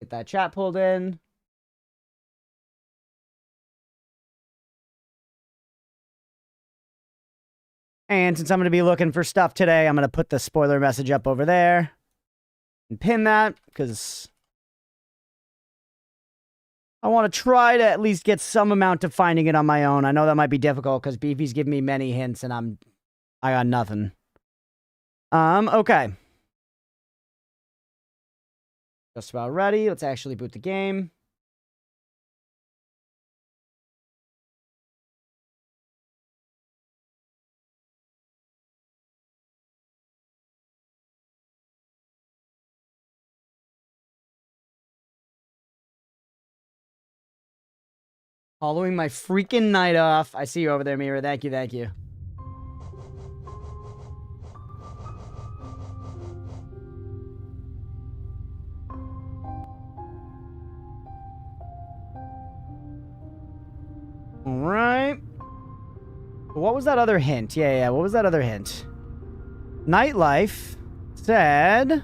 Get that chat pulled in. And since I'm going to be looking for stuff today, I'm going to put the spoiler message up over there and pin that because I want to try to at least get some amount of finding it on my own. I know that might be difficult because Beefy's giving me many hints and I got nothing. Okay. Just about ready. Let's actually boot the game. Following my freaking night off. I see you over there, Mira. Thank you, thank you. All right. What was that other hint? Yeah. What was that other hint? Nightlife said...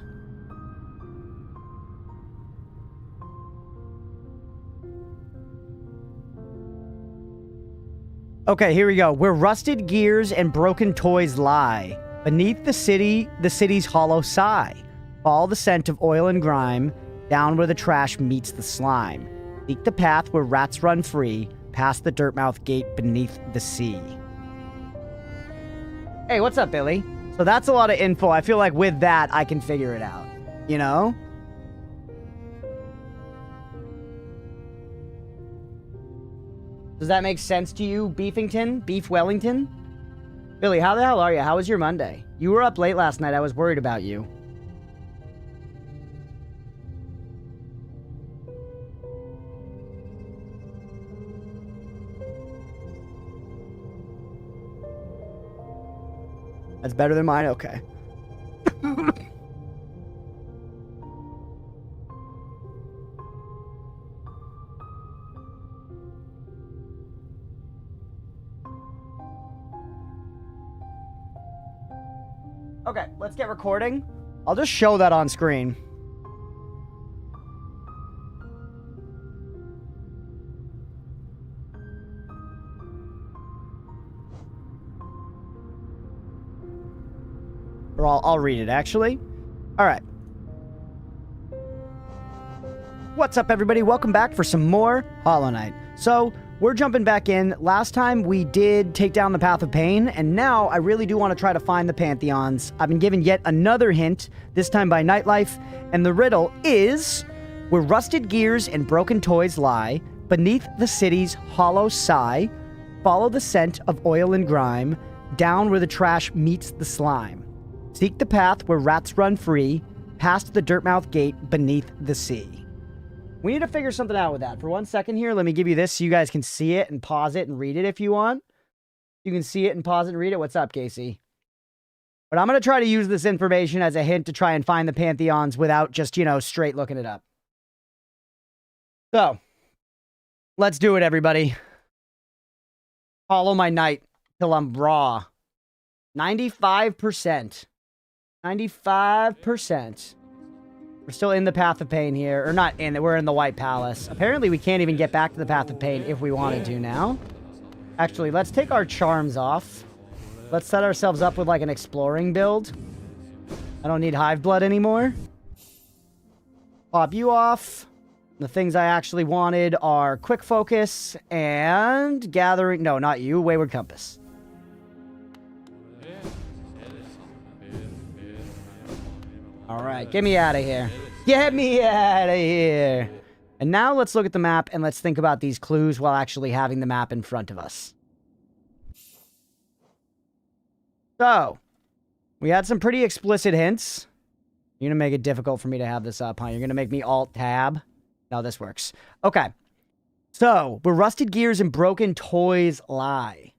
Okay, here we go. Where rusted gears and broken toys lie, beneath the city's hollow sigh. Follow the scent of oil and grime, down where the trash meets the slime. Seek the path where rats run free, past the dirtmouth gate beneath the sea. Hey, what's up, Billy? So that's a lot of info. I feel like with that, I can figure it out. You know? Does that make sense to you, Beefington? Beef Wellington? Billy, how the hell are you? How was your Monday? You were up late last night. I was worried about you. That's better than mine? Okay. Okay, let's get recording. I'll just show that on screen. Or I'll read it, actually. All right. What's up, everybody? Welcome back for some more Hollow Knight. So, we're jumping back in. Last time we did take down the Path of Pain, and now I really do want to try to find the Pantheons. I've been given yet another hint, this time by Nightlife, and the riddle is... Where rusted gears and broken toys lie, beneath the city's hollow sigh, follow the scent of oil and grime, down where the trash meets the slime. Seek the path where rats run free, past the dirtmouth gate beneath the sea. We need to figure something out with that. For 1 second here, let me give you this so you guys can see it and pause it and read it if you want. You can see it and pause it and read it. What's up, Casey? But I'm going to try to use this information as a hint to try and find the Pantheons without just, you know, straight looking it up. So, let's do it, everybody. Follow my night till I'm raw. 95%. 95%. We're still in the Path of Pain here. Or not in it. We're in the White Palace. Apparently, we can't even get back to the Path of Pain if we wanted to now. Actually, let's take our charms off. Let's set ourselves up with, like, an exploring build. I don't need Hive Blood anymore. Pop you off. The things I actually wanted are Quick Focus and Gathering... No, not you. Wayward Compass. Alright, get me out of here. Get me out of here! And now let's look at the map and let's think about these clues while actually having the map in front of us. So, we had some pretty explicit hints. You're going to make it difficult for me to have this up, huh? You're going to make me Alt-Tab? No, this works. Okay. So, where rusted gears and broken toys lie.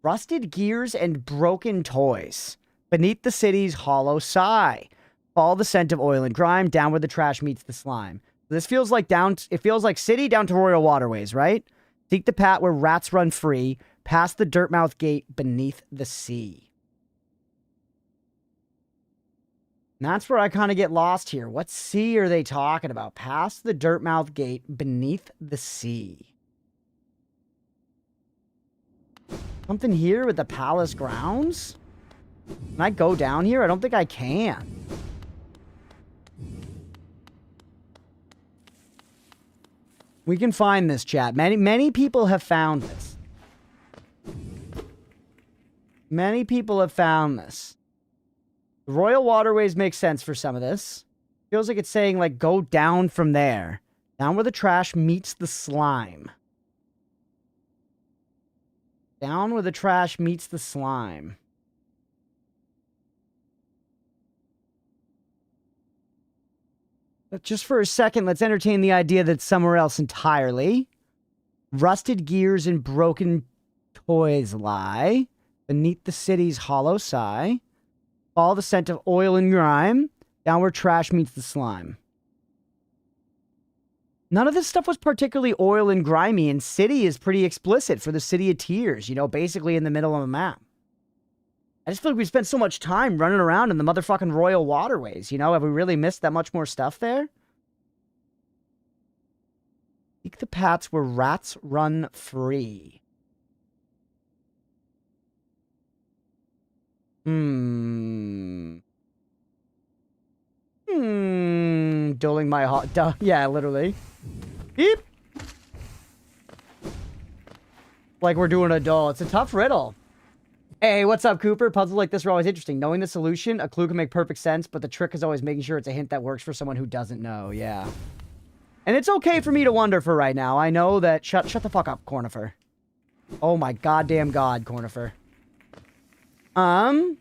Rusted gears and broken toys. Beneath the city's hollow sigh. Follow the scent of oil and grime, down where the trash meets the slime. This feels like it feels like city down to Royal Waterways, right? Seek the path where rats run free, past the dirtmouth gate beneath the sea. And that's where I kind of get lost here. What sea are they talking about? Past the Dirtmouth Gate, beneath the sea. Something here with the palace grounds? Can I go down here? I don't think I can. We can find this, chat. Many people have found this. Many people have found this. The Royal Waterways make sense for some of this. Feels like it's saying, like, go down from there. Down where the trash meets the slime. Down where the trash meets the slime. But just for a second, let's entertain the idea that it's somewhere else entirely. Rusted gears and broken toys lie. Beneath the city's hollow sigh. Follow the scent of oil and grime. Down where trash meets the slime. None of this stuff was particularly oil and grimy, and city is pretty explicit for the City of Tears, you know, basically in the middle of a map. I just feel like we spent so much time running around in the motherfucking Royal Waterways, you know? Have we really missed that much more stuff there? Seek the paths where rats run free. Dulling my heart. Yeah, literally. Beep. Like we're doing a dull. It's a tough riddle. Hey, what's up, Cooper? Puzzles like this are always interesting. Knowing the solution, a clue can make perfect sense, but the trick is always making sure it's a hint that works for someone who doesn't know. Yeah. And it's okay for me to wonder for right now. I know that... Shut the fuck up, Cornifer. Oh my goddamn god, Cornifer. I'm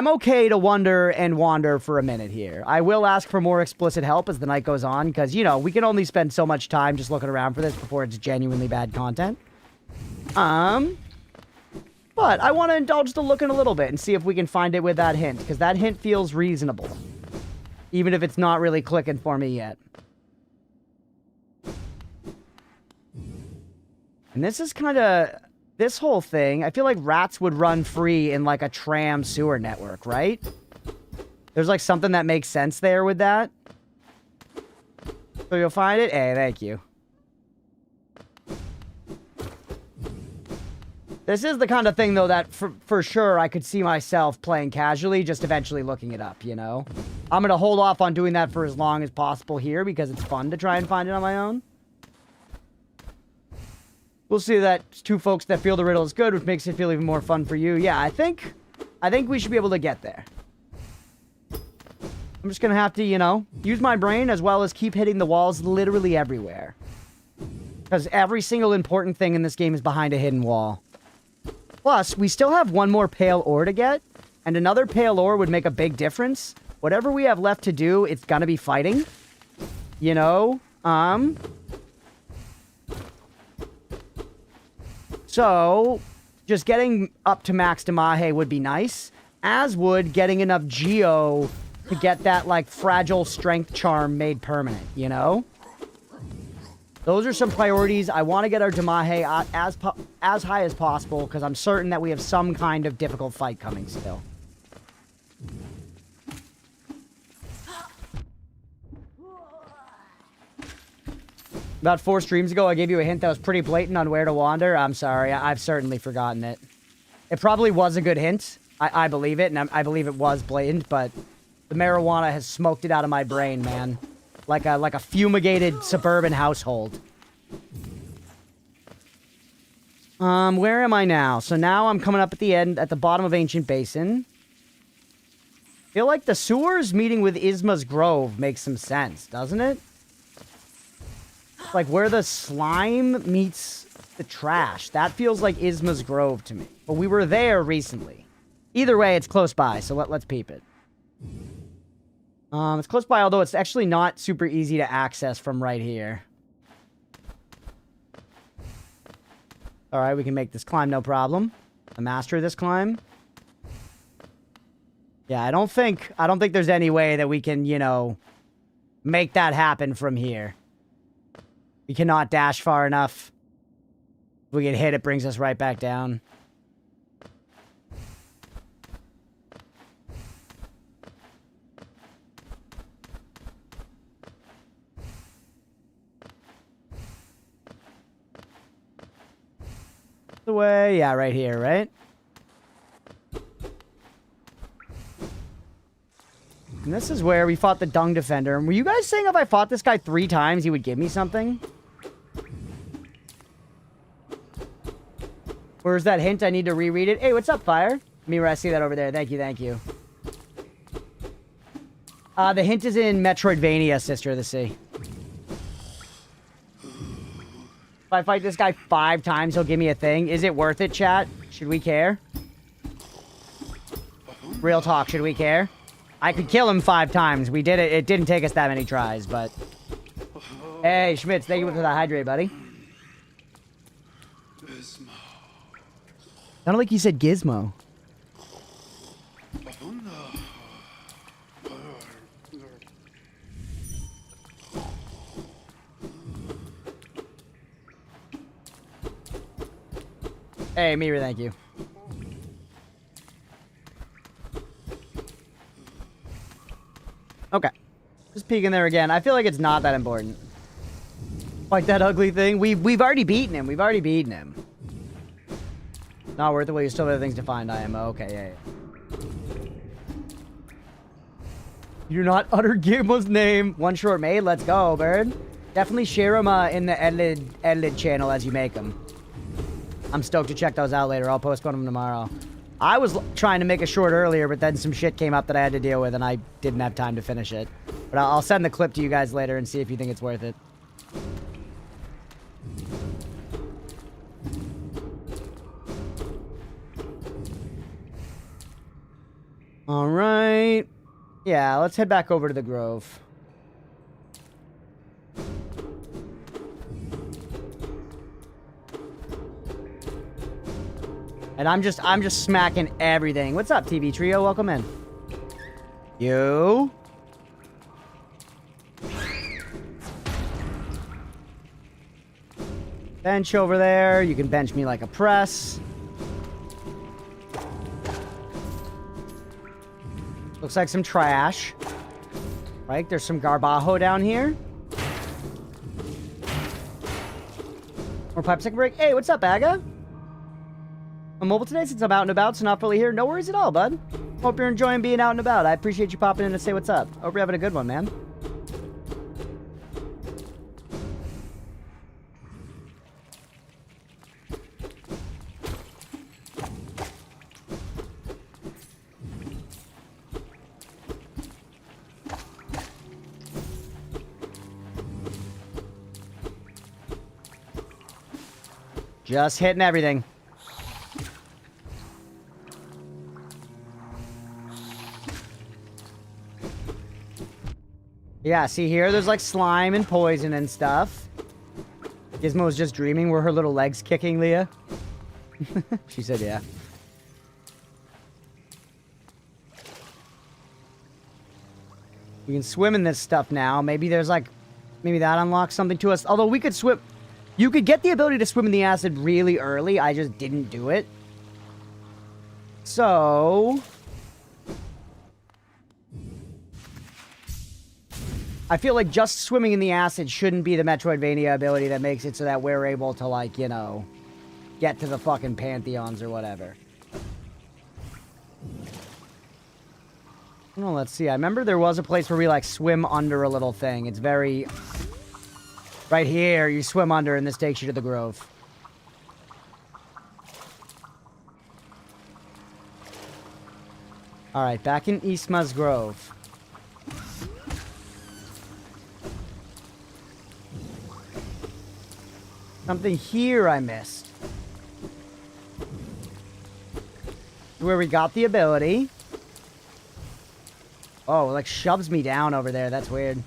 okay to wonder and wander for a minute here. I will ask for more explicit help as the night goes on, because, you know, we can only spend so much time just looking around for this before it's genuinely bad content. But I want to indulge the looking a little bit and see if we can find it with that hint, because that hint feels reasonable. Even if it's not really clicking for me yet. And this is kind of... This whole thing, I feel like rats would run free in, like, a tram sewer network, right? There's, like, something that makes sense there with that. So you'll find it? Hey, thank you. This is the kind of thing, though, that for sure I could see myself playing casually, just eventually looking it up, you know? I'm going to hold off on doing that for as long as possible here, because it's fun to try and find it on my own. We'll see that two folks that feel the riddle is good, which makes it feel even more fun for you. Yeah, I think we should be able to get there. I'm just going to have to, you know, use my brain as well as keep hitting the walls literally everywhere. Because every single important thing in this game is behind a hidden wall. Plus, we still have one more pale ore to get, and another pale ore would make a big difference. Whatever we have left to do, it's going to be fighting. You know? So, just getting up to max Damahe would be nice, as would getting enough Geo to get that, like, fragile strength charm made permanent, you know? Those are some priorities. I want to get our Damahe as high as possible, because I'm certain that we have some kind of difficult fight coming still. About 4 streams ago, I gave you a hint that was pretty blatant on where to wander. I'm sorry. I've certainly forgotten it. It probably was a good hint. I believe it, and I believe it was blatant, but the marijuana has smoked it out of my brain, man. Like a fumigated suburban household. Where am I now? So now I'm coming up at the end, at the bottom of Ancient Basin. I feel like the sewers meeting with Isma's Grove makes some sense, doesn't it? Like where the slime meets the trash. That feels like Isma's Grove to me. But we were there recently. Either way, it's close by, so let's peep it. It's close by, although it's actually not super easy to access from right here. Alright, we can make this climb no problem. The master of this climb. Yeah, I don't think there's any way that we can, you know, make that happen from here. We cannot dash far enough. If we get hit, it brings us right back down. The way, yeah, right here, right? And this is where we fought the Dung Defender. And were you guys saying if I fought this guy 3 times, he would give me something? Where's that hint? I need to reread it. Hey, what's up, Fire? Mira, I see that over there. Thank you, thank you. The hint is in Metroidvania, Sister of the Sea. If I fight this guy 5 times, he'll give me a thing. Is it worth it, chat? Should we care? Real talk, should we care? I could kill him 5 times. We did it. It didn't take us that many tries, but... Hey, Schmitz, thank you for the hydrate, buddy. Sounded like you said Gizmo. Hey, Mira, thank you. Okay. Just peeking there again. I feel like it's not that important. Like that ugly thing. We've already beaten him. We've already beaten him. Not worth it. Well, you still have other things to find, IMO. Okay, yeah. You're not utter Gizmo's name. One short made. Let's go, bird. Definitely share them in the edited channel as you make them. I'm stoked to check those out later. I'll postpone them tomorrow. I was trying to make a short earlier, but then some shit came up that I had to deal with, and I didn't have time to finish it. But I'll send the clip to you guys later and see if you think it's worth it. All right. Yeah, let's head back over to the Grove. And I'm just smacking everything. What's up, TV Trio? Welcome in. You. Bench over there. You can bench me like a press. Looks like some trash. Right? There's some garbajo down here. More pipe second break. Hey, what's up, Aga? I'm mobile today since I'm out and about, so not fully here. No worries at all, bud. Hope you're enjoying being out and about. I appreciate you popping in to say what's up. Hope you're having a good one, man. Just hitting everything. Yeah, see here? There's like slime and poison and stuff. Gizmo's just dreaming. Were her little legs kicking, Leah? She said yeah. We can swim in this stuff now. Maybe there's like... Maybe that unlocks something to us. Although we could swim... You could get the ability to swim in the acid really early. I just didn't do it. So... I feel like just swimming in the acid shouldn't be the Metroidvania ability that makes it so that we're able to, like, you know, get to the fucking pantheons or whatever. Well, let's see. I remember there was a place where we, like, swim under a little thing. It's very... Right here, you swim under, and this takes you to the Grove. Alright, back in Isma's Grove. Something here I missed. Where we got the ability. Oh, it like shoves me down over there. That's weird.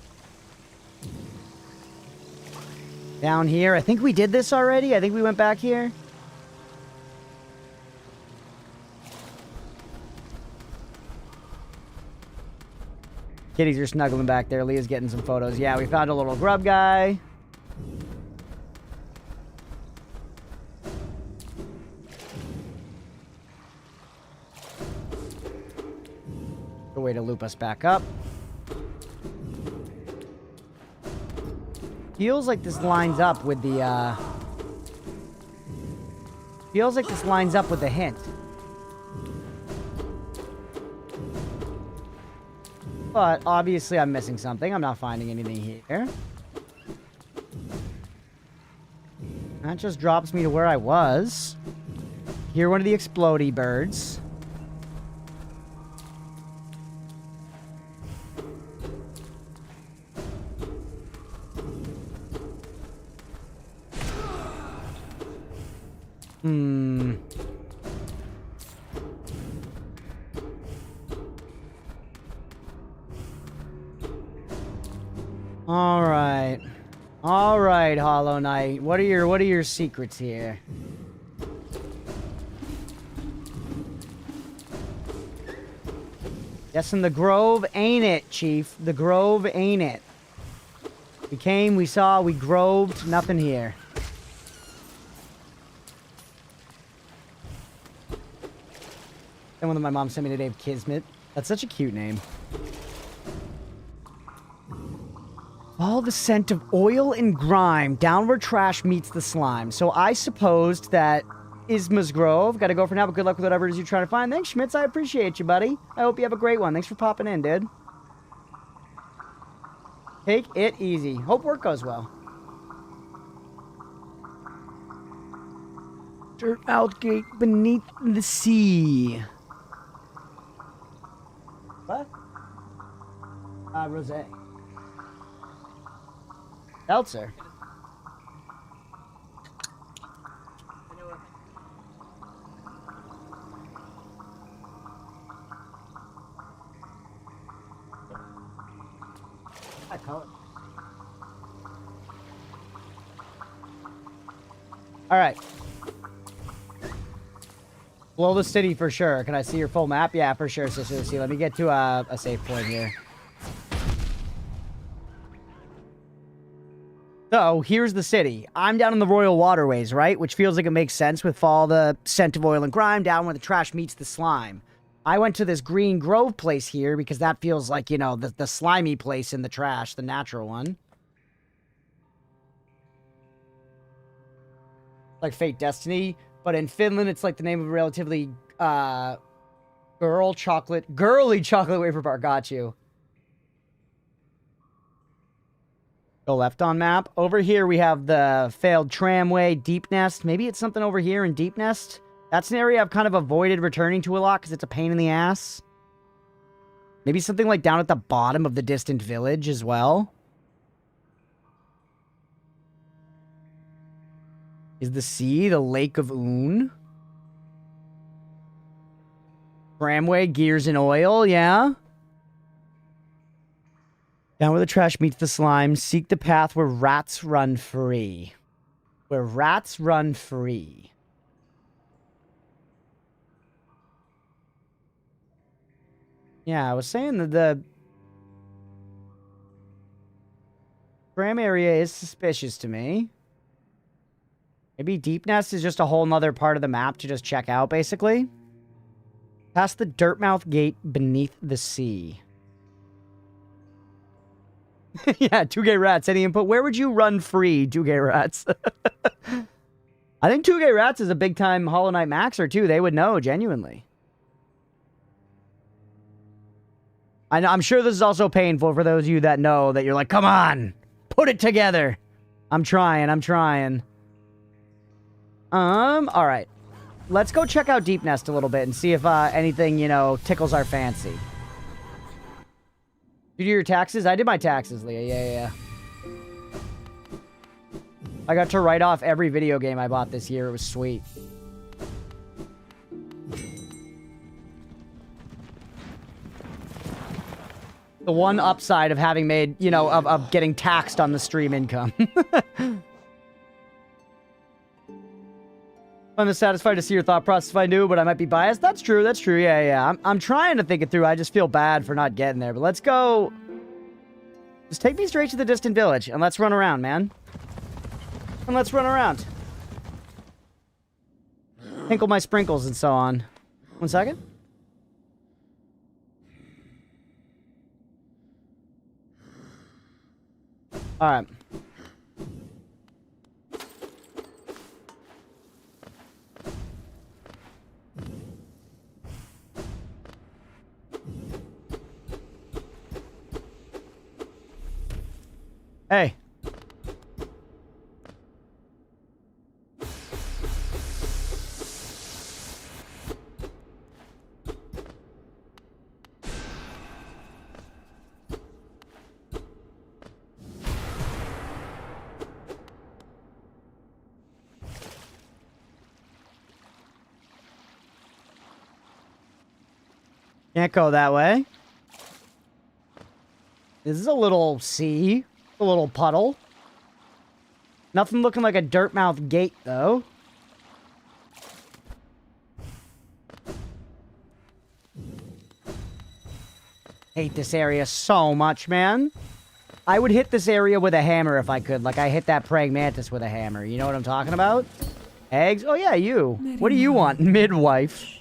Down here. I think we did this already. I think we went back here. Kitties are snuggling back there. Leah's getting some photos. Yeah, we found a little grub guy. A way to loop us back up. Feels like this lines up with the Feels like this lines up with a hint. But obviously I'm missing something. I'm not finding anything here. That just drops me to where I was. Hear one of the explodey birds. All right, Hollow Knight. What are your secrets here? Yes, in the Grove, ain't it, Chief? The Grove, ain't it? We came, we saw, we groved, nothing here. And one that my mom sent me today of Kismet. That's such a cute name. All the scent of oil and grime, down where trash meets the slime. So I supposed that Isma's Grove. Gotta go for now, but good luck with whatever it is you're trying to find. Thanks, Schmitz. I appreciate you, buddy. I hope you have a great one. Thanks for popping in, dude. Take it easy. Hope work goes well. Dirt gate beneath the sea. What? Rosé. Seltzer. All right. Blow the city for sure. Can I see your full map? Yeah, for sure, Sister Lucy. Let me get to a safe point here. So, here's the city. I'm down in the Royal Waterways, right? Which feels like it makes sense with all the scent of oil and grime down where the trash meets the slime. I went to this Green Grove place here because that feels like, you know, the slimy place in the trash, the natural one. Like Fate Destiny, but in Finland, it's like the name of a relatively, girly chocolate wafer bar. Got you. Go left on map. Over here, we have the failed tramway, Deep Nest. Maybe it's something over here in Deep Nest. That's an area I've kind of avoided returning to a lot because it's a pain in the ass. Maybe something like down at the bottom of the distant village as well. Is the sea the Lake of Oon? Tramway, gears and oil, yeah. Down where the trash meets the slime, seek the path where rats run free. Where rats run free. Yeah, I was saying that the tram area is suspicious to me. Maybe Deep Nest is just a whole nother part of the map to just check out, basically. Past the Dirtmouth Gate beneath the sea. Yeah, 2K Rats. Any input? Where would you run free, 2K Rats? I think 2K Rats is a big-time Hollow Knight Maxer, too. They would know, genuinely. I'm sure this is also painful for those of you that know that you're like, come on, put it together. I'm trying. All right. Let's go check out Deep Nest a little bit and see if anything, you know, tickles our fancy. You do your taxes? I did my taxes, Leah. Yeah. I got to write off every video game I bought this year. It was sweet. The one upside of having made, you know, of getting taxed on the stream income. I'm dissatisfied to see your thought process if I knew, but I might be biased. That's true. Yeah. I'm trying to think it through. I just feel bad for not getting there. But let's go. Just take me straight to the distant village, and let's run around, man. And let's run around. Tinkle my sprinkles and so on. 1 second. Alright. Hey. Can't go that way. This is a little sea. A little puddle. Nothing looking like a dirt mouth gate, though. Hate this area so much, man. I would hit this area with a hammer if I could. Like I hit that praying mantis with a hammer. You know what I'm talking about? Eggs? Oh, yeah, you. What do you want? Midwife.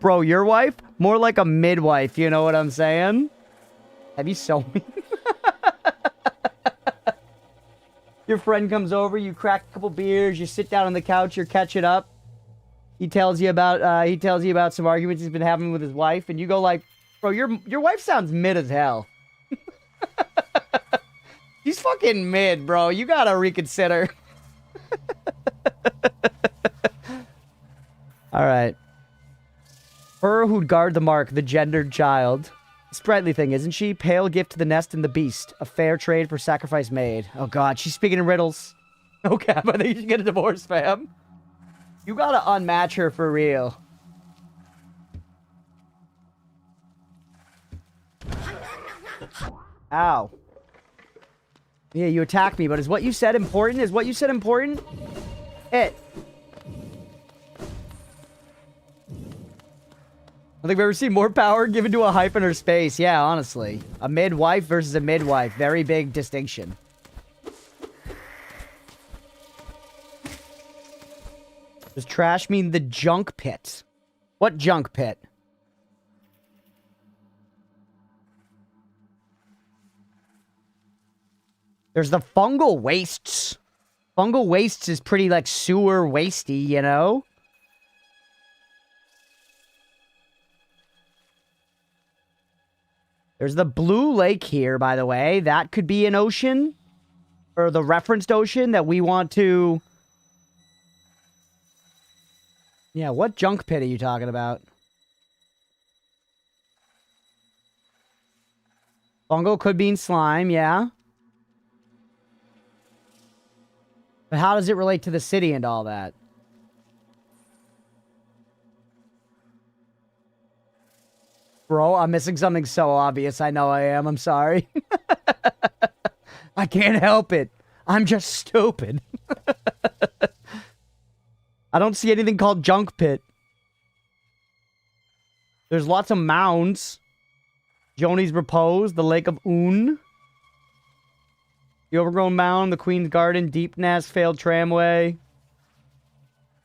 Bro, your wife? More like a midwife, you know what I'm saying? Have you sold me? Your friend comes over, you crack a couple beers, you sit down on the couch, you're catching up. He tells you about some arguments he's been having with his wife, and you go like, bro, your wife sounds mid as hell. She's fucking mid, bro. You gotta reconsider. Alright. Her who'd guard the mark, the gendered child. Sprightly thing, isn't she? Pale gift to the nest and the beast. A fair trade for sacrifice made. Oh god, she's speaking in riddles. No cap, I think you should get a divorce, fam. You gotta unmatch her for real. Ow. Yeah, you attacked me, but is what you said important? Is what you said important? It. I think we've ever seen more power given to a hype in her space. Yeah, honestly. A midwife versus a midwife. Very big distinction. Does trash mean the junk pit? What junk pit? There's the fungal wastes. Fungal wastes is pretty like sewer wasty, you know? There's the blue lake here, by the way. That could be an ocean. Or the referenced ocean that we want to... Yeah, what junk pit are you talking about? Fungal could mean slime, yeah. But how does it relate to the city and all that? Bro, I'm missing something so obvious. I know I am. I'm sorry. I can't help it. I'm just stupid. I don't see anything called junk pit. There's lots of mounds. Joni's Repose, the Lake of Un. The Overgrown Mound, the Queen's Garden, Deep Nest, Failed Tramway.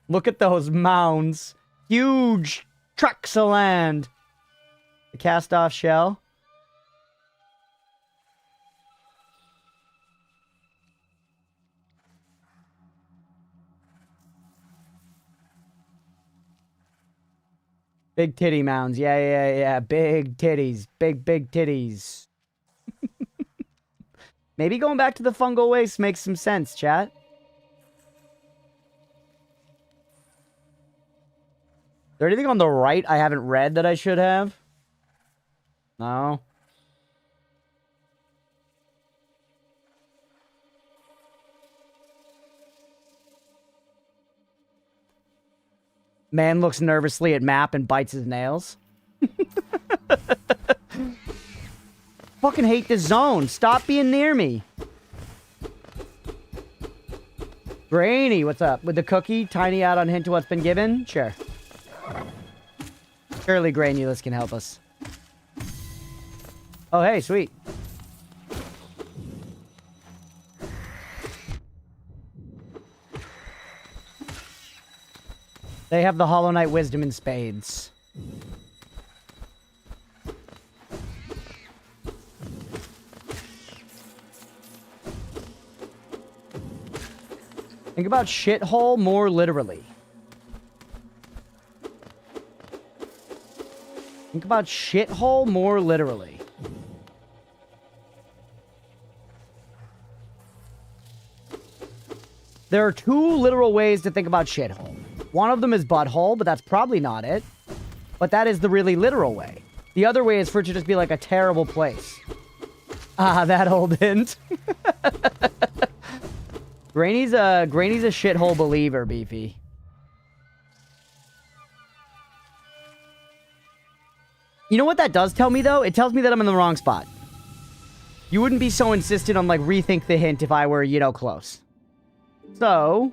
Look at those mounds. Huge tracts of land. The cast-off shell. Big titty mounds. Yeah. Big titties. Big titties. Maybe going back to the fungal waste makes some sense, chat. Is there anything on the right I haven't read that I should have? No. Man looks nervously at map and bites his nails. Fucking hate this zone. Stop being near me. Brainy, what's up? With the cookie, tiny add-on hint to what's been given? Sure. Surely Granulous can help us. Oh, hey, sweet. They have the Hollow Knight Wisdom in spades. Think about shithole more literally. Think about shithole more literally. There are two literal ways to think about shithole. One of them is butthole, but that's probably not it. But that is the really literal way. The other way is for it to just be like a terrible place. Ah, that old hint. Granny's a shithole believer, Beefy. You know what that does tell me, though? It tells me that I'm in the wrong spot. You wouldn't be so insistent on, like, rethink the hint if I were, you know, close. So,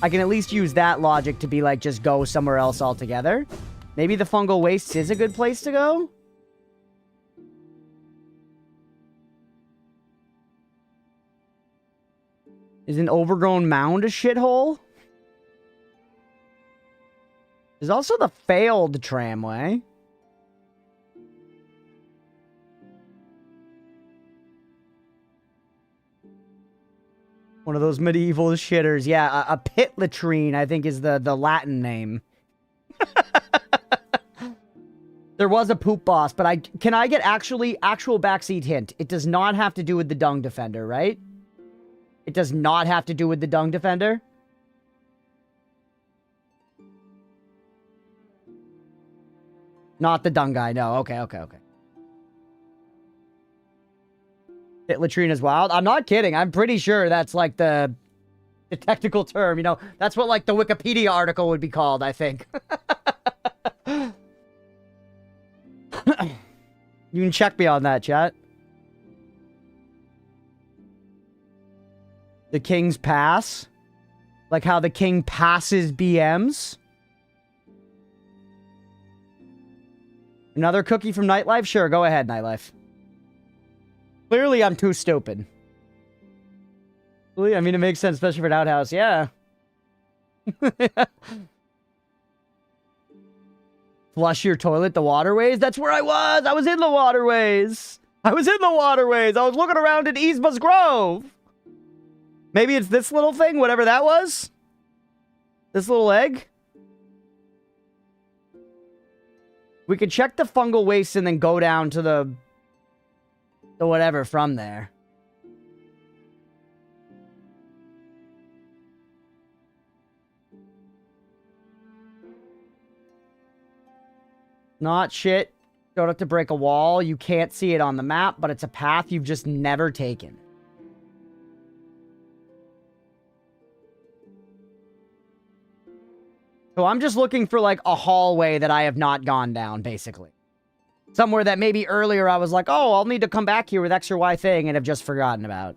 I can at least use that logic to be like, just go somewhere else altogether. Maybe the fungal wastes is a good place to go? Is an overgrown mound a shithole? There's also the failed tramway. One of those medieval shitters. Yeah, a pit latrine, I think, is the Latin name. There was a poop boss, but can I get actual backseat hint? It does not have to do with the dung defender, right? It does not have to do with the dung defender? Not the dung guy, no. Okay. Pit latrine is wild? I'm not kidding. I'm pretty sure that's like the technical term, you know? That's what like the Wikipedia article would be called, I think. You can check me on that, chat. The King's Pass? Like how the King passes BMs? Another cookie from Nightlife? Sure, go ahead, Nightlife. Clearly, I'm too stupid. I mean, it makes sense, especially for an outhouse. Yeah. Flush your toilet, the waterways? That's where I was! I was in the waterways! I was looking around in Yzma's Grove! Maybe it's this little thing, whatever that was? This little egg? We could check the fungal waste and then go down to the whatever from there. Not shit. Don't have to break a wall. You can't see it on the map, but it's a path you've just never taken. So I'm just looking for, like, a hallway that I have not gone down, basically. Somewhere that maybe earlier I was like, oh, I'll need to come back here with X or Y thing and have just forgotten about.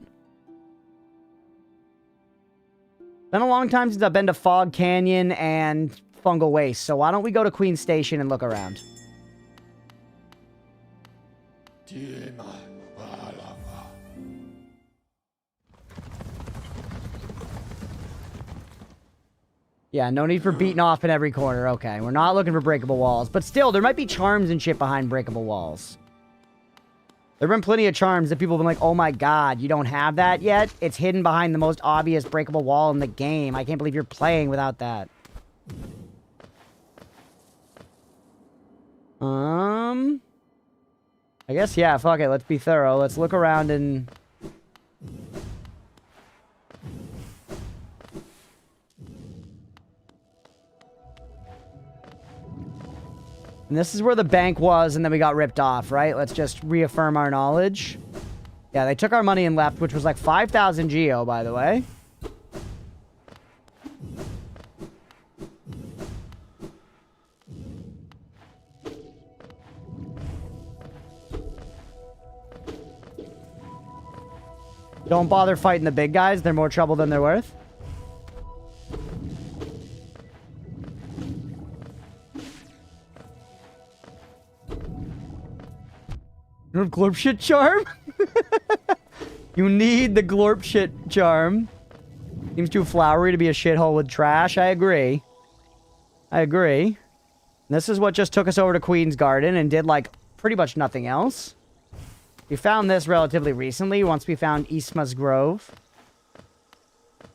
Been a long time since I've been to Fog Canyon and Fungal Waste, so why don't we go to Queen Station and look around? Yeah, no need for beating off in every corner. Okay, we're not looking for breakable walls. But still, there might be charms and shit behind breakable walls. There have been plenty of charms that people have been like, oh my god, you don't have that yet? It's hidden behind the most obvious breakable wall in the game. I can't believe you're playing without that. I guess, yeah, fuck it. Let's be thorough. Let's look around and... And this is where the bank was, and then we got ripped off, right? Let's just reaffirm our knowledge. Yeah, they took our money and left, which was like 5,000 geo, by the way. Don't bother fighting the big guys. They're more trouble than they're worth. You have glorp shit charm? You need the glorp shit charm. Seems too flowery to be a shithole with trash. I agree. This is what just took us over to Queen's Garden and did, like, pretty much nothing else. We found this relatively recently, once we found Yzma's Grove.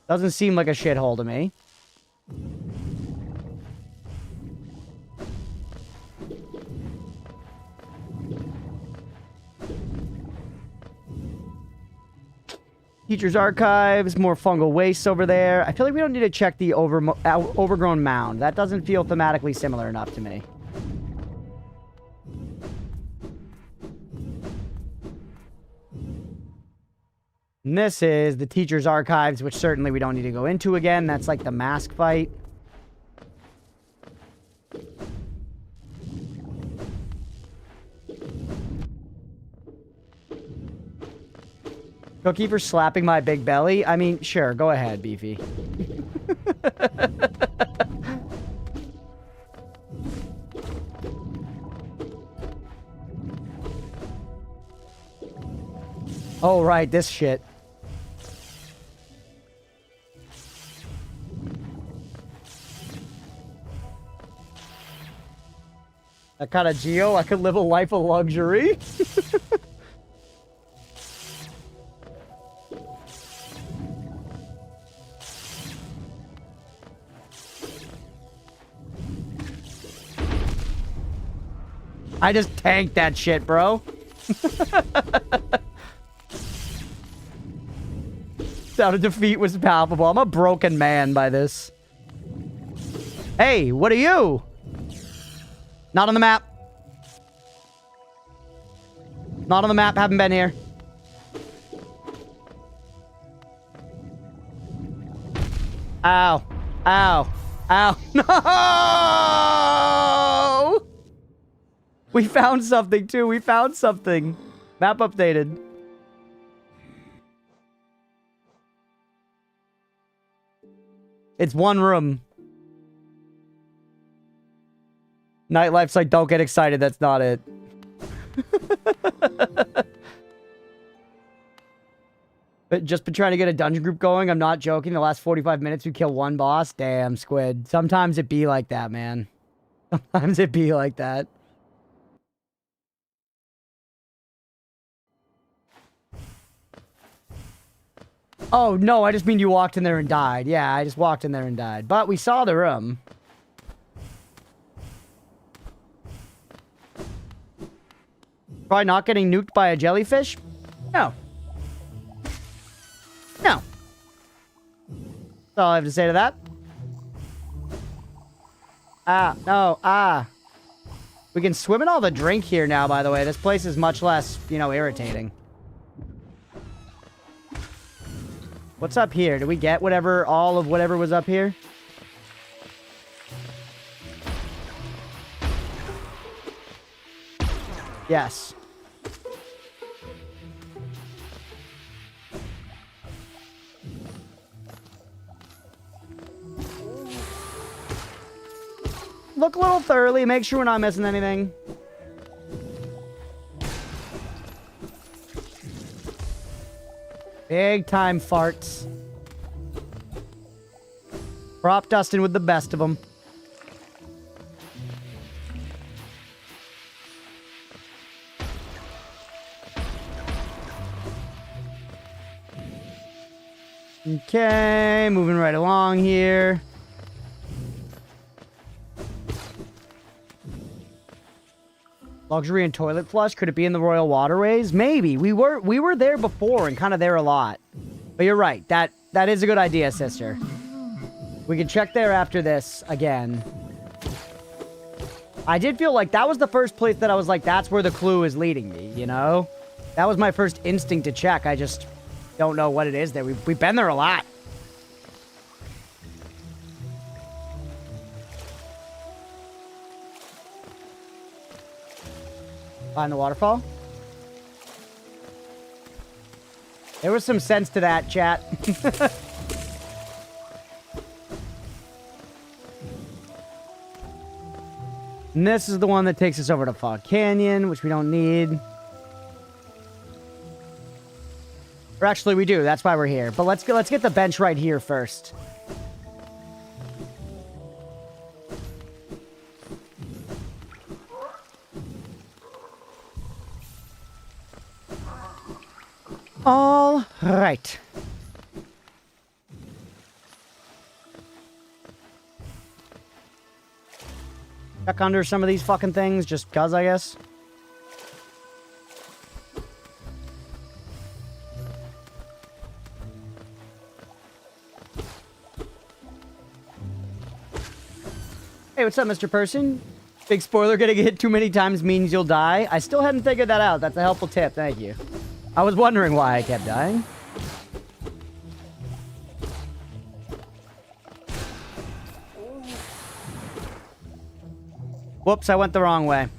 Doesn't seem like a shithole to me. Teacher's archives, more fungal wastes over there. I feel like we don't need to check the overgrown mound. That doesn't feel thematically similar enough to me. And this is the teacher's archives, which certainly we don't need to go into again. That's like the mask fight. Cookie for slapping my big belly? I mean, sure, go ahead, Beefy. Oh, right, this shit. That kind of Geo, I could live a life of luxury. I just tanked that shit, bro. Sound of defeat was palpable. I'm a broken man by this. Hey, what are you? Not on the map. Not on the map. Haven't been here. Ow. Ow. Ow. No! We found something, too. We found something. Map updated. It's one room. Nightlife's like, don't get excited. That's not it. But just been trying to get a dungeon group going. I'm not joking. The last 45 minutes, we kill one boss. Damn, Squid. Sometimes it be like that, man. Sometimes it be like that. Oh, no, I just mean you walked in there and died. Yeah, I just walked in there and died. But we saw the room. Probably not getting nuked by a jellyfish? No. No. That's all I have to say to that. Ah, no, ah. We can swim in all the drink here now, by the way. This place is much less, you know, irritating. What's up here? Did we get whatever, all of whatever was up here? Yes. Look a little thoroughly, make sure we're not missing anything. Big time farts. Prop Dustin with the best of them. Okay, moving right along here. Luxury and toilet flush? Could it be in the Royal Waterways? Maybe. We were there before and kind of there a lot. But you're right. That is a good idea, sister. We can check there after this again. I did feel like that was the first place that I was like, that's where the clue is leading me, you know? That was my first instinct to check. I just don't know what it is there. We've been there a lot. Find the waterfall. There was some sense to that, chat. And this is the one that takes us over to Fog Canyon, which we don't need. Or actually, we do. That's why we're here. But let's get the bench right here first. All right. Check under some of these fucking things, just cuz, I guess. Hey, what's up, Mr. Person? Big spoiler, getting hit too many times means you'll die. I still hadn't figured that out. That's a helpful tip. Thank you. I was wondering why I kept dying. Whoops, I went the wrong way.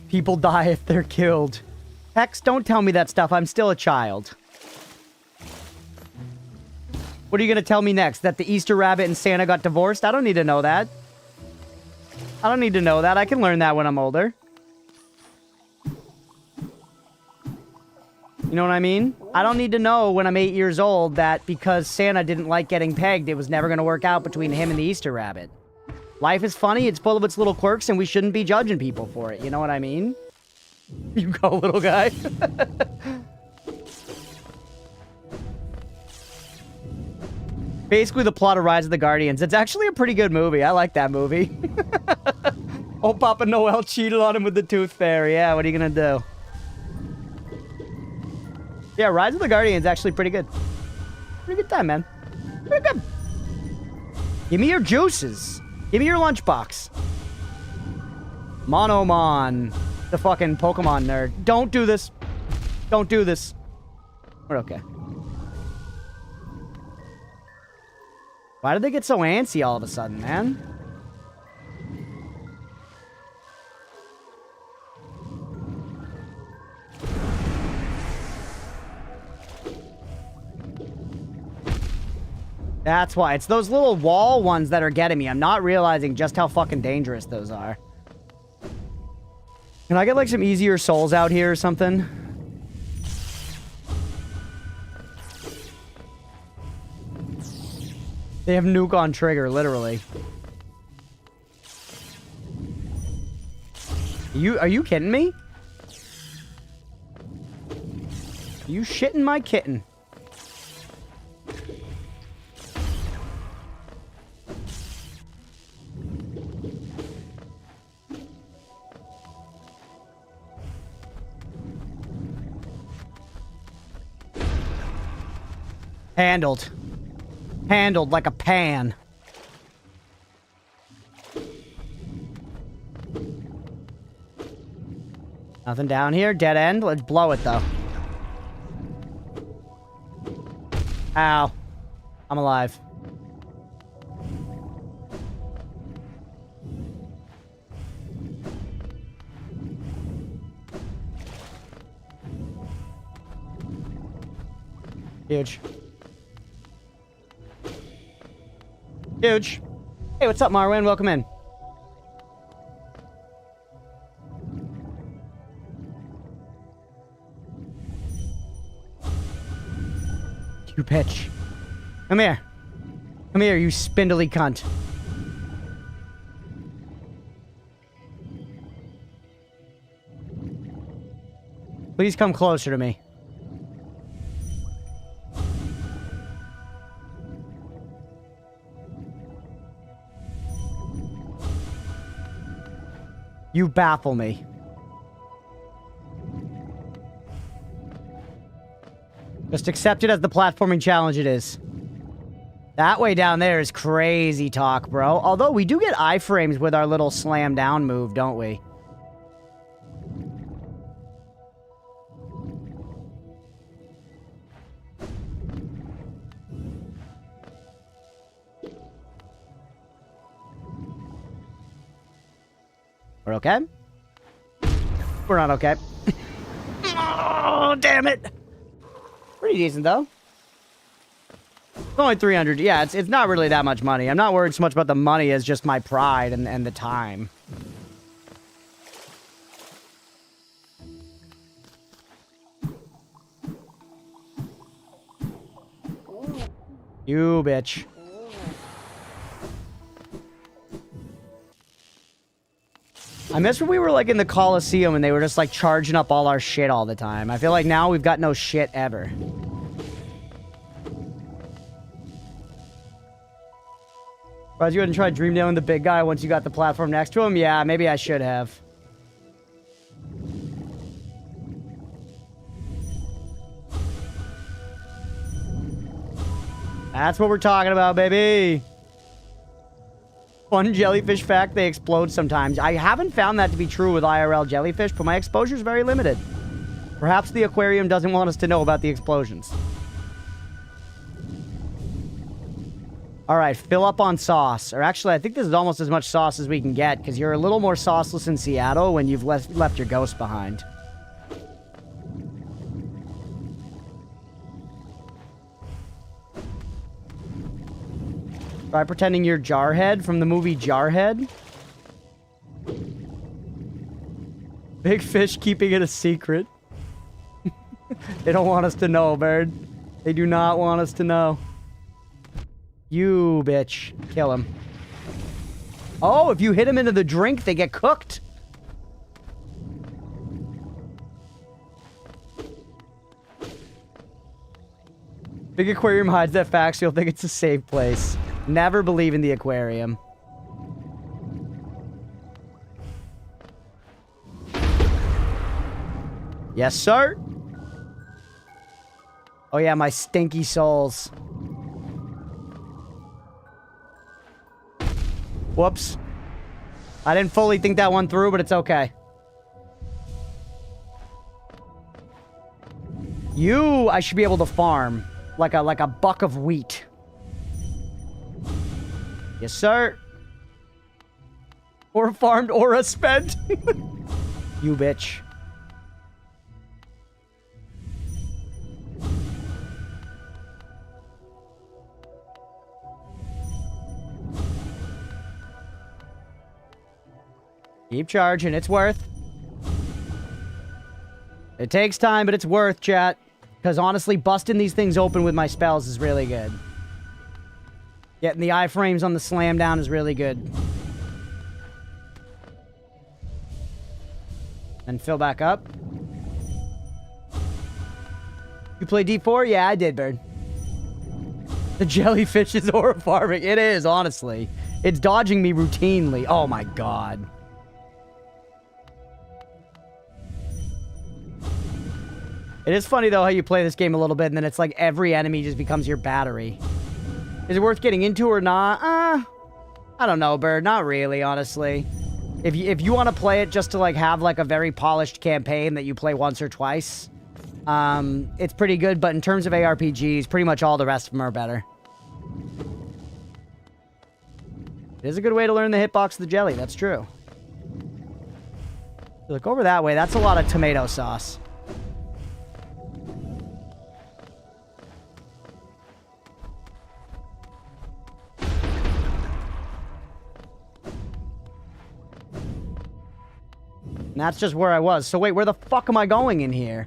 People die if they're killed. Hex, don't tell me that stuff. I'm still a child. What are you going to tell me next? That the Easter Rabbit and Santa got divorced? I don't need to know that. I don't need to know that. I can learn that when I'm older. You know what I mean? I don't need to know when I'm 8 years old that because Santa didn't like getting pegged, it was never going to work out between him and the Easter Rabbit. Life is funny, it's full of its little quirks, and we shouldn't be judging people for it. You know what I mean? You go, little guy. Basically the plot of Rise of the Guardians. It's actually a pretty good movie. I like that movie. Oh, Papa Noel cheated on him with the Tooth Fairy. Yeah, what are you gonna do? Yeah, Rise of the Guardians actually pretty good. Pretty good time, man. Pretty good. Give me your juices. Give me your lunchbox. Monomon. The fucking Pokemon nerd. Don't do this. Don't do this. We're okay. Why did they get so antsy all of a sudden, man? That's why. It's those little wall ones that are getting me. I'm not realizing just how fucking dangerous those are. Can I get, like, some easier souls out here or something? They have nuke on trigger, literally. Are you kidding me? Are you shitting my kitten? Handled. Handled like a pan. Nothing down here. Dead end. Let's blow it, though. Ow. I'm alive. Huge. Huge. Hey, what's up, Marwin? Welcome in. You bitch. Come here. Come here, you spindly cunt. Please come closer to me. You baffle me. Just accept it as the platforming challenge it is. That way down there is crazy talk, bro. Although we do get iframes with our little slam down move, don't we? We're okay? We're not okay. Oh, damn it. Pretty decent, though. It's only 300. Yeah, it's not really that much money. I'm not worried so much about the money as just my pride and the time. You bitch. I miss when we were, like, in the Coliseum and they were just, like, charging up all our shit all the time. I feel like now we've got no shit ever. Bro, you wouldn't try Dream Nailing the big guy once you got the platform next to him? Yeah, maybe I should have. That's what we're talking about, baby. Fun jellyfish fact, they explode sometimes. I haven't found that to be true with IRL jellyfish, but my exposure is very limited. Perhaps the aquarium doesn't want us to know about the explosions. All right, fill up on sauce. Or actually, I think this is almost as much sauce as we can get, because you're a little more sauceless in Seattle when you've left your ghost behind. Try pretending you're Jarhead from the movie Jarhead. Big fish keeping it a secret. They don't want us to know, bird. They do not want us to know. You bitch. Kill him. Oh, if you hit him into the drink, they get cooked. Big aquarium hides that fact, so you'll think it's a safe place. Never believe in the aquarium. Yes, sir. Oh, yeah, my stinky souls. Whoops. I didn't fully think that one through, but it's okay. You, I should be able to farm. Like a buck of wheat. Yes, sir. Or farmed or spent. You bitch. Keep charging. It's worth. It takes time, but it's worth, chat. Because honestly, busting these things open with my spells is really good. Getting the iframes on the slam down is really good. And fill back up. You play D4? Yeah, I did, bird. The jellyfish is horrifying. It is, honestly. It's dodging me routinely. Oh my god. It is funny, though, how you play this game a little bit, and then it's like every enemy just becomes your battery. Is it worth getting into or not? I don't know, Bird. Not really, honestly. If you want to play it just to, like, have, like, a very polished campaign that you play once or twice, it's pretty good, but in terms of ARPGs, pretty much all the rest of them are better. It is a good way to learn the hitbox of the jelly, that's true. Look over that way, that's a lot of tomato sauce. And that's just where I was. So wait, where the fuck am I going in here?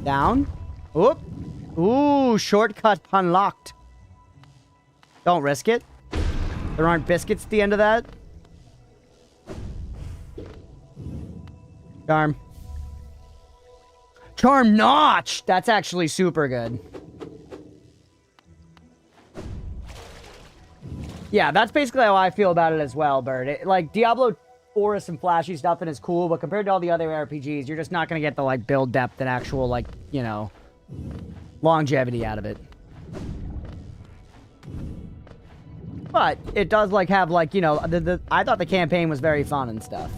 Down. Oop. Ooh, shortcut unlocked. Don't risk it. There aren't biscuits at the end of that. Charm. Charm notch! That's actually super good. Yeah, that's basically how I feel about it as well, Bird. Like, Diablo 4 is some flashy stuff and it's cool, but compared to all the other RPGs, you're just not going to get the, like, build depth and actual, like, you know, longevity out of it. But it does, like, have, like, you know, I thought the campaign was very fun and stuff.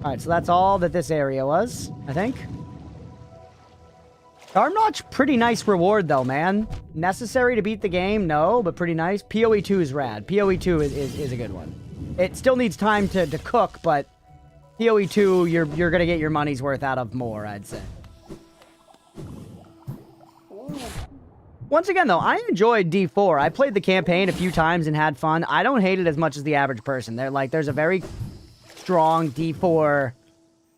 Alright, so that's all that this area was, I think. Charm Notch, pretty nice reward, though, man. Necessary to beat the game? No, but pretty nice. PoE 2 is rad. PoE 2 is a good one. It still needs time to cook, but PoE 2, you're going to get your money's worth out of more, I'd say. Once again, though, I enjoyed D4. I played the campaign a few times and had fun. I don't hate it as much as the average person. There's a very strong D4...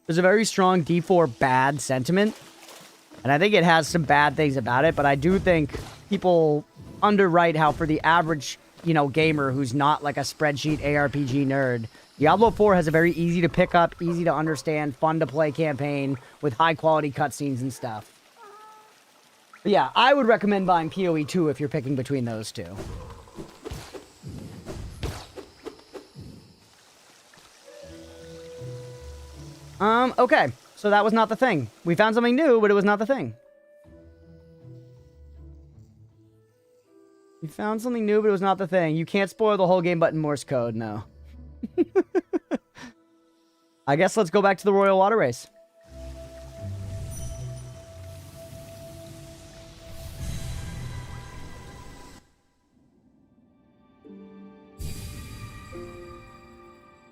There's a very strong D4 bad sentiment. And I think it has some bad things about it, but I do think people underwrite how for the average, you know, gamer who's not like a spreadsheet ARPG nerd, Diablo 4 has a very easy to pick up, easy to understand, fun to play campaign with high quality cutscenes and stuff. But yeah, I would recommend buying PoE 2 if you're picking between those two. Okay. So that was not the thing. We found something new, but it was not the thing. You found something new, but it was not the thing. You can't spoil the whole game but in Morse code, no. I guess let's go back to the Royal Water Race.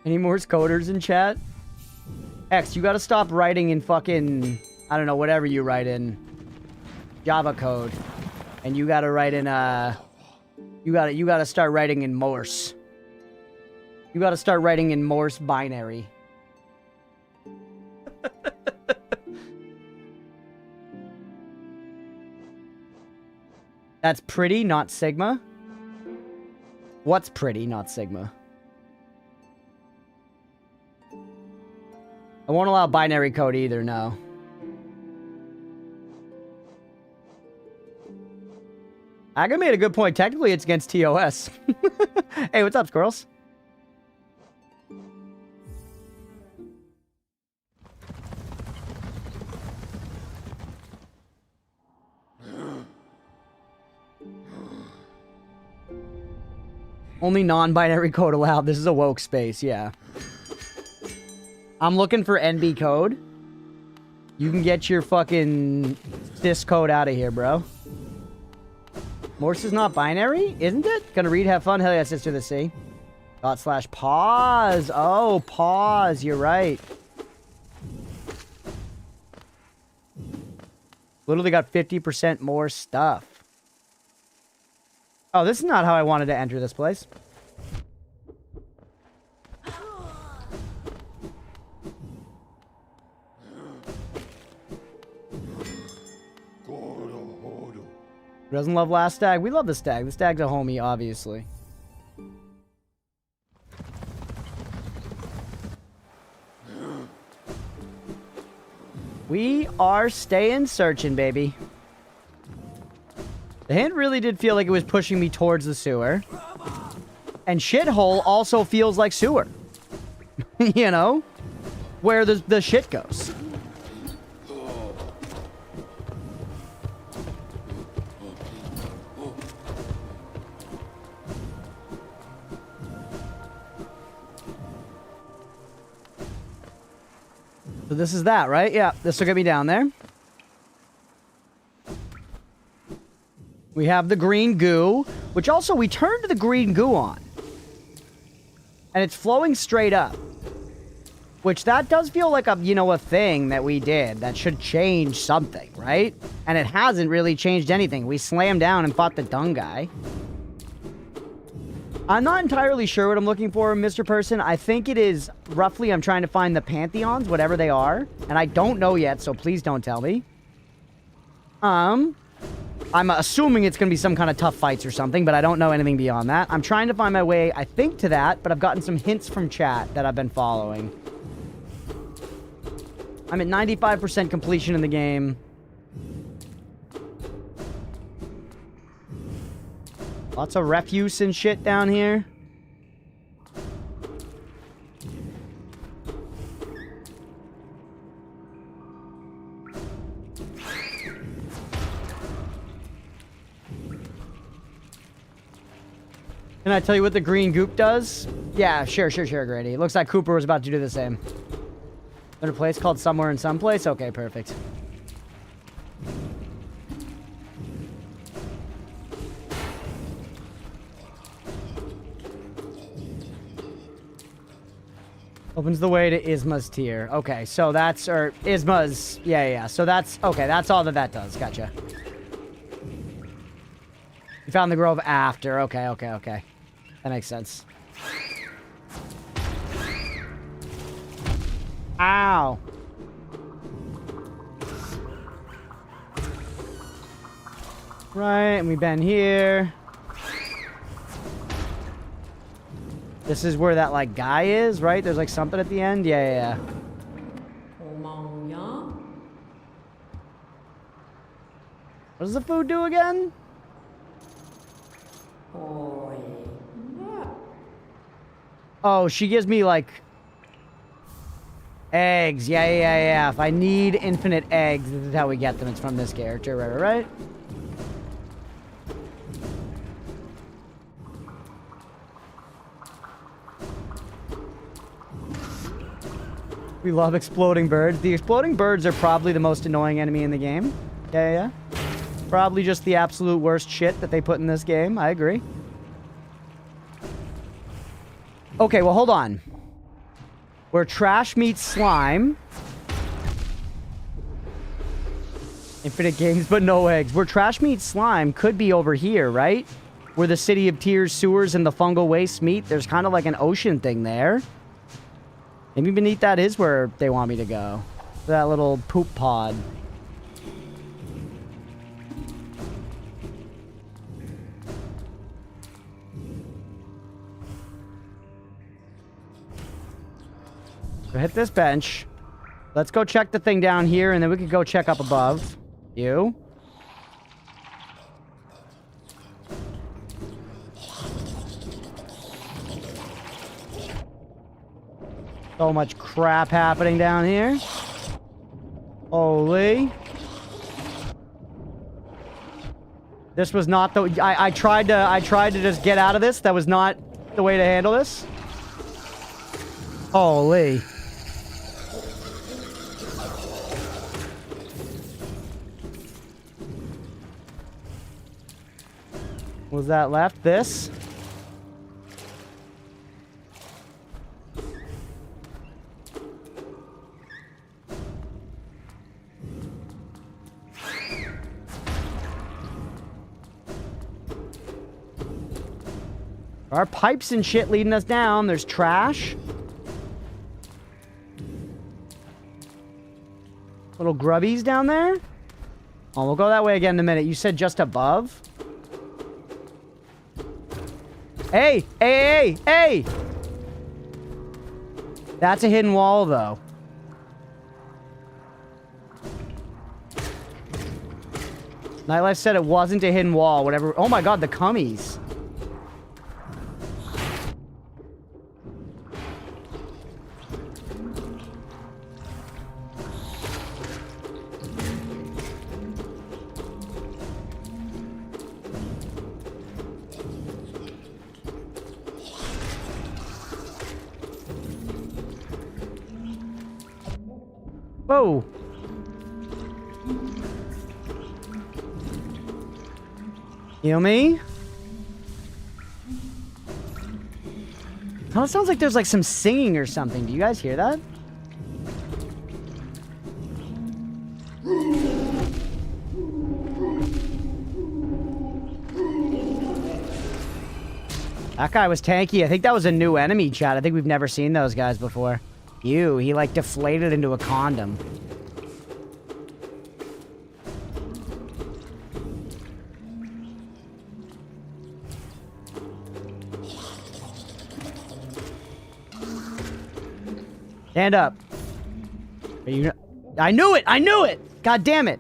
Any Morse coders in chat? X, you gotta stop writing in fucking, I don't know, whatever you write in Java code. And you gotta write in, you gotta start writing in Morse. You gotta start writing in Morse binary. That's pretty, not Sigma. What's pretty, not Sigma? I won't allow binary code either, no. Aga made a good point. Technically, it's against TOS. Hey, what's up, squirrels? Only non-binary code allowed. This is a woke space, yeah. I'm looking for NB code. You can get your fucking cis code out of here, bro. Morse is not binary, isn't it? Gonna read, have fun. Hell yeah, sister of the sea. / pause. Oh, pause. You're right. Literally got 50% more stuff. Oh, this is not how I wanted to enter this place. Who doesn't love Last Stag? We love the Stag. The Stag's a homie, obviously. We are staying searching, baby. The hint really did feel like it was pushing me towards the sewer. And shithole also feels like sewer. You know? Where the shit goes. So this is that, right? Yeah, this will get me down there. We have the green goo, which also we turned the green goo on. And it's flowing straight up. Which that does feel like a, you know, a thing that we did that should change something, right? And it hasn't really changed anything. We slammed down and fought the dung guy. I'm not entirely sure what I'm looking for, Mr. Person. I think it is roughly I'm trying to find the Pantheons, whatever they are. And I don't know yet, so please don't tell me. I'm assuming it's going to be some kind of tough fights or something, but I don't know anything beyond that. I'm trying to find my way, I think, to that, but I've gotten some hints from chat that I've been following. I'm at 95% completion in the game. Lots of refuse and shit down here. Can I tell you what the green goop does? Yeah, sure, Grady. Looks like Cooper was about to do the same. In a place called Somewhere in Someplace? Okay, perfect. Opens the way to Isma's tier. Okay, so that's, or Isma's, yeah. So that's, okay, that's all that does. Gotcha. You found the grove after. Okay. That makes sense. Ow. Right, and we've been here. This is where that, like, guy is, right? There's, like, something at the end? Yeah. What does the food do again? Oh, she gives me, like, eggs. Yeah. If I need infinite eggs, this is how we get them. It's from this character, right? We love exploding birds. The exploding birds are probably the most annoying enemy in the game. Yeah. Probably just the absolute worst shit that they put in this game. I agree. Okay, well, hold on. Where trash meets slime. Infinite games, but no eggs. Where trash meets slime could be over here, right? Where the City of Tears sewers and the fungal waste meet. There's kind of like an ocean thing there. Maybe beneath that is where they want me to go. That little poop pod. So hit this bench. Let's go check the thing down here, and then we can go check up above. You. So much crap happening down here. Holy. This was not the... I tried to just get out of this. That was not the way to handle this. Holy. Was that left? This? There are pipes and shit leading us down. There's trash. Little grubbies down there. Oh, we'll go that way again in a minute. You said just above? Hey! Hey, hey, hey! That's a hidden wall, though. Nightlife said it wasn't a hidden wall, whatever. Oh my god, the cummies. Whoa. Heal me? Oh, it sounds like there's like some singing or something. Do you guys hear that? That guy was tanky. I think that was a new enemy, chat. I think we've never seen those guys before. Ew, he like deflated into a condom. Stand up. Are you... I knew it! I knew it! God damn it!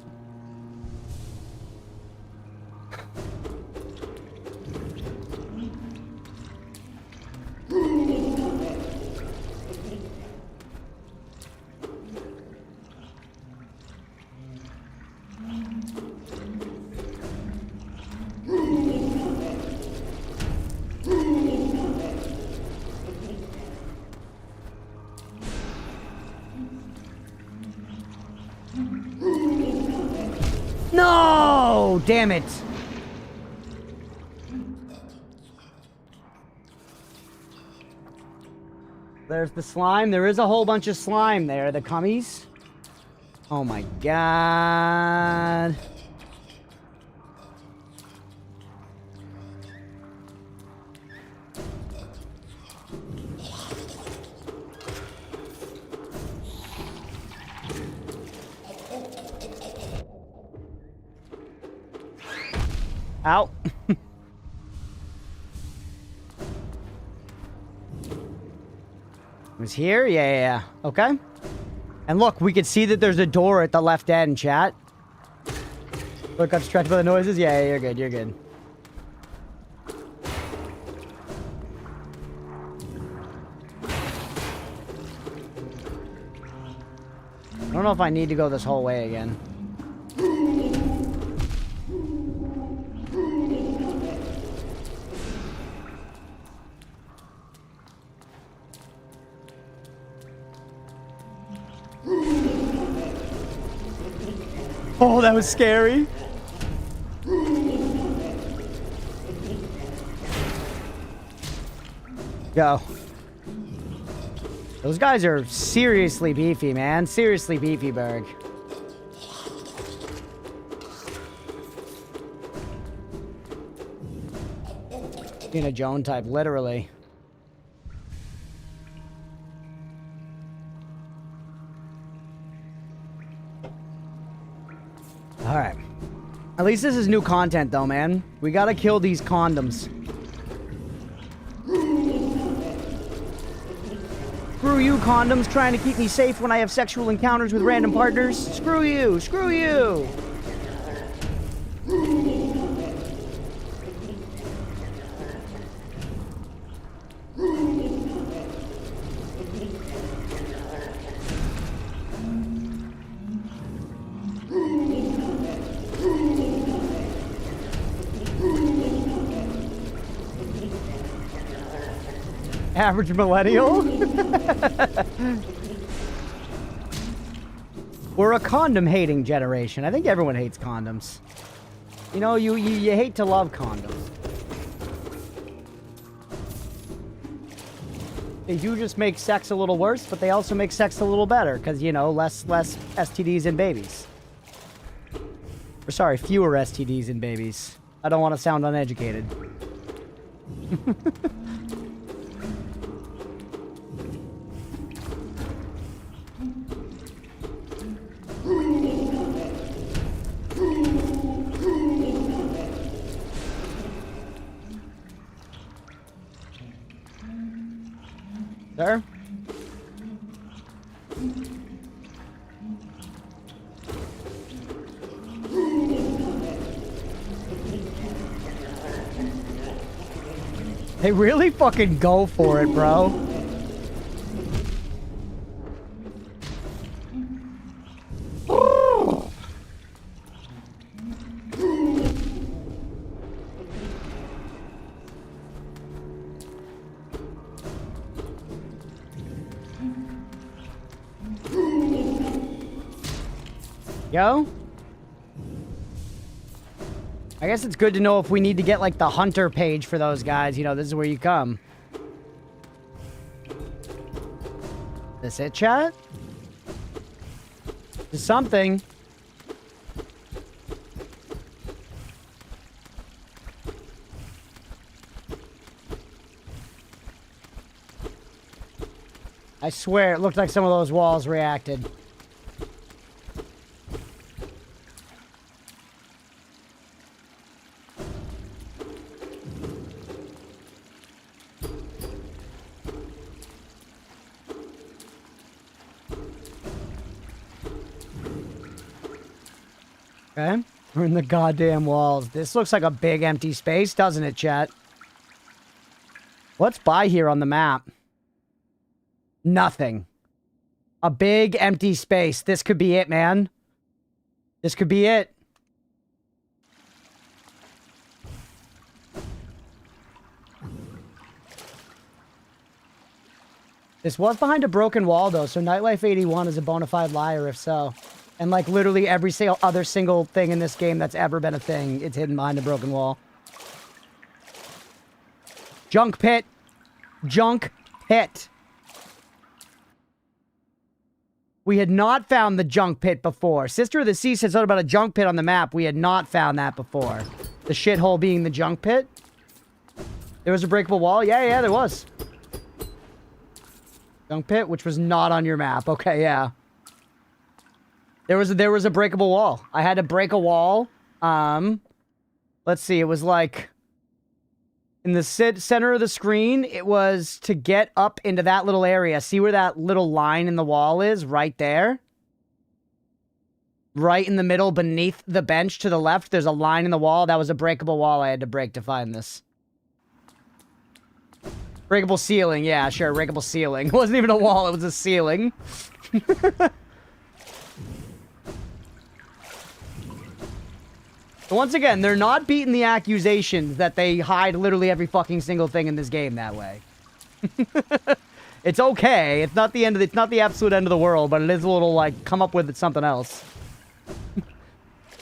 No! Damn it. There's the slime. There is a whole bunch of slime there. The cummies. Oh my god. Ow. Was here? Yeah. Okay. And look, we can see that there's a door at the left end, chat. Look, I'm distracted by the noises. Yeah, you're good. You're good. I don't know if I need to go this whole way again. Oh, that was scary. Go. Those guys are seriously beefy, man. Seriously beefy, Berg. Being a Joan type, literally. Alright. At least this is new content, though, man. We gotta kill these condoms. Screw you, condoms, trying to keep me safe when I have sexual encounters with random partners. Screw you! Screw you! Average millennial? We're a condom-hating generation. I think everyone hates condoms. You know, you hate to love condoms. They do just make sex a little worse, but they also make sex a little better, because, you know, less STDs in babies. Or sorry, fewer STDs in babies. I don't want to sound uneducated. Sir? They really fucking go for it, bro. Yo? I guess it's good to know if we need to get, like, the hunter page for those guys. You know, this is where you come. This it, chat? This is something. I swear, it looked like some of those walls reacted. Okay, we're in the goddamn walls. This looks like a big empty space, doesn't it, chat? What's by here on the map? Nothing. A big empty space. This could be it, man. This could be it. This was behind a broken wall, though, so Nightlife 81 is a bona fide liar if so. And, like, literally every other single thing in this game that's ever been a thing, it's hidden behind a broken wall. Junk pit. Junk pit. We had not found the junk pit before. Sister of the Sea said something about a junk pit on the map. We had not found that before. The shithole being the junk pit. There was a breakable wall? Yeah, there was. Junk pit, which was not on your map. Okay, yeah. There was a breakable wall. I had to break a wall. Let's see. It was like in the center of the screen. It was to get up into that little area. See where that little line in the wall is? Right there. Right in the middle beneath the bench to the left. There's a line in the wall. That was a breakable wall I had to break to find this. Breakable ceiling. Yeah, sure. Breakable ceiling. It wasn't even a wall. It was a ceiling. Once again, they're not beating the accusations that they hide literally every fucking single thing in this game that way. It's okay. It's not the end of it's not the absolute end of the world, but it is a little like come up with something else.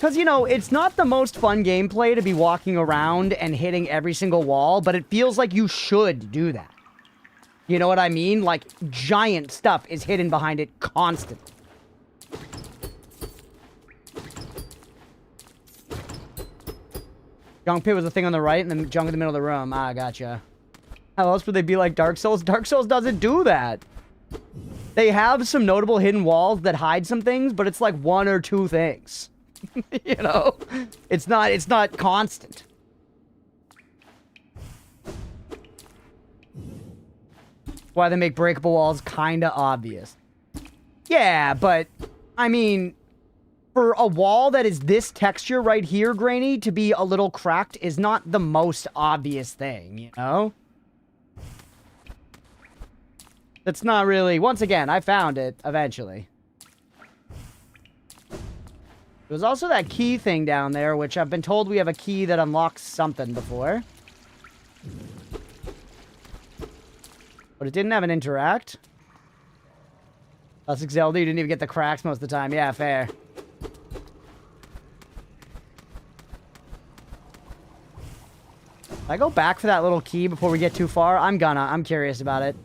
Because, you know, it's not the most fun gameplay to be walking around and hitting every single wall, but it feels like you should do that. You know what I mean? Like, giant stuff is hidden behind it constantly. Junk pit was the thing on the right and the junk in the middle of the room. Ah, gotcha. How else would they be like Dark Souls? Dark Souls doesn't do that. They have some notable hidden walls that hide some things, but it's like one or two things. You know? It's not constant. Why they make breakable walls kinda obvious. Yeah, but I mean, for a wall that is this texture right here, Grainy, to be a little cracked is not the most obvious thing, you know? That's not really... Once again, I found it, eventually. There was also that key thing down there, which I've been told we have a key that unlocks something before. But it didn't have an interact. Classic Zelda, you didn't even get the cracks most of the time. Yeah, fair. I go back for that little key before we get too far? I'm curious about it.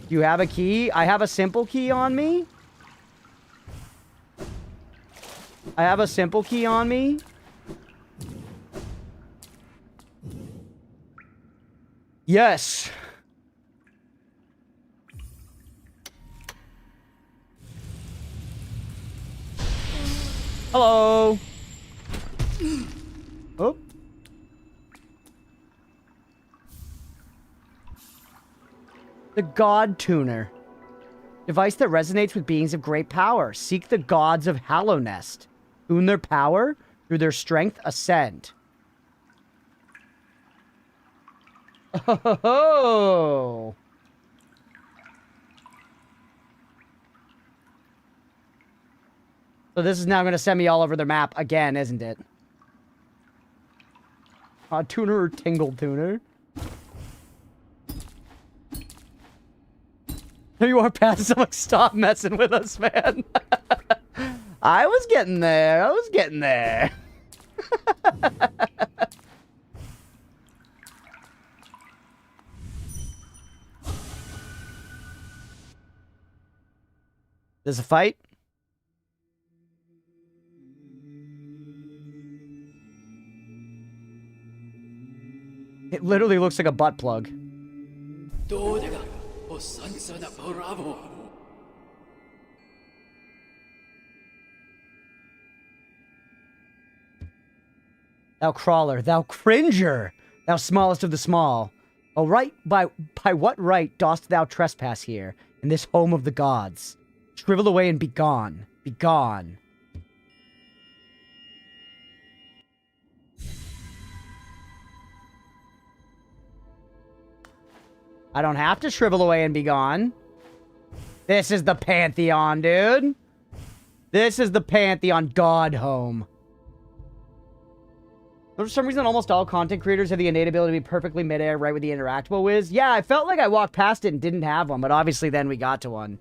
You have a key? I have a simple key on me? I have a simple key on me? Yes. Hello. Oh. The God Tuner. Device that resonates with beings of great power. Seek the gods of Hallownest. Tune their power. Through their strength, ascend. Oh. So this is now going to send me all over the map again, isn't it? Tuner or Tingle Tuner? There you are, Pat. Someone stop messing with us, man. I was getting there. I was getting there. There's a fight. It literally looks like a butt plug. Thou crawler, thou cringer, thou smallest of the small. Oh, right, by what right dost thou trespass here, in this home of the gods? Shrivel away and be gone. Be gone. I don't have to shrivel away and be gone. This is the Pantheon, dude. This is the Pantheon God home. For some reason, almost all content creators have the innate ability to be perfectly midair right with the interactable whiz. Yeah, I felt like I walked past it and didn't have one, but obviously then we got to one.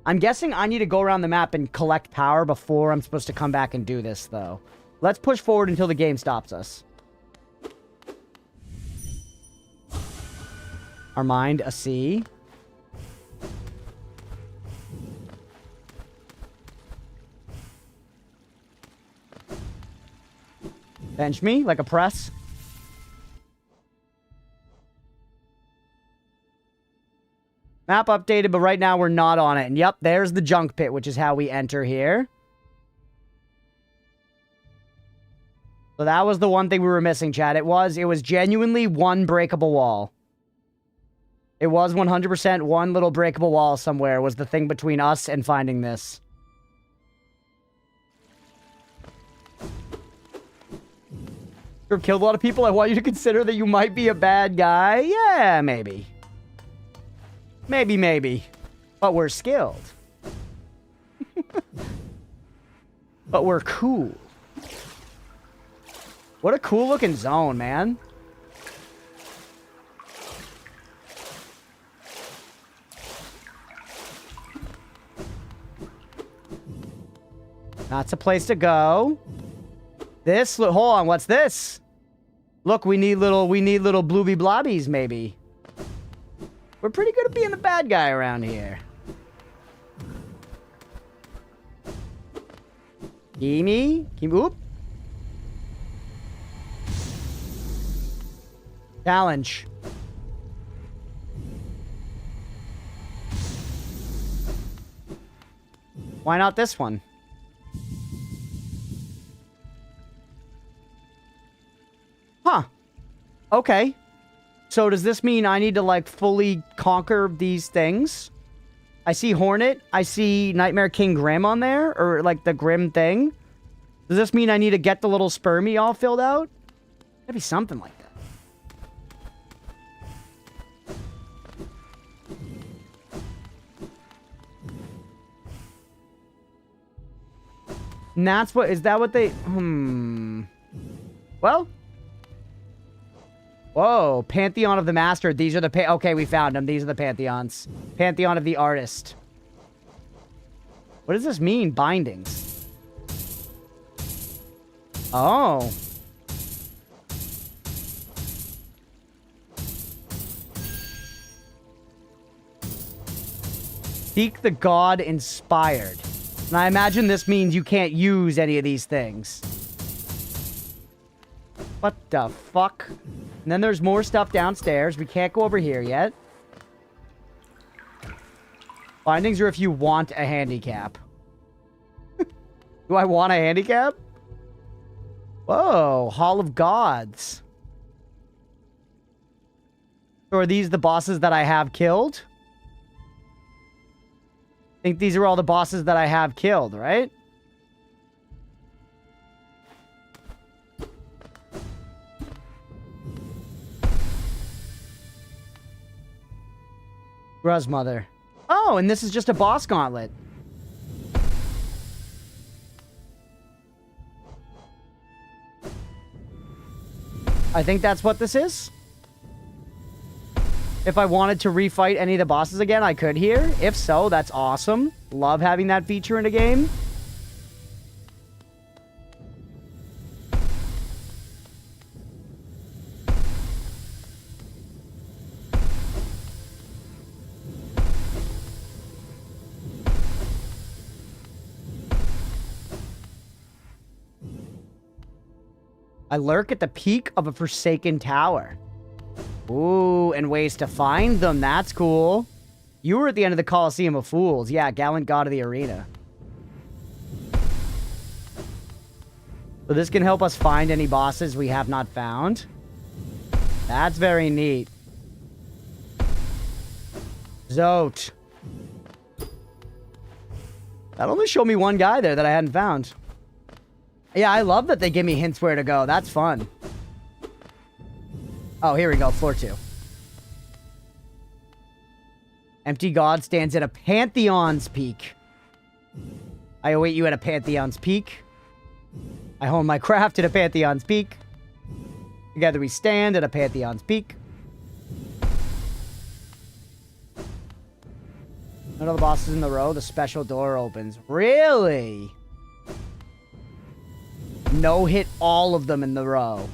I'm guessing I need to go around the map and collect power before I'm supposed to come back and do this, though. Let's push forward until the game stops us. Our mind, a C. Bench me like a press. Map updated, but right now we're not on it. And yep, there's the junk pit, which is how we enter here. So that was the one thing we were missing, chat. It was genuinely one breakable wall. It was 100% one little breakable wall somewhere was the thing between us and finding this. You've killed a lot of people. I want you to consider that you might be a bad guy. Yeah, maybe. Maybe. But we're skilled. But we're cool. What a cool looking zone, man. That's a place to go. This, hold on, what's this? Look, we need little blooby blobbies, maybe. We're pretty good at being the bad guy around here. Gimme. Oop. Challenge. Why not this one? Huh. Okay. So does this mean I need to, like, fully conquer these things? I see Hornet. I see Nightmare King Grim on there. Or, like, the Grim thing. Does this mean I need to get the little spermie all filled out? That'd be something like that. And that's what... Is that what they... Well... Whoa, Pantheon of the Master. These are the... Okay, we found them. These are the Pantheons. Pantheon of the Artist. What does this mean, bindings? Oh. Seek the God inspired. And I imagine this means you can't use any of these things. What the fuck? And then there's more stuff downstairs. We can't go over here yet. Bindings are if you want a handicap. Do I want a handicap? Whoa, Hall of Gods. So are these the bosses that I have killed? I think these are all the bosses that I have killed, right? Gruzmother. Oh, and this is just a boss gauntlet. I think that's what this is. If I wanted to refight any of the bosses again, I could here. If so, that's awesome. Love having that feature in a game. I lurk at the peak of a forsaken tower. Ooh, and ways to find them. That's cool. You were at the end of the Colosseum of Fools. Yeah, gallant god of the arena. So this can help us find any bosses we have not found. That's very neat. Zote. That only showed me one guy there that I hadn't found. Yeah, I love that they give me hints where to go. That's fun. Oh, here we go. Floor 2. Empty God stands at a Pantheon's peak. I await you at a Pantheon's peak. I hone my craft at a Pantheon's peak. Together we stand at a Pantheon's peak. None of the bosses in the row. The special door opens. Really? No hit all of them in the row.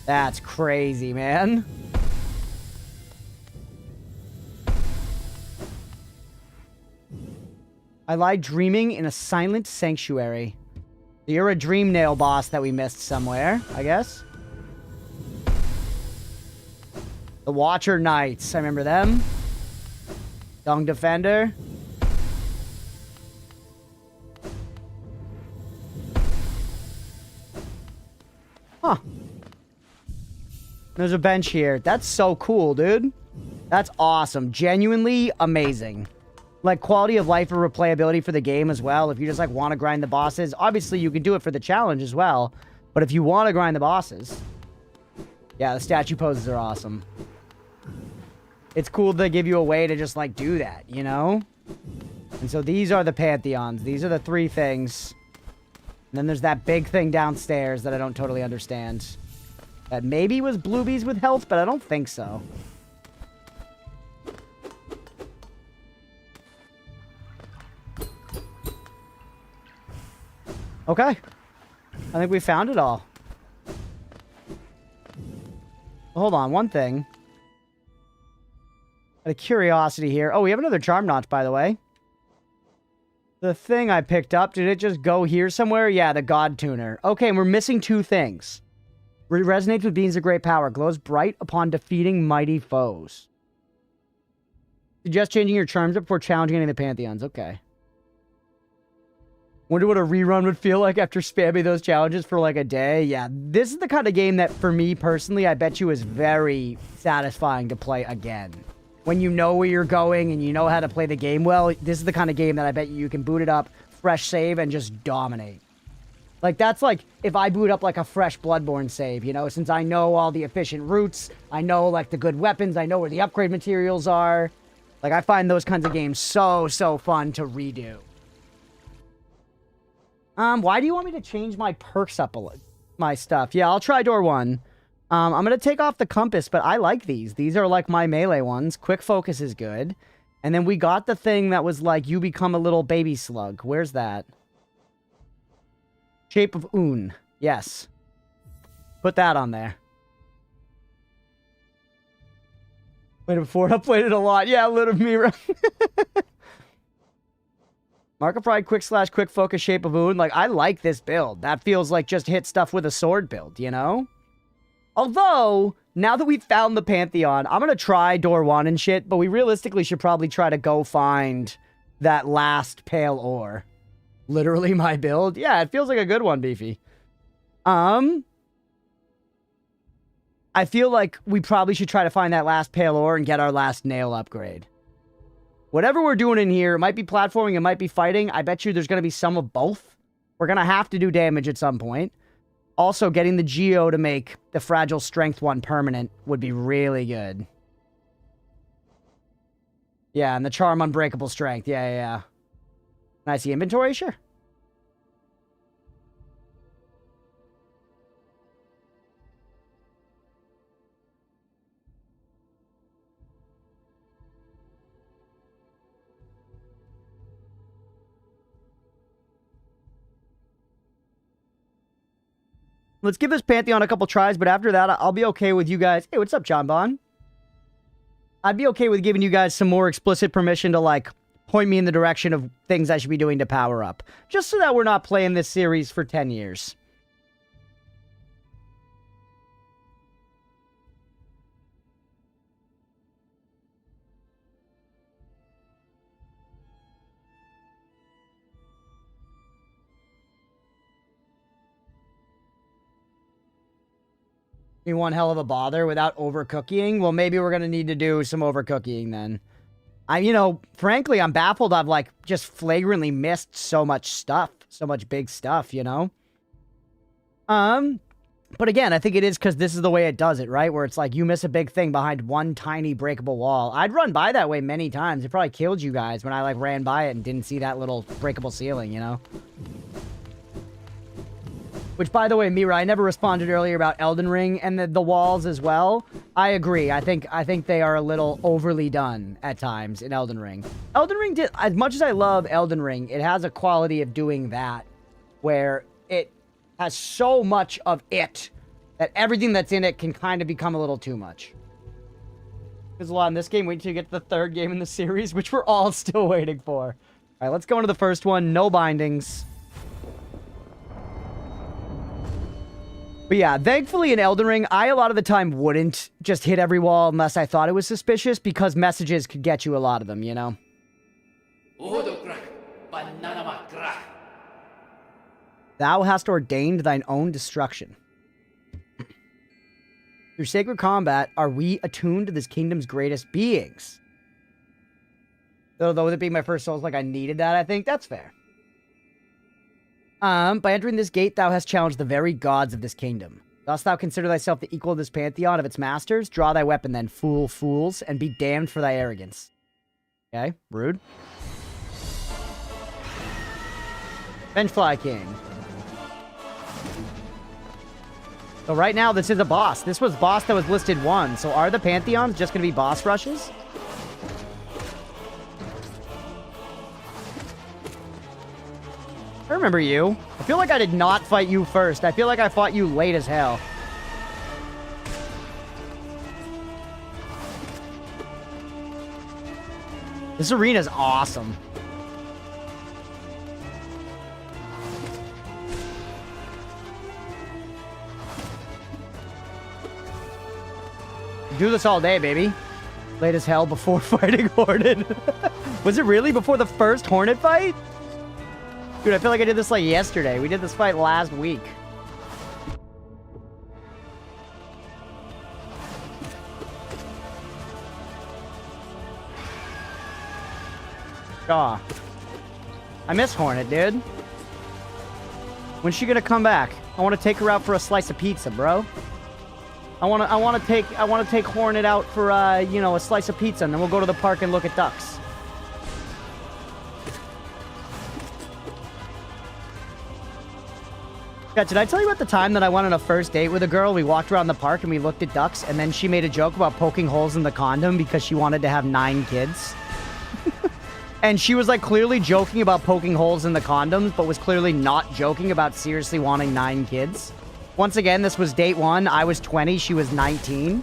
That's crazy, man. I lie dreaming in a silent sanctuary. You're a dream nail boss that we missed somewhere, I guess. The Watcher Knights. I remember them. Dung Defender. Huh. There's a bench here. That's so cool, dude. That's awesome. Genuinely amazing. Like, quality of life or replayability for the game as well. If you just, like, want to grind the bosses. Obviously, you can do it for the challenge as well. But if you want to grind the bosses. Yeah, the statue poses are awesome. It's cool to give you a way to just, like, do that, you know? And so these are the Pantheons. These are the 3 things. And then there's that big thing downstairs that I don't totally understand. That maybe was Bluebees with health, but I don't think so. Okay. I think we found it all. Hold on, one thing. Out of curiosity here. Oh, we have another charm notch, by the way. The thing I picked up, did it just go here somewhere? Yeah, the God Tuner. Okay, and we're missing 2 things. Resonates with beings of great power. Glows bright upon defeating mighty foes. Suggest changing your charms up before challenging any of the Pantheons. Okay. Wonder what a rerun would feel like after spamming those challenges for like a day. Yeah, this is the kind of game that, for me personally, I bet you is very satisfying to play again. When you know where you're going and you know how to play the game well, this is the kind of game that I bet you can boot it up, fresh save, and just dominate. Like, that's like, if I boot up like a fresh Bloodborne save, you know, since I know all the efficient routes, I know like the good weapons, I know where the upgrade materials are. Like, I find those kinds of games so fun to redo. Why do you want me to change my perks up my stuff? Yeah, I'll try door 1. I'm going to take off the compass, but I like these. These are like my melee ones. Quick focus is good. And then we got the thing that was like, you become a little baby slug. Where's that? Shape of Un. Yes. Put that on there. Played it before. I played it a lot. Yeah, Little Mira. Mark of Pride, quick focus, Shape of Un. Like, I like this build. That feels like just hit stuff with a sword build, you know? Although, now that we've found the Pantheon, I'm going to try door 1 and shit, but we realistically should probably try to go find that last pale ore. Literally my build. Yeah, it feels like a good one, Beefy. I feel like we probably should try to find that last pale ore and get our last nail upgrade. Whatever we're doing in here, it might be platforming, it might be fighting. I bet you there's going to be some of both. We're going to have to do damage at some point. Also, getting the Geo to make the Fragile Strength one permanent would be really good. Yeah, and the Charm Unbreakable Strength. Yeah. Can I see inventory? Sure. Let's give this Pantheon a couple tries, but after that, I'll be okay with you guys. Hey, what's up, John Bond? I'd be okay with giving you guys some more explicit permission to, like, point me in the direction of things I should be doing to power up. Just so that we're not playing this series for 10 years. One hell of a bother without overcooking. Well, maybe we're going to need to do some overcooking then. You know, frankly, I'm baffled. I've, like, just flagrantly missed so much stuff. So much big stuff, you know? But again, I think it is because this is the way it does it, right? Where it's like, you miss a big thing behind one tiny breakable wall. I'd run by that way many times. It probably killed you guys when I, like, ran by it and didn't see that little breakable ceiling, you know? Which, by the way, Mira, I never responded earlier about Elden Ring and the walls as well. I agree. I think they are a little overly done at times in Elden Ring. Elden Ring did, as much as I love Elden Ring, it has a quality of doing that where it has so much of it that everything that's in it can kind of become a little too much. There's a lot in this game. Wait till you get to the 3rd game in the series, which we're all still waiting for. All right, let's go into the first one. No bindings. But yeah, thankfully in Elden Ring, I a lot of the time wouldn't just hit every wall unless I thought it was suspicious, because messages could get you a lot of them, you know? Thou hast ordained thine own destruction. Through sacred combat, are we attuned to this kingdom's greatest beings? Though with it being my first Souls, like I needed that, I think. That's fair. By entering this gate, thou hast challenged the very gods of this kingdom. Dost thou consider thyself the equal of this pantheon of its masters? Draw thy weapon then, fools, and be damned for thy arrogance. Okay, rude. Vengefly King. So right now, this is a boss. This was boss that was listed 1. So are the pantheons just going to be boss rushes? remember you. I feel like I did not fight you first. I feel like I fought you late as hell. This arena's awesome. Do this all day, baby. Late as hell before fighting Hornet. Was it really before the first Hornet fight? Dude, I feel like I did this like yesterday. We did this fight last week. Aw. I miss Hornet, dude. When's she gonna come back? I want to take her out for a slice of pizza, bro. I want to take Hornet out for you know, a slice of pizza, and then we'll go to the park and look at ducks. Yeah, did I tell you about the time that I went on a first date with a girl? We walked around the park and we looked at ducks, and then she made a joke about poking holes in the condom because she wanted to have 9 kids. And she was like clearly joking about poking holes in the condoms, but was clearly not joking about seriously wanting 9 kids. Once again, this was date 1. I was 20. She was 19.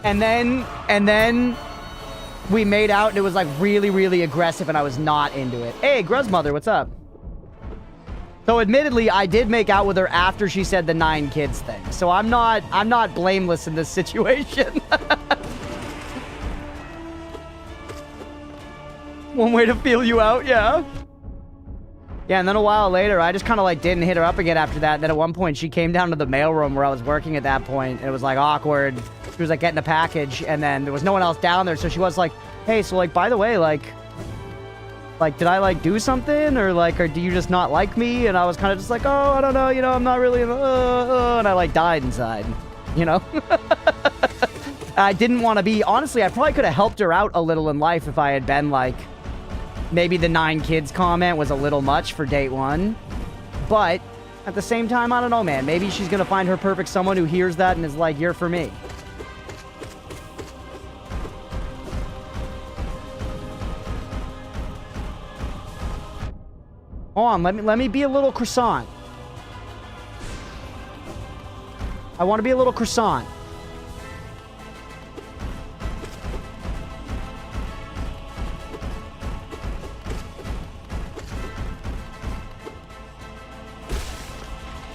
And then we made out, and it was like really, really aggressive, and I was not into it. Hey, Gruzmother, what's up? So admittedly, I did make out with her after she said the 9 kids thing. So I'm not blameless in this situation. One way to feel you out, yeah. Yeah, and then a while later, I just kind of like didn't hit her up again after that. And then at one point, she came down to the mailroom where I was working at that point, and it was like awkward. She was like getting a package, and then there was no one else down there, so she was like, "Hey, so like by the way, like did I like do something, or do you just not like me?" And I was kind of just like, "Oh, I don't know, you know, I'm not really," and I like died inside, you know. I didn't want to be. Honestly, I probably could have helped her out a little in life if I had been like. Maybe the 9 kids comment was a little much for date 1. But at the same time, I don't know, man. Maybe she's going to find her perfect someone who hears that and is like, "You're for me." Hold on, let me be a little croissant. I want to be a little croissant.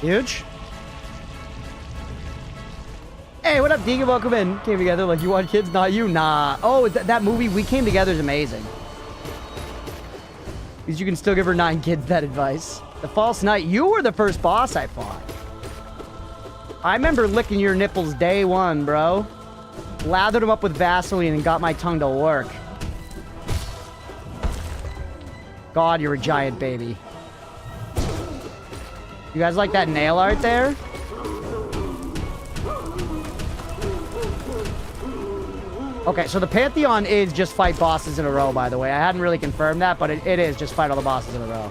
Huge. Hey, what up, Deegan? Welcome in. Came together like you want kids, not you. Nah. Oh, that movie We Came Together is amazing. Because you can still give her 9 kids that advice. The False Knight. You were the first boss I fought. I remember licking your nipples day 1, bro. Lathered them up with Vaseline and got my tongue to work. God, you're a giant baby. You guys like that nail art there? Okay, so the Pantheon is just fight bosses in a row, by the way. I hadn't really confirmed that, but it is just fight all the bosses in a row.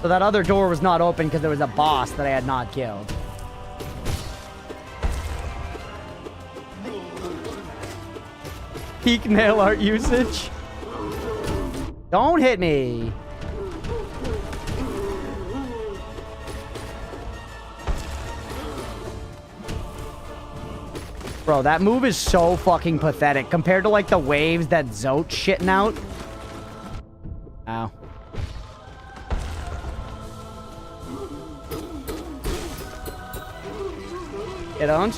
So that other door was not open because there was a boss that I had not killed. Peak nail art usage. Don't hit me. Bro, that move is so fucking pathetic compared to like the waves that Zote's shitting out. Ow. You don't?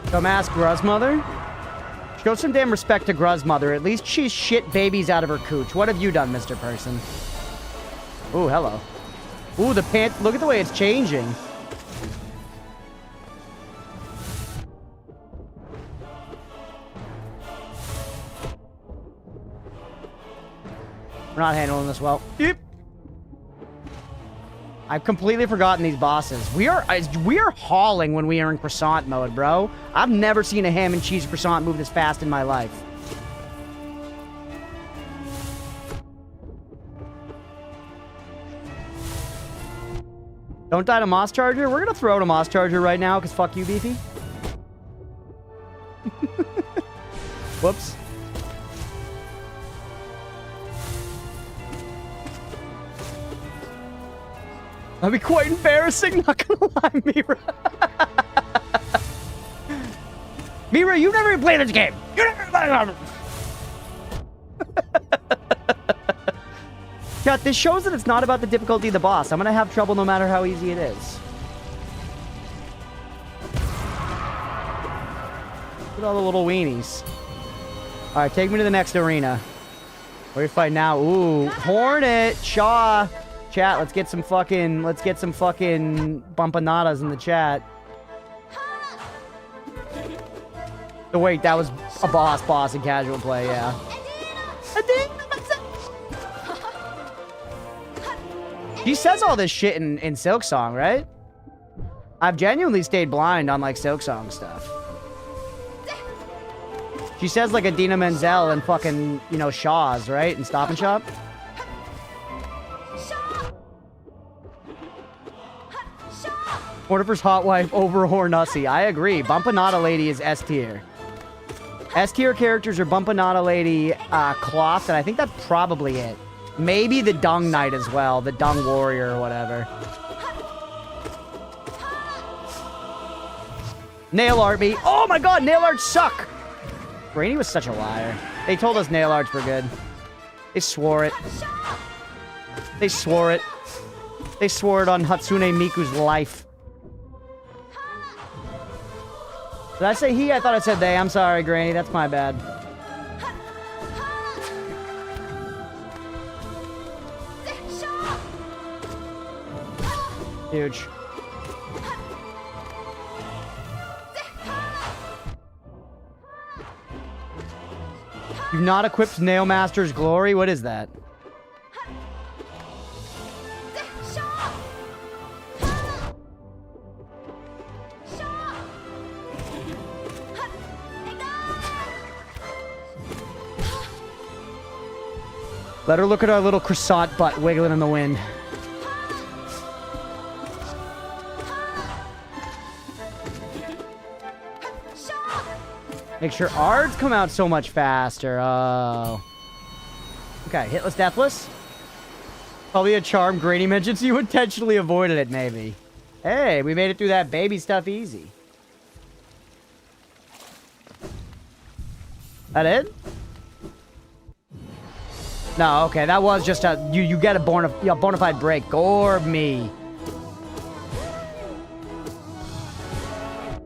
Dumbass Gruzmother? Show some damn respect to Gruzmother. At least she's shit babies out of her cooch. What have you done, Mr. Person? Ooh, hello. Ooh, the pant. Look at the way it's changing. We're not handling this well. Yep. I've completely forgotten these bosses. We are hauling when we are in croissant mode, bro. I've never seen a ham and cheese croissant move this fast in my life. Don't die to Moss Charger. We're gonna throw out a Moss Charger right now, because fuck you, Beefy. Whoops. That'd be quite embarrassing, not gonna lie, Mira. Mira, you've never even played this game. You never played it. Chat, this shows that it's not about the difficulty of the boss. I'm gonna have trouble no matter how easy it is. Look at all the little weenies. Alright, take me to the next arena. Where you fight now? Ooh, Hornet, Shaw. Chat, let's get some fucking bumpanadas in the chat. Oh wait, that was a boss in casual play, yeah. She says all this shit in Silksong, right? I've genuinely stayed blind on like Silksong stuff. She says like Adina Menzel and fucking, you know, Shaw's, right? And Stop and Shop. Mortifer's hot wife over Hornussie. I agree. Bumpanada Lady is S tier. S tier characters are Bumpanada Lady, Cloth, and I think that's probably it. Maybe the Dung Knight as well. The Dung Warrior or whatever. Nail art me. Oh my god, nail arts suck! Brainy was such a liar. They told us nail arts were good. They swore it. They swore it. They swore it on Hatsune Miku's life. Did I say he? I thought I said they. I'm sorry, Granny. That's my bad. Huge. You've not equipped Nailmaster's Glory? What is that? Let her look at our little croissant butt wiggling in the wind. Make sure Ards come out so much faster. Oh. Okay, hitless, deathless. Probably a charm Grady mentioned, so you intentionally avoided it, maybe. Hey, we made it through that baby stuff easy. That it? No, okay, that was just a... You get a bona fide break. Gorb me.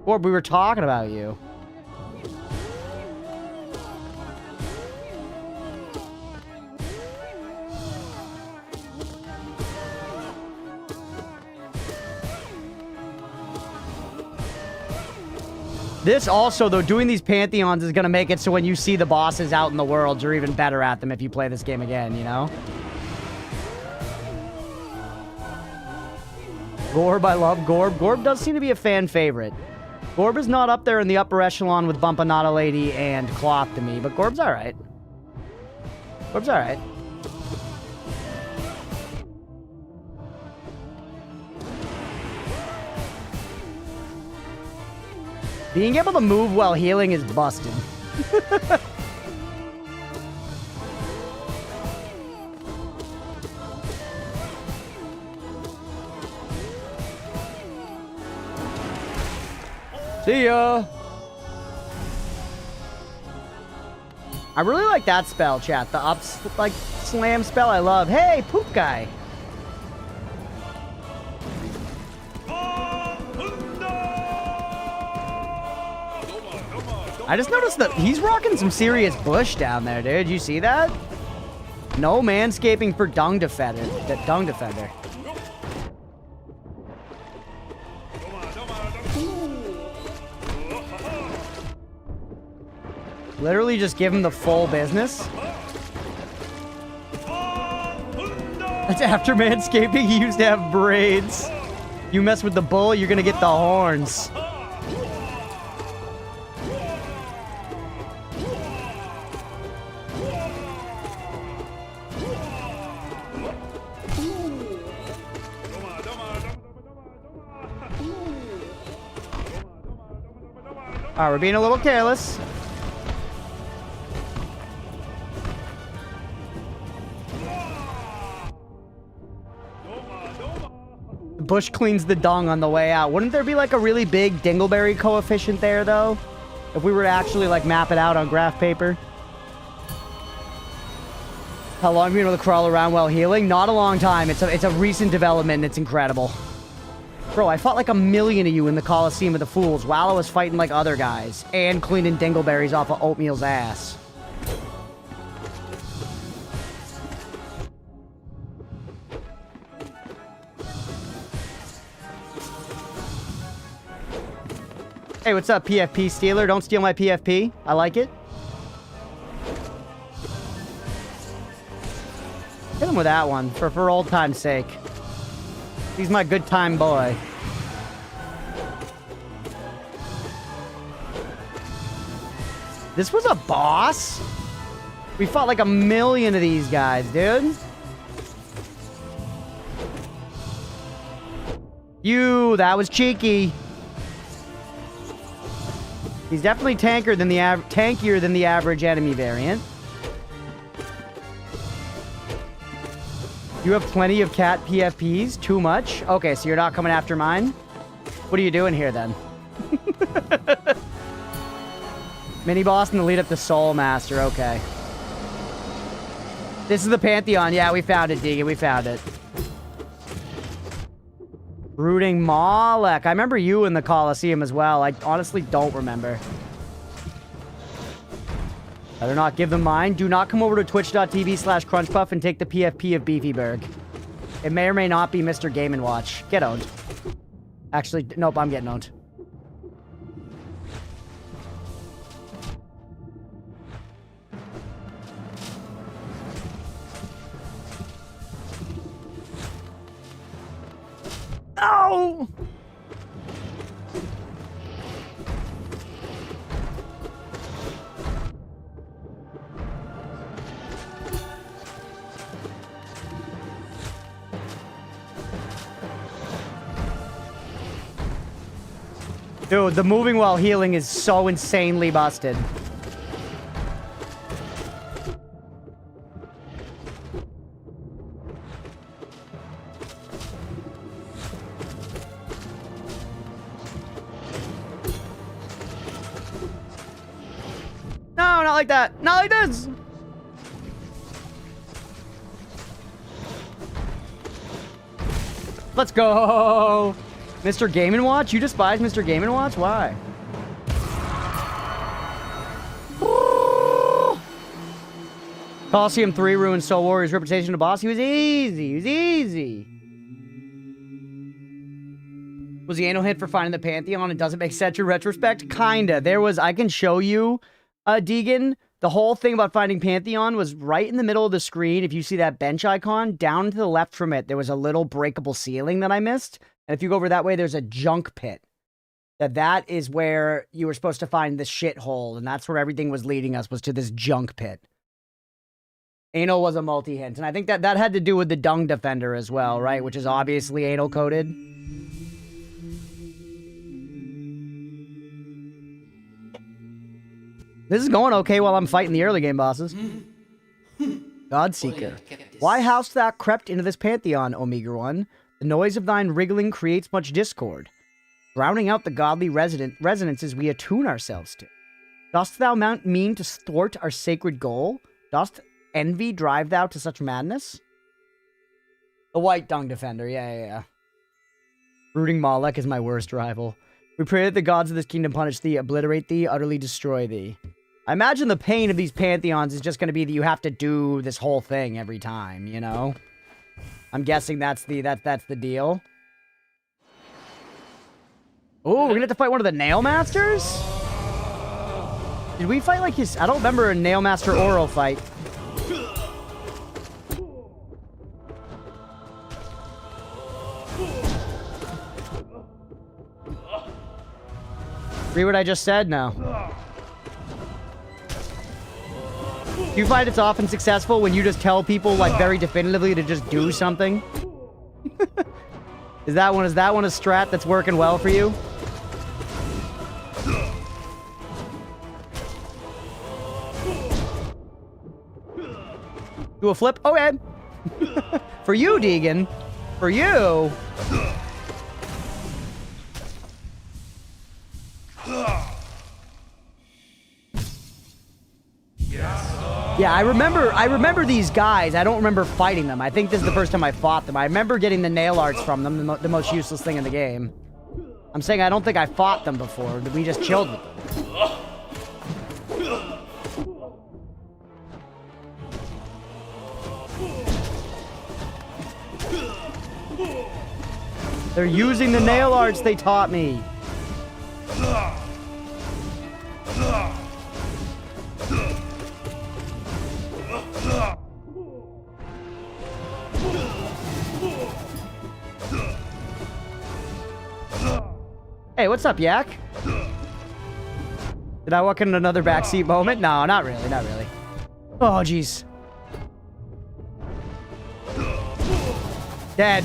Gorb, we were talking about you. This also, though, doing these Pantheons is going to make it so when you see the bosses out in the world, you're even better at them if you play this game again, you know? Gorb, I love Gorb. Gorb does seem to be a fan favorite. Gorb is not up there in the upper echelon with Bumpanada Lady and Cloth to me, but Gorb's alright. Gorb's alright. Being able to move while healing is busted. See ya! I really like that spell, chat. The ups, like, slam spell I love. Hey, poop guy! I just noticed that he's rocking some serious bush down there, dude. You see that? No manscaping for Dung Defender. Dung Defender. Literally just give him the full business. That's after manscaping. He used to have braids. You mess with the bull, you're gonna get the horns. Alright, we're being a little careless. bush cleans the dung on the way out. Wouldn't there be like a really big dingleberry coefficient there, though? If we were to actually like map it out on graph paper. How long have you been able to crawl around while healing? Not a long time. It's a recent development. It's incredible. Bro, I fought like 1,000,000 of you in the Coliseum of the Fools while I was fighting like other guys and cleaning dingleberries off of Oatmeal's ass. Hey, what's up, PFP Stealer? Don't steal my PFP. I like it. Hit him with that one for old time's sake. He's my good time boy. This was a boss? We fought like 1,000,000 of these guys, dude. That was cheeky. He's definitely tankier than the average enemy variant. You have plenty of cat PFPs? Too much? Okay, so you're not coming after mine? What are you doing here, then? Mini-boss in the lead up to Soul Master. Okay. This is the Pantheon. Yeah, we found it, Deegan. We found it. Brooding Malek. I remember you in the Coliseum as well. I honestly don't remember. Better not give them mine. Do not come over to twitch.tv/Crunchpuff and take the PFP of Beefyberg. It may or may not be Mr. Game & Watch. Get owned. Actually, nope, I'm getting owned. No! Dude, the moving while healing is so insanely busted. No, not like that. Not like this. Let's go. Mr. Game & Watch? You despise Mr. Game & Watch? Why? Coliseum 3 ruined Soul Warrior's reputation to boss. He was easy. He was easy. Was the anal hit for finding the Pantheon? It doesn't make sense in retrospect? Kinda. There was... I can show you, Deegan. The whole thing about finding Pantheon was right in the middle of the screen. If you see that bench icon, down to the left from it, there was a little breakable ceiling that I missed. And if you go over that way, there's a junk pit. That is where you were supposed to find the shithole. And that's where everything was leading us, was to this junk pit. Anal was a multi-hint. And I think that had to do with the Dung Defender as well, right? Which is obviously anal-coded. This is going okay while I'm fighting the early game bosses. Godseeker. Why hast thou crept into this Pantheon, O meager one? The noise of thine wriggling creates much discord, drowning out the godly resonances we attune ourselves to. Dost thou mean to thwart our sacred goal? Dost envy drive thou to such madness? The White Dung Defender, yeah. Brooding Malek is my worst rival. We pray that the gods of this kingdom punish thee, obliterate thee, utterly destroy thee. I imagine the pain of these Pantheons is just going to be that you have to do this whole thing every time, you know? I'm guessing that's the deal. Oh, we're gonna have to fight one of the Nail Masters? Did we fight like his... I don't remember a Nail Master Oro fight. Read what I just said now. Do you find it's often successful when you just tell people, like, very definitively to just do something? Is that one a strat that's working well for you? Do a flip? Okay. For you, Deegan. For you. Yeah, I remember these guys. I don't remember fighting them. I think this is the first time I fought them. I remember getting the nail arts from them, the most useless thing in the game. I'm saying I don't think I fought them before. We just chilled with them. They're using the nail arts they taught me. Hey, what's up, Yak? Did I walk in another backseat moment? No, not really, not really. Oh, jeez. Dead.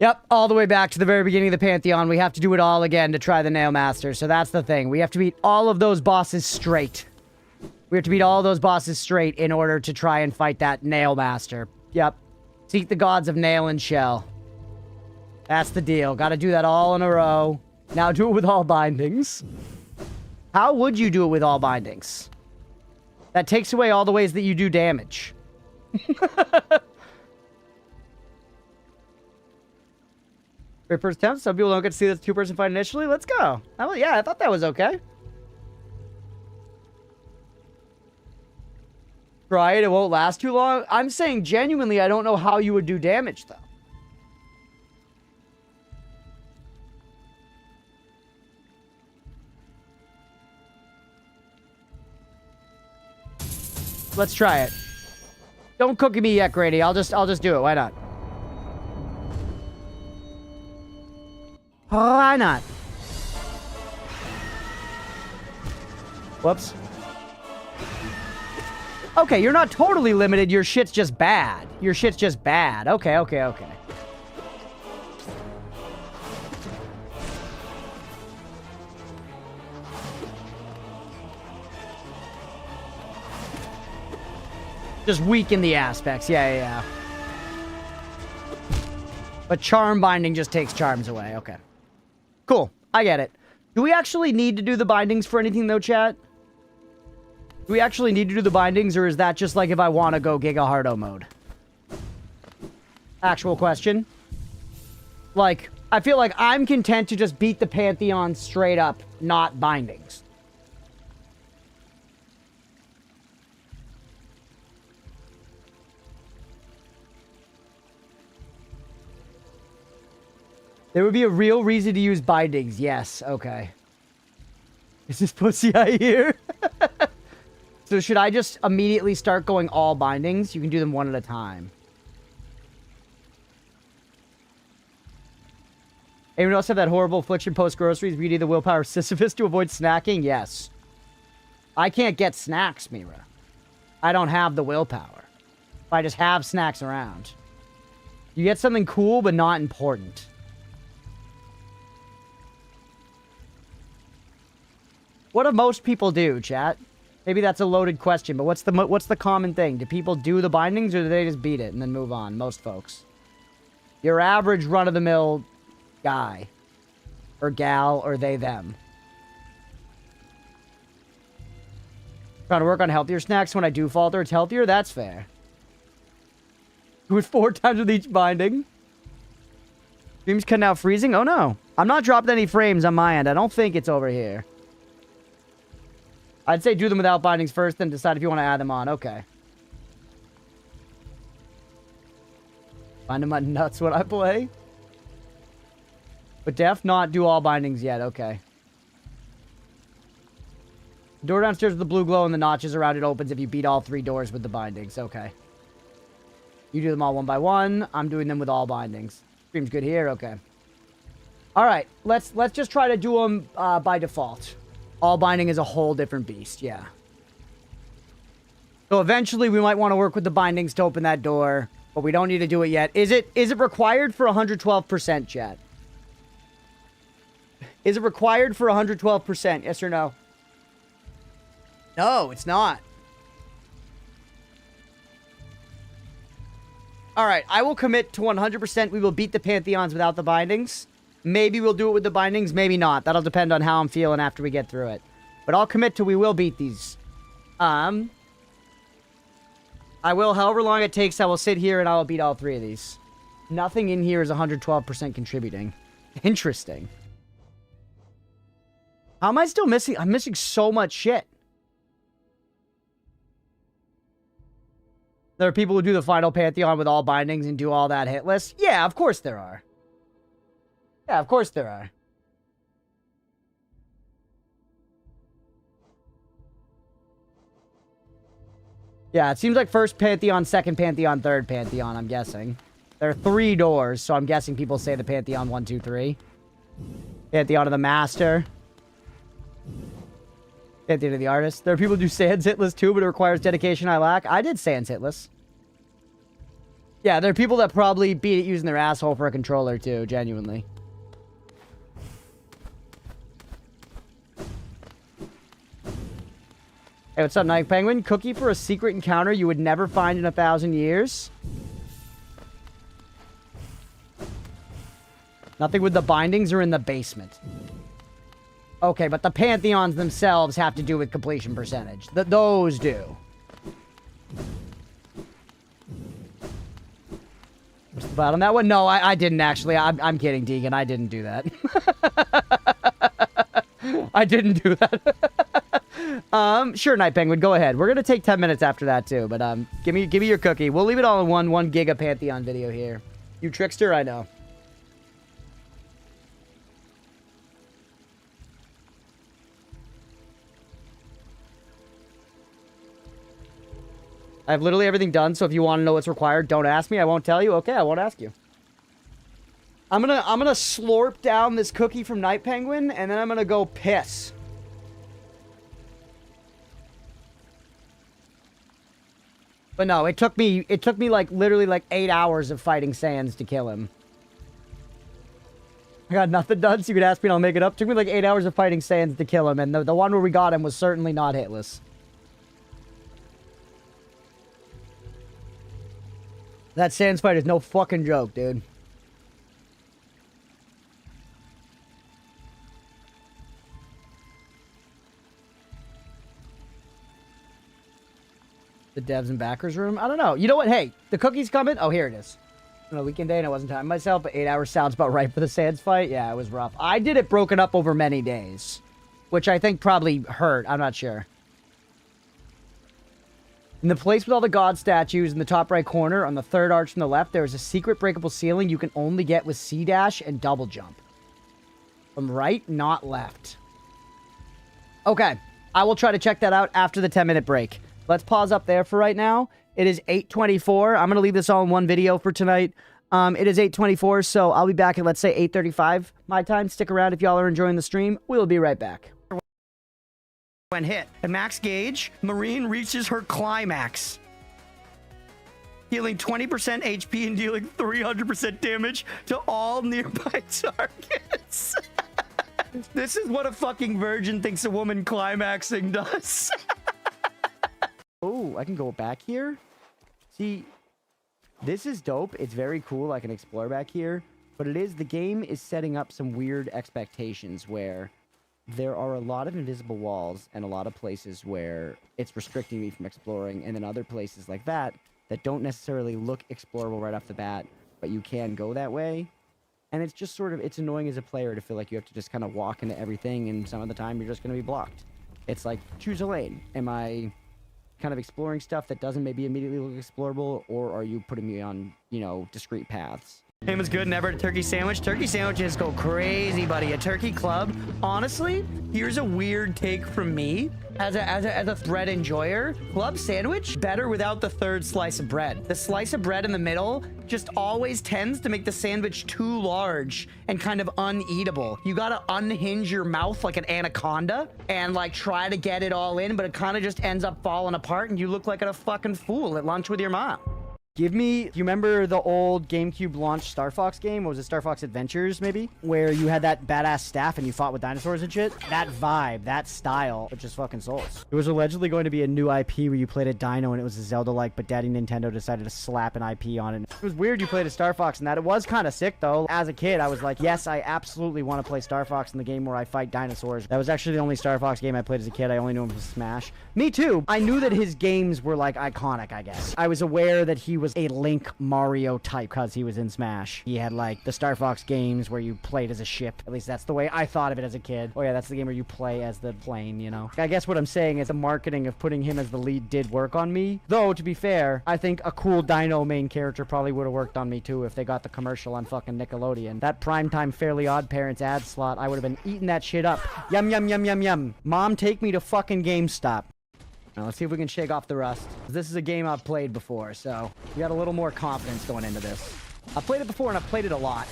Yep, all the way back to the very beginning of the Pantheon. We have to do it all again to try the Nail Master. So that's the thing. We have to beat all of those bosses straight. We have to beat all those bosses straight in order to try and fight that Nail Master. Yep. Seek the gods of Nail and Shell. That's the deal. Got to do that all in a row. Now do it with all bindings. How would you do it with all bindings? That takes away all the ways that you do damage. Great first attempt. Some people don't get to see this two-person fight initially. Let's go. Oh, yeah, I thought that was okay. Try it. It won't last too long. I'm saying genuinely, I don't know how you would do damage, though. Let's try it. Don't cook me yet, Grady. I'll just do it. Why not? Why not? Whoops. Okay, you're not totally limited. Your shit's just bad. Your shit's just bad. Okay, okay, okay. Just weaken the aspects. Yeah, yeah, yeah. But charm binding just takes charms away. Okay. Cool. I get it. Do we actually need to do the bindings for anything, though, chat? Do we actually need to do the bindings, or is that just like if I want to go Giga Hardo mode? Actual question. Like, I feel like I'm content to just beat the Pantheon straight up, not bindings. There would be a real reason to use bindings. Yes. Okay. Is this pussy I hear? So should I just immediately start going all bindings? You can do them one at a time. Anyone else have that horrible affliction post-groceries? We need the willpower of Sisyphus to avoid snacking? Yes. I can't get snacks, Mira. I don't have the willpower. I just have snacks around. You get something cool, but not important. What do most people do, chat? Maybe that's a loaded question, but what's the common thing? Do people do the bindings, or do they just beat it and then move on? Most folks. Your average run-of-the-mill guy. Or gal, or they, them. Trying to work on healthier snacks. When I do falter, it's healthier? That's fair. Do it 4 times with each binding. Stream's cutting out freezing? Oh no. I'm not dropping any frames on my end. I don't think it's over here. I'd say do them without bindings first, then decide if you want to add them on. Okay. Find them on nuts when I play. But def not do all bindings yet. Okay. Door downstairs with the blue glow and the notches around it opens if you beat all 3 doors with the bindings. Okay. You do them all one by one. I'm doing them with all bindings. Stream's good here. Okay. All right. Let's just try to do them by default. All binding is a whole different beast, yeah. So eventually we might want to work with the bindings to open that door, but we don't need to do it yet. Is it required for 112%, chat? Is it required for 112%? Yes or no? No, it's not. All right, I will commit to 100%. We will beat the Pantheons without the bindings. Maybe we'll do it with the bindings, maybe not. That'll depend on how I'm feeling after we get through it. But I'll commit to we will beat these. I will, however long it takes, I will sit here and I will beat all 3 of these. Nothing in here is 112% contributing. Interesting. How am I still missing? I'm missing so much shit. There are people who do the final Pantheon with all bindings and do all that hit list. Yeah, of course there are. Yeah, of course there are. Yeah, it seems like first Pantheon, second Pantheon, third Pantheon, I'm guessing. There are 3 doors, so I'm guessing people say the Pantheon 1, 2, 3. Pantheon of the Master. Pantheon of the Artist. There are people who do Sans hitless too, but it requires dedication I lack. I did Sans hitless. Yeah, there are people that probably beat it using their asshole for a controller too, genuinely. Hey, what's up, Night Penguin? Cookie for a secret encounter you would never find in 1,000 years? Nothing with the bindings or in the basement. Okay, but the Pantheons themselves have to do with completion percentage. Those do. But on that one, no, I didn't actually. I'm kidding, Deegan. I didn't do that. I didn't do that. Sure, Night Penguin, go ahead. We're gonna take 10 minutes after that too, but give me your cookie. We'll leave it all in one giga Pantheon video here. You trickster, I know. I have literally everything done, so if you want to know what's required, don't ask me. I won't tell you. Okay, I won't ask you. I'm gonna slurp down this cookie from Night Penguin, and then I'm gonna go piss. But no, it took me like literally like 8 hours of fighting Sans to kill him. I got nothing done, so you could ask me and I'll make it up. Took me like 8 hours of fighting Sans to kill him, and the one where we got him was certainly not hitless. That Sans fight is no fucking joke, dude. The devs and backers room? I don't know. You know what? Hey, the cookie's coming. Oh, here it is. On a weekend day and I wasn't timing myself, but 8 hours sounds about right for the Sans fight. Yeah, it was rough. I did it broken up over many days, which I think probably hurt. I'm not sure. In the place with all the god statues in the top right corner, on the third arch from the left, there is a secret breakable ceiling you can only get with C-dash and double jump. From right, not left. Okay, I will try to check that out after the 10-minute break. Let's pause up there for right now. It is 8:24. I'm going to leave this all in one video for tonight. It is 8:24, so I'll be back at, let's say, 8:35 my time. Stick around if y'all are enjoying the stream. We'll be right back. When hit. At max gauge, Marine reaches her climax. Healing 20% HP and dealing 300% damage to all nearby targets. This is what a fucking virgin thinks a woman climaxing does. Oh, I can go back here? See, this is dope. It's very cool. I can explore back here. But the game is setting up some weird expectations where there are a lot of invisible walls and a lot of places where it's restricting me from exploring, and then other places like that don't necessarily look explorable right off the bat, but you can go that way. And it's just sort of, it's annoying as a player to feel like you have to just kind of walk into everything, and some of the time you're just going to be blocked. It's like, choose a lane. Am I kind of exploring stuff that doesn't maybe immediately look explorable, or are you putting me on, you know, discrete paths? Name is good. Never a turkey sandwich. Turkey sandwiches go crazy, buddy. A turkey club. Honestly, here's a weird take from me. As a thread enjoyer, club sandwich better without the third slice of bread. The slice of bread in the middle just always tends to make the sandwich too large and kind of uneatable. You gotta unhinge your mouth like an anaconda and like try to get it all in, but it kind of just ends up falling apart and you look like a fucking fool at lunch with your mom. Give me, do you remember the old GameCube launch Star Fox game? What was it, Star Fox Adventures, maybe? Where you had that badass staff and you fought with dinosaurs and shit? That vibe, that style, which is fucking souls. There was allegedly going to be a new IP where you played a dino and it was a Zelda-like, but Daddy Nintendo decided to slap an IP on it. It was weird you played a Star Fox and that. It was kind of sick, though. As a kid, I was like, yes, I absolutely want to play Star Fox in the game where I fight dinosaurs. That was actually the only Star Fox game I played as a kid. I only knew him from Smash. Me too. I knew that his games were like iconic, I guess. I was aware that he was a Link Mario type because he was in Smash. He had like the Star Fox games where you played as a ship. At least that's the way I thought of it as a kid. Oh yeah, that's the game where you play as the plane, you know? I guess what I'm saying is the marketing of putting him as the lead did work on me. Though, to be fair, I think a cool dino main character probably would have worked on me too if they got the commercial on fucking Nickelodeon. That primetime Fairly Odd Parents ad slot, I would have been eating that shit up. Yum, yum, yum, yum, yum. Mom, take me to fucking GameStop. Now, let's see if we can shake off the rust. This is a game I've played before, so we got a little more confidence going into this. I've played it before and I've played it a lot.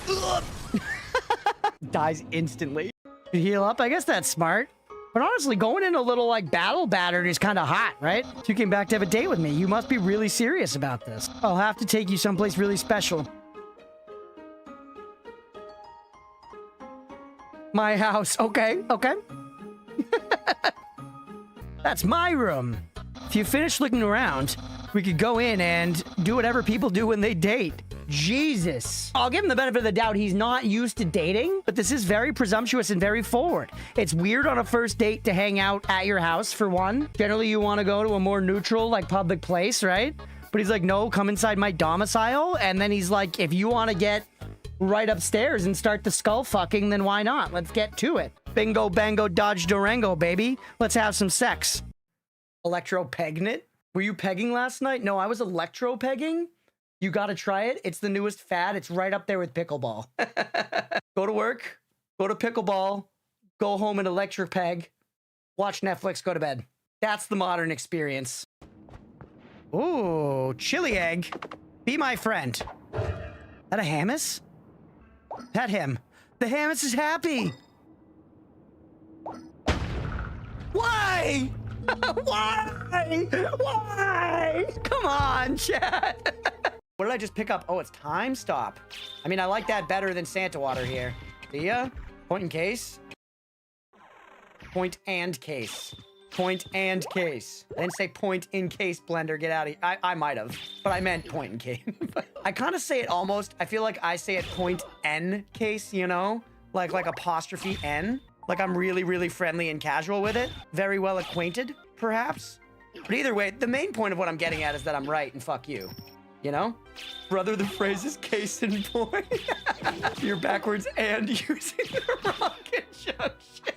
Dies instantly. You heal up? I guess that's smart. But honestly, going in a little like battle battered is kind of hot, right? So you came back to have a date with me. You must be really serious about this. I'll have to take you someplace really special. My house. Okay, okay. That's my room. If you finish looking around, we could go in and do whatever people do when they date. Jesus. I'll give him the benefit of the doubt. He's not used to dating, but this is very presumptuous and very forward. It's weird on a first date to hang out at your house, for one. Generally, you want to go to a more neutral, like, public place, right? But he's like, no, come inside my domicile. And then he's like, if you want to get right upstairs and start the skull fucking, then why not? Let's get to it. Bingo, bango, dodge, Durango, baby. Let's have some sex. Electro-pegnit? Were you pegging last night? No, I was electro-pegging. You gotta try it. It's the newest fad. It's right up there with pickleball. Go to work, go to pickleball, go home and electric peg, watch Netflix, go to bed. That's the modern experience. Ooh, chili egg. Be my friend. That a Hammus? Pet him. The Hammus is happy. Why? Why? Why? Come on, chat. What did I just pick up? Oh, it's time stop. I mean, I like that better than Santa water here. See ya? Point and case. Point and case. Point and case. I didn't say point in case, blender. Get out of here. I might have, but I meant point in case. I kind of say it almost. I feel like I say it point n case, you know? Like apostrophe n. Like I'm really, really friendly and casual with it. Very well acquainted, perhaps. But either way, the main point of what I'm getting at is that I'm right and fuck you. You know? Brother, the phrase is case in point. You're backwards and using the wrong conjunction.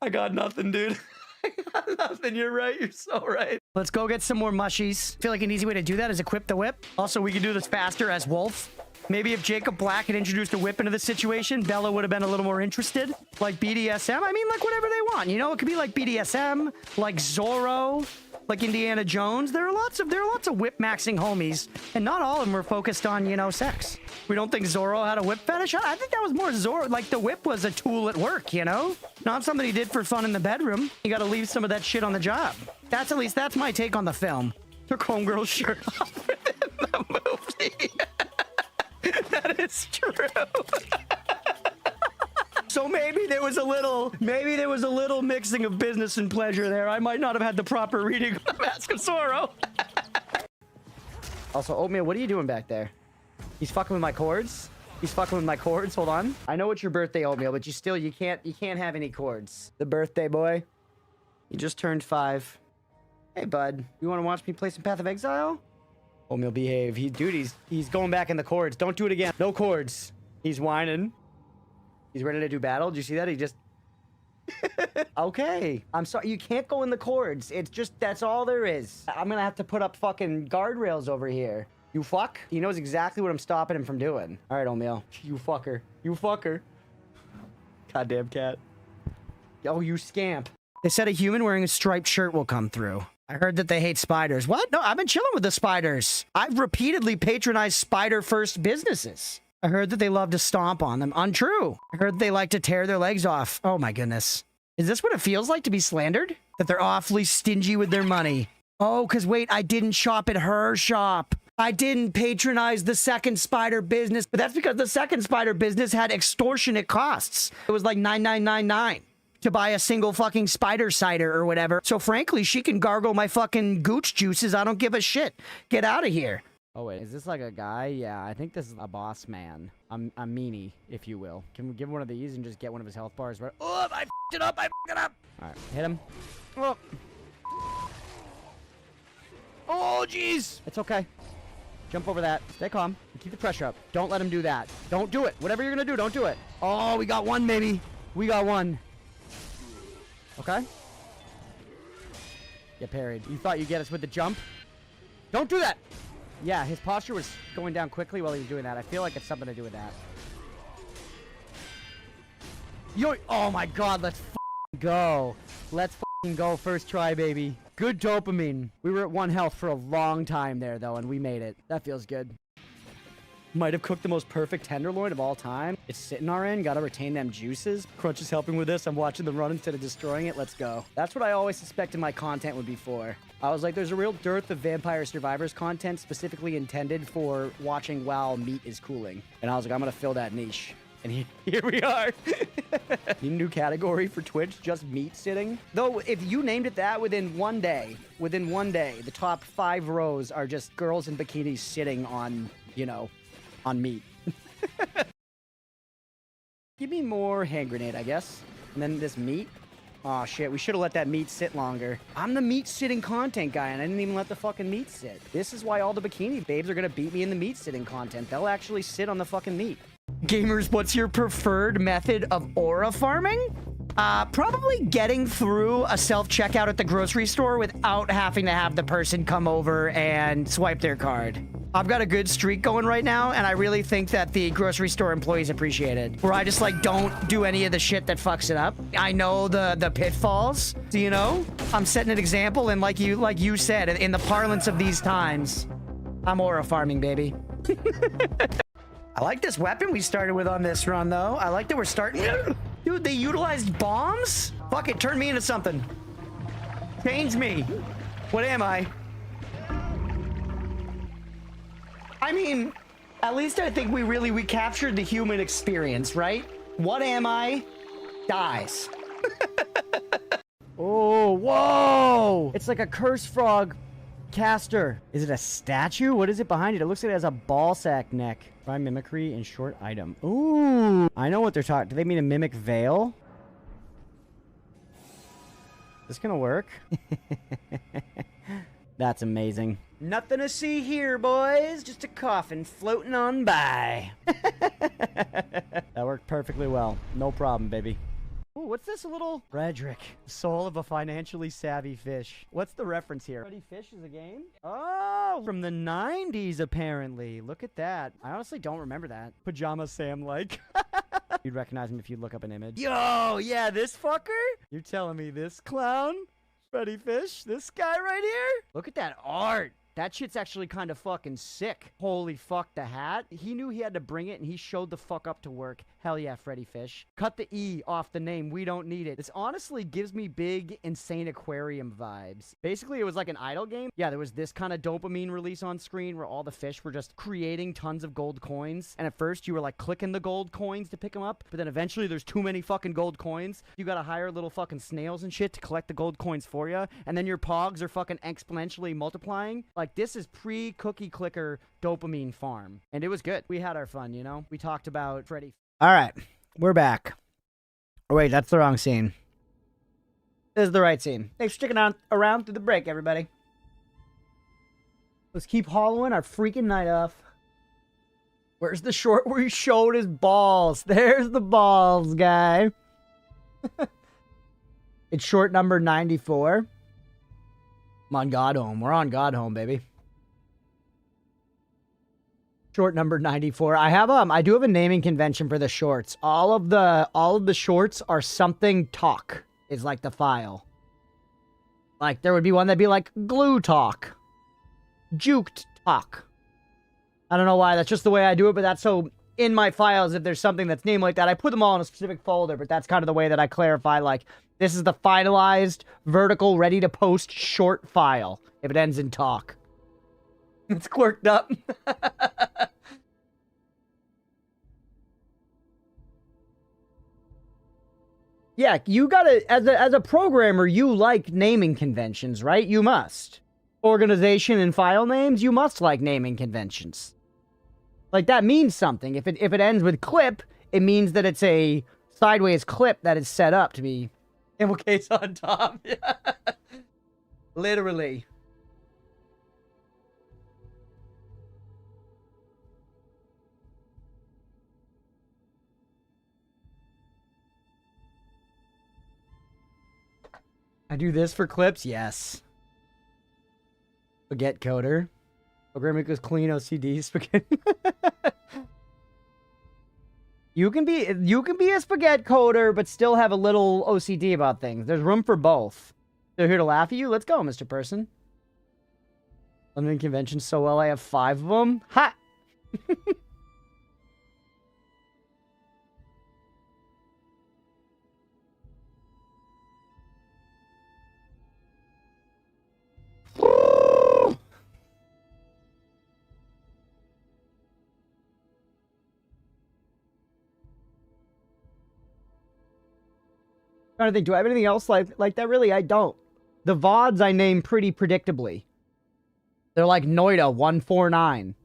I got nothing, dude. I got nothing. You're right. You're so right. Let's go get some more mushies. I feel like an easy way to do that is equip the whip. Also, we can do this faster as Wolf. Maybe if Jacob Black had introduced a whip into the situation, Bella would have been a little more interested. Like BDSM. I mean, like whatever they want. You know, it could be like BDSM, like Zorro, like Indiana Jones. There are lots of whip maxing homies, and not all of them were focused on, you know, sex. We don't think Zorro had a whip fetish. I think that was more Zorro. Like the whip was a tool at work, you know, not something he did for fun in the bedroom. You got to leave some of that shit on the job. That's my take on the film. Took homegirl's shirt off in the movie. That is true. So maybe there was a little mixing of business and pleasure there. I might not have had the proper reading of Mask of Zorro. Also, Oatmeal, what are you doing back there? He's fucking with my cords. He's fucking with my cords. Hold on. I know it's your birthday, Oatmeal, but you can't have any cords. The birthday boy. You just turned 5. Hey, bud. You want to watch me play some Path of Exile? Oatmeal, behave. He's going back in the cords. Don't do it again. No cords. He's whining. He's ready to do battle. Did you see that? He just... Okay. I'm sorry. You can't go in the cords. It's just, that's all there is. I'm gonna have to put up fucking guardrails over here. You fuck? He knows exactly what I'm stopping him from doing. All right, Oatmeal. You fucker. You fucker. Goddamn cat. Oh, you scamp. They said a human wearing a striped shirt will come through. I heard that they hate spiders. What? No, I've been chilling with the spiders. I've repeatedly patronized spider-first businesses. I heard that they love to stomp on them. Untrue. I heard they like to tear their legs off. Oh my goodness. Is this what it feels like to be slandered? That they're awfully stingy with their money. Oh, because wait, I didn't shop at her shop. I didn't patronize the second spider business, but that's because the second spider business had extortionate costs. It was like $9.999 to buy a single fucking spider cider or whatever. So frankly, she can gargle my fucking gooch juices. I don't give a shit. Get out of here. Oh wait, is this like a guy? Yeah, I think this is a boss man. A meanie, if you will. Can we give him one of these and just get one of his health bars? Right? Oh, I f***ed it up. I f***ed it up. All right, hit him. Oh. Oh, jeez. It's okay. Jump over that. Stay calm. Keep the pressure up. Don't let him do that. Don't do it. Whatever you're going to do, don't do it. Oh, we got one, maybe. We got one. Okay. Get parried. You thought you'd get us with the jump? Don't do that. Yeah, his posture was going down quickly while he was doing that. I feel like it's something to do with that. Yo, oh my god, let's f***ing go. Let's f***ing go first try, baby. Good dopamine. We were at 1 health for a long time there, though, and we made it. That feels good. Might have cooked the most perfect tenderloin of all time. It's sitting our end. Gotta retain them juices. Crunch is helping with this. I'm watching them run instead of destroying it. Let's go. That's what I always suspected my content would be for. I was like, there's a real dearth of Vampire Survivors content specifically intended for watching while meat is cooling. And I was like, I'm gonna fill that niche. And here we are. New category for Twitch, just meat sitting. Though, if you named it that within one day, the top 5 rows are just girls in bikinis sitting on, you know, on meat. Give me more hand grenade, I guess. And then this meat. Aw, shit, we should have let that meat sit longer. I'm the meat sitting content guy, and I didn't even let the fucking meat sit. This is why all the bikini babes are gonna beat me in the meat sitting content. They'll actually sit on the fucking meat. Gamers, what's your preferred method of aura farming? Probably getting through a self-checkout at the grocery store without having to have the person come over and swipe their card. I've got a good streak going right now, and I really think that the grocery store employees appreciate it. Where I just, like, don't do any of the shit that fucks it up. I know the pitfalls, so, you know? I'm setting an example, and like you said, in the parlance of these times, I'm aura farming, baby. I like this weapon we started with on this run, though. I like that we're starting... Dude, they utilized bombs? Fuck it, turn me into something. Change me. What am I? I mean, at least I think we captured the human experience, right? What am I? Dies. Oh, whoa! It's like a curse frog caster. Is it a statue? What is it behind it? It looks like it has a ball sack neck. Try mimicry in short item. Ooh, I know what they're talking. Do they mean a mimic veil? Is this gonna work? That's amazing. Nothing to see here, boys. Just a coffin floating on by. That worked perfectly well. No problem, baby. Ooh, what's this little... Frederick, soul of a financially savvy fish. What's the reference here? Freddy Fish is a game? Oh, from the 90s, apparently. Look at that. I honestly don't remember that. Pajama Sam-like. You'd recognize him if you look up an image. Yo, yeah, this fucker? You're telling me this clown? Freddy Fish? This guy right here? Look at that art. That shit's actually kind of fucking sick. Holy fuck, the hat. He knew he had to bring it, and he showed the fuck up to work. Hell yeah, Freddy Fish. Cut the E off the name. We don't need it. This honestly gives me big, insane aquarium vibes. Basically, it was like an idle game. Yeah, there was this kind of dopamine release on screen where all the fish were just creating tons of gold coins. And at first, you were like clicking the gold coins to pick them up. But then eventually, there's too many fucking gold coins. You gotta hire little fucking snails and shit to collect the gold coins for you. And then your pogs are fucking exponentially multiplying. Like, this is pre-cookie clicker dopamine farm. And it was good. We had our fun, you know? We talked about Freddy. All right. We're back. Oh, wait, that's the wrong scene. This is the right scene. Thanks for sticking around through the break, everybody. Let's keep hollowing our freaking night off. Where's the short where he showed his balls? There's the balls, guy. It's short number 94. I'm on God Home. We're on God Home, baby. Short number 94. I do have a naming convention for the shorts. All of the shorts are something talk is like the file. Like there would be one that'd be like glue talk. Juked talk. I don't know why, that's just the way I do it, but that's so in my files, if there's something that's named like that, I put them all in a specific folder, but that's kind of the way that I clarify, like, this is the finalized, vertical, ready to post short file, if it ends in talk. It's quirked up. Yeah, you gotta, as a programmer, you like naming conventions, right? You must. Organization and file names, you must like naming conventions. Like, that means something. If it ends with clip, it means that it's a sideways clip that is set up to be camel case on top. Literally. I do this for clips? Yes. Spaghetti coder. Program equals clean OCD spaghetti. You can be a spaghetti coder, but still have a little OCD about things. There's room for both. They're here to laugh at you? Let's go, Mr. Person. London conventions so well, I have 5 of them. Ha! Trying to think, do I have anything else like that? Really, I don't. The VODs I name pretty predictably. They're like Noida 149.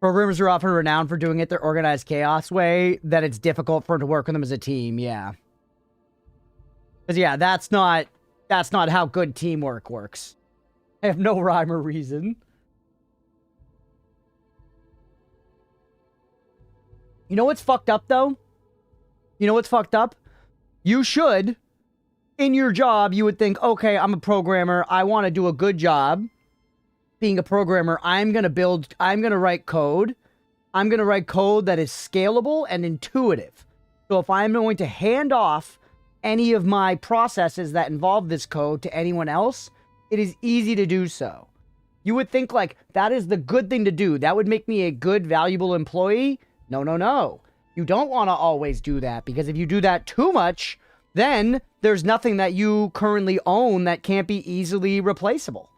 Programmers are often renowned for doing it their organized chaos way, that it's difficult for them to work with them as a team, yeah. Because, yeah, that's not how good teamwork works. I have no rhyme or reason. You know what's fucked up, though? You know what's fucked up? You should, in your job, you would think, okay, I'm a programmer. I want to do a good job. Being a programmer, I'm going to write code. I'm going to write code that is scalable and intuitive. So if I'm going to hand off any of my processes that involve this code to anyone else, it is easy to do so. You would think, like, that is the good thing to do. That would make me a good, valuable employee. No, no, no. You don't want to always do that, because if you do that too much, then there's nothing that you currently own that can't be easily replaceable.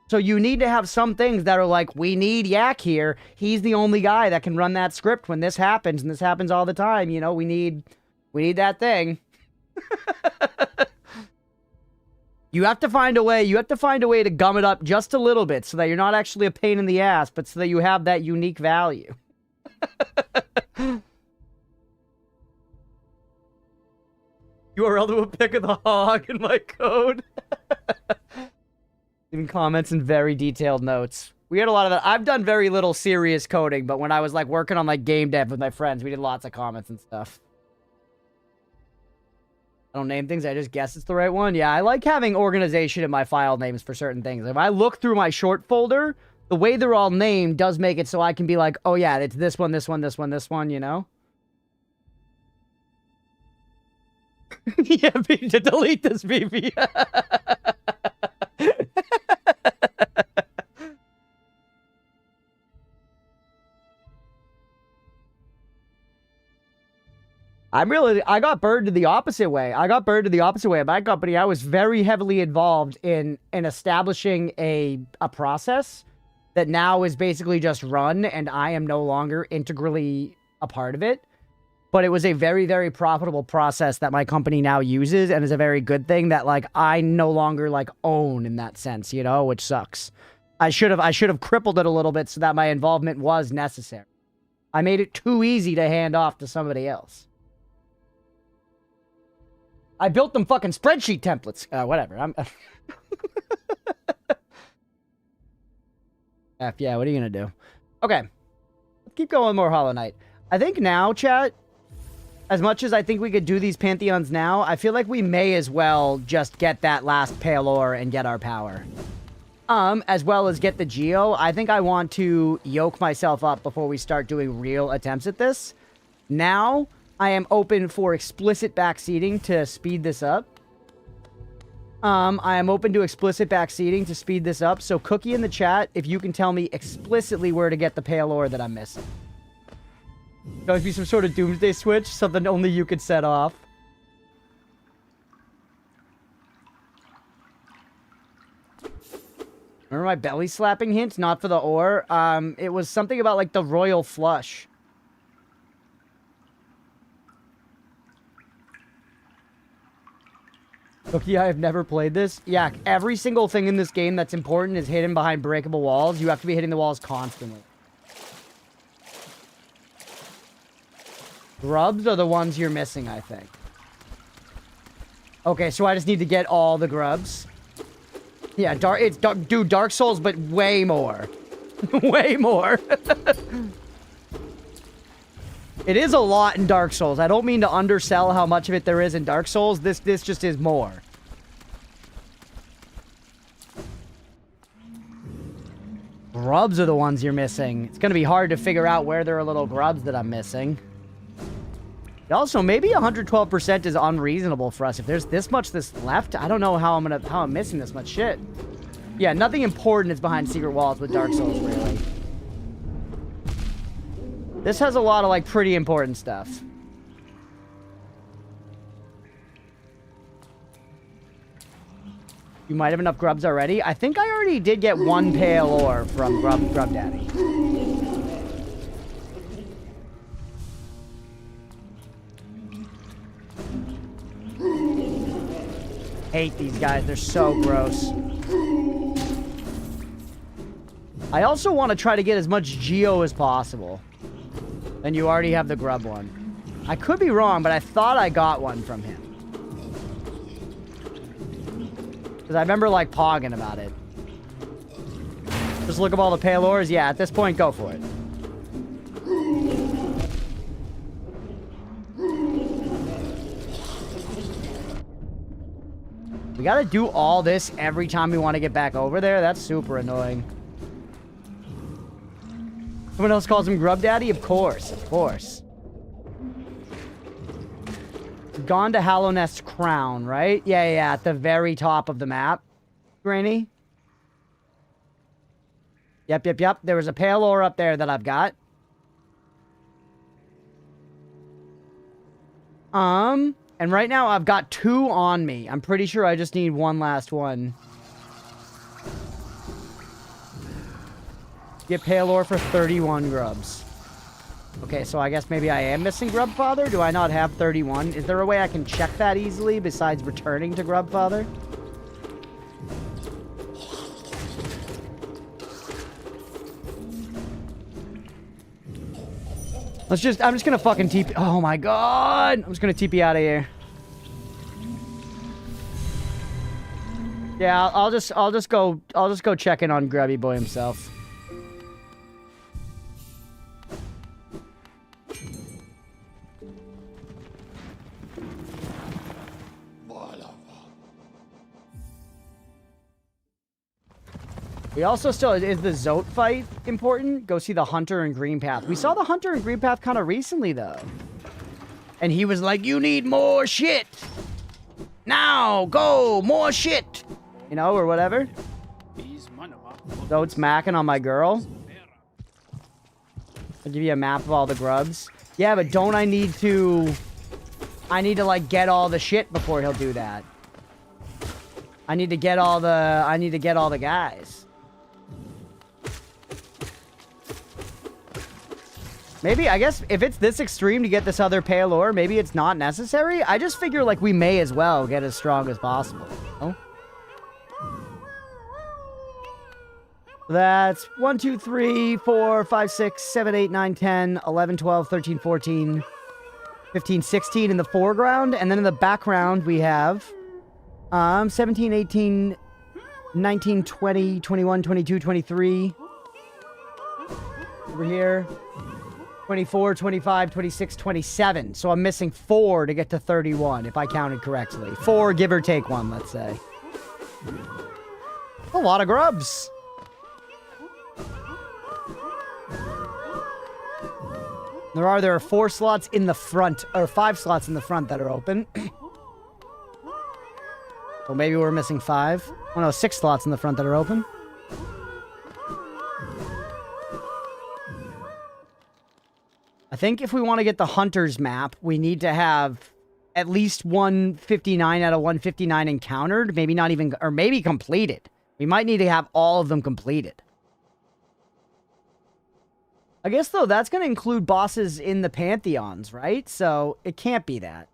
So you need to have some things that are like, we need Yak here. He's the only guy that can run that script when this happens, and this happens all the time. You know, we need that thing. You have to find a way. You have to find a way to gum it up just a little bit so that you're not actually a pain in the ass, but so that you have that unique value. URL to a pic of the hog in my code. Leaving comments and very detailed notes. We had a lot of that. I've done very little serious coding, but when I was like working on like game dev with my friends, we did lots of comments and stuff. I don't name things, I just guess it's the right one. Yeah, I like having organization in my file names for certain things. If I look through my short folder, the way they're all named does make it so I can be like, oh yeah, it's this one, this one, this one, this one, you know? Yeah, to delete this, BB. I got burned to the opposite way. I got burned to the opposite way. At my company, I was very heavily involved in establishing a process that now is basically just run, and I am no longer integrally a part of it. But it was a very, very profitable process that my company now uses, and is a very good thing that, like, I no longer, like, own in that sense, you know, which sucks. I should have crippled it a little bit so that my involvement was necessary. I made it too easy to hand off to somebody else. I built them fucking spreadsheet templates. Whatever. Yeah, what are you gonna do? Okay. Let's keep going with more Hollow Knight. I think now, chat, as much as I think we could do these Pantheons now, I feel like we may as well just get that last Pale Ore and get our power. As well as get the Geo. I think I want to yoke myself up before we start doing real attempts at this. Now, I am open for explicit backseating to speed this up. I am open to explicit backseating to speed this up. So Cookie in the chat, if you can tell me explicitly where to get the pale ore that I'm missing. That would be some sort of doomsday switch, something only you could set off. Remember my belly slapping hint? Not for the ore. It was something about like the royal flush. Cookie, I have never played this. Yeah, every single thing in this game that's important is hidden behind breakable walls. You have to be hitting the walls constantly. Grubs are the ones you're missing, I think. Okay, so I just need to get all the grubs. Yeah, dude, Dark Souls, but way more. Way more. It is a lot in Dark Souls. I don't mean to undersell how much of it there is in Dark Souls. This just is more. Grubs are the ones you're missing. It's going to be hard to figure out where there are little grubs that I'm missing. Also, maybe 112% is unreasonable for us. If there's this much this left, I don't know how I'm missing this much shit. Yeah, nothing important is behind secret walls with Dark Souls, really. This has a lot of, like, pretty important stuff. You might have enough grubs already. I think I already did get one pale ore from Grub Daddy. Hate these guys. They're so gross. I also want to try to get as much Geo as possible. And you already have the grub one. I could be wrong, but I thought I got one from him. Because I remember, like, pogging about it. Just look up all the pale ores. Yeah, at this point, go for it. We gotta do all this every time we want to get back over there? That's super annoying. Someone else calls him Grub Daddy? Of course, of course. Gone to Hallownest Crown, right? Yeah, at the very top of the map. Granny? Yep. There was a pale ore up there that I've got. And right now I've got 2 on me. I'm pretty sure I just need one last one. Get pale ore for 31 grubs. Okay, so I guess maybe I am missing Grubfather? Do I not have 31? Is there a way I can check that easily besides returning to Grubfather? I'm just gonna fucking TP. Oh my god! I'm just gonna TP out of here. Yeah, I'll just go check in on Grubby Boy himself. We also still... Is the Zote fight important? Go see the Hunter in Green Path. We saw the Hunter in Green Path kind of recently, though. And he was like, you need more shit! Now! Go! More shit! You know, or whatever. Zote's macking on my girl. I'll give you a map of all the grubs. Yeah, but don't I need to... I need to, like, get all the shit before he'll do that. I need to get all the guys. Maybe, I guess, if it's this extreme to get this other pale ore, maybe it's not necessary. I just figure, like, we may as well get as strong as possible. Oh. That's 1, 2, 3, 4, 5, 6, 7, 8, 9, 10, 11, 12, 13, 14, 15, 16 in the foreground. And then in the background, we have 17, 18, 19, 20, 21, 22, 23. Over here. 24, 25, 26, 27. So I'm missing 4 to get to 31, if I counted correctly. 4, give or take 1, let's say. A lot of grubs. There are 4 slots in the front, or 5 slots in the front that are open. So maybe we're missing 5. Oh no, 6 slots in the front that are open. I think if we want to get the Hunter's map, we need to have at least 159 out of 159 encountered. Maybe not even, or maybe completed. We might need to have all of them completed. I guess, though, that's going to include bosses in the Pantheons, right? So it can't be that.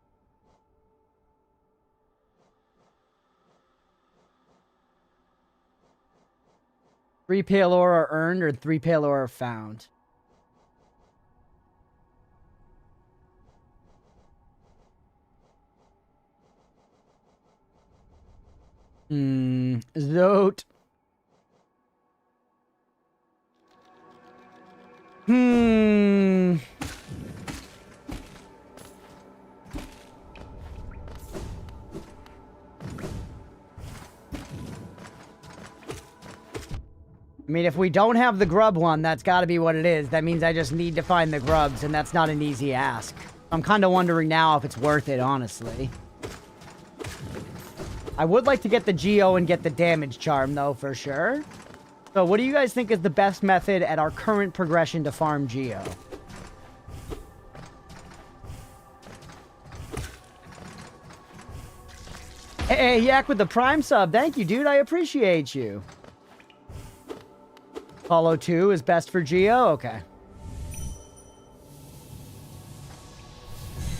Three pale ore are earned or 3 pale ore are found. Zote. I mean, if we don't have the grub one, that's got to be what it is. That means I just need to find the grubs, and that's not an easy ask. I'm kind of wondering now if it's worth it, honestly. I would like to get the Geo and get the damage charm, though, for sure. So what do you guys think is the best method at our current progression to farm Geo? Hey, Yak with the Prime sub. Thank you, dude. I appreciate you. Apollo 2 is best for Geo? Okay.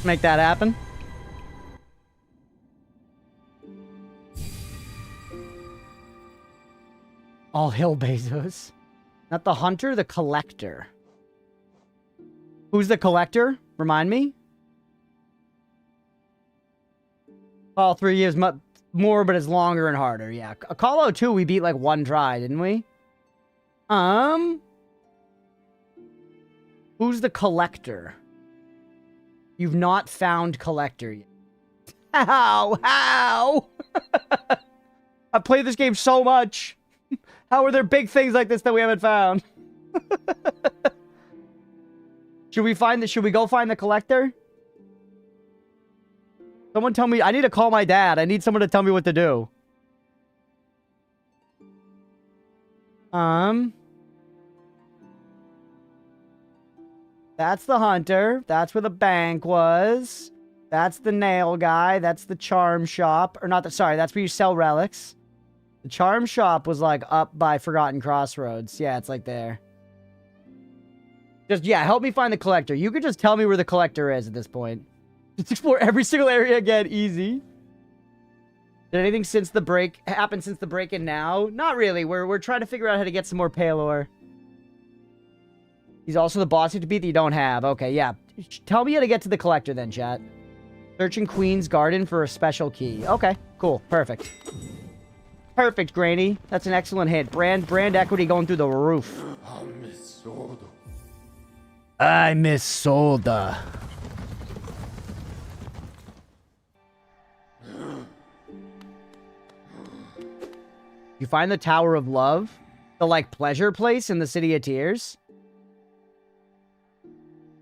Make that happen. All hail Bezos. Not the hunter, the collector. Who's the collector? Remind me. Call 3 is more, but it's longer and harder. Yeah. Call 2 we beat like 1 try, didn't we? Who's the collector? You've not found collector yet. How? I played this game so much. How are there big things like this that we haven't found? Should we go find the collector? Someone tell me. I need to call my dad. I need someone to tell me what to do. That's the hunter. That's where the bank was. That's the nail guy. That's the charm shop. Or not the, sorry, that's where you sell relics. The charm shop was like up by Forgotten Crossroads. Yeah, it's like there. Just, yeah, help me find the collector. You could just tell me where the collector is at this point. Just explore every single area again. Easy. Did anything since the break happen since the break-in now? Not really. We're trying to figure out how to get some more pale ore. He's also the boss you have to beat that you don't have. Okay, yeah. Tell me how to get to the collector then, chat. Searching Queen's Garden for a special key. Okay, cool. Perfect. Perfect, Granny. That's an excellent hit. Brand equity going through the roof. I miss Soda. You find the Tower of Love? The, like, pleasure place in the City of Tears?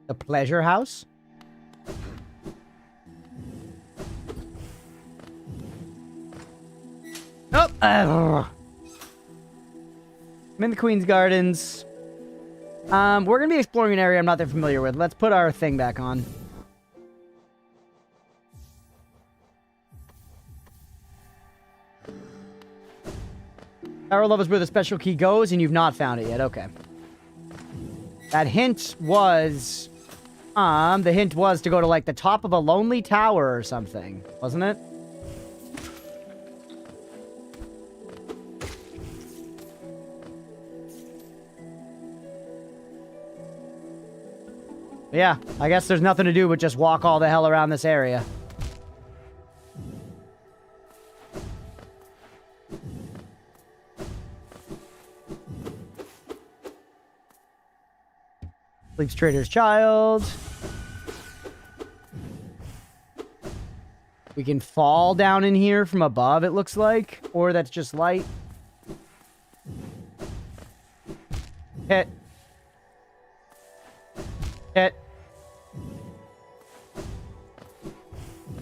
The pleasure house? Oh! I'm in the Queen's Gardens. We're gonna be exploring an area I'm not that familiar with. Let's put our thing back on. Tower of Love is where the special key goes, and you've not found it yet. Okay. That hint was... the hint was to go to, like, the top of a lonely tower or something. Wasn't it? Yeah, I guess there's nothing to do but just walk all the hell around this area. Sleeps Trader's Child. We can fall down in here from above, it looks like. Or that's just light. Hit. Hit.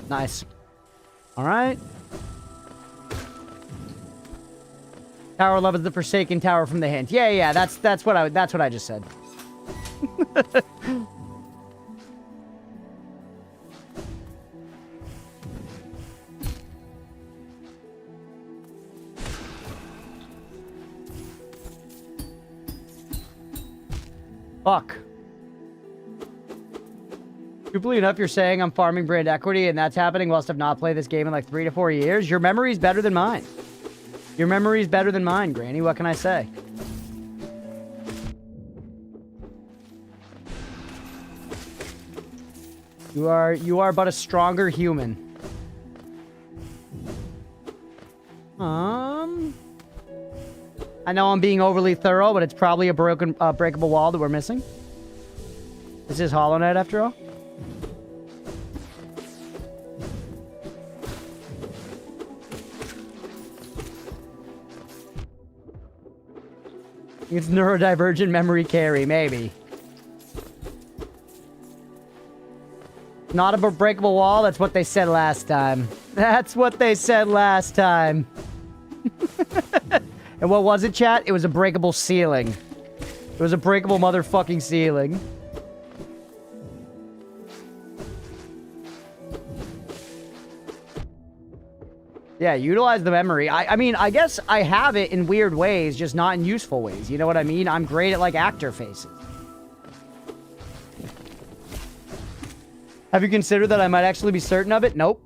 Nice. Alright. Tower of Love is the Forsaken Tower from the hint. Yeah, yeah, that's what I just said. Fuck. Truthfully enough, you're saying I'm farming brand equity and that's happening whilst I've not played this game in like 3 to 4 years? Your memory's better than mine. Your memory's better than mine, Granny. What can I say? You are but a stronger human. I know I'm being overly thorough, but it's probably a breakable wall that we're missing. This is Hollow Knight after all. It's neurodivergent memory carry, maybe. Not a breakable wall, that's what they said last time. That's what they said last time. And what was it, chat? It was a breakable ceiling. It was a breakable motherfucking ceiling. Yeah, utilize the memory. I mean, I guess I have it in weird ways, just not in useful ways. You know what I mean? I'm great at, like, actor faces. Have you considered that I might actually be certain of it? Nope.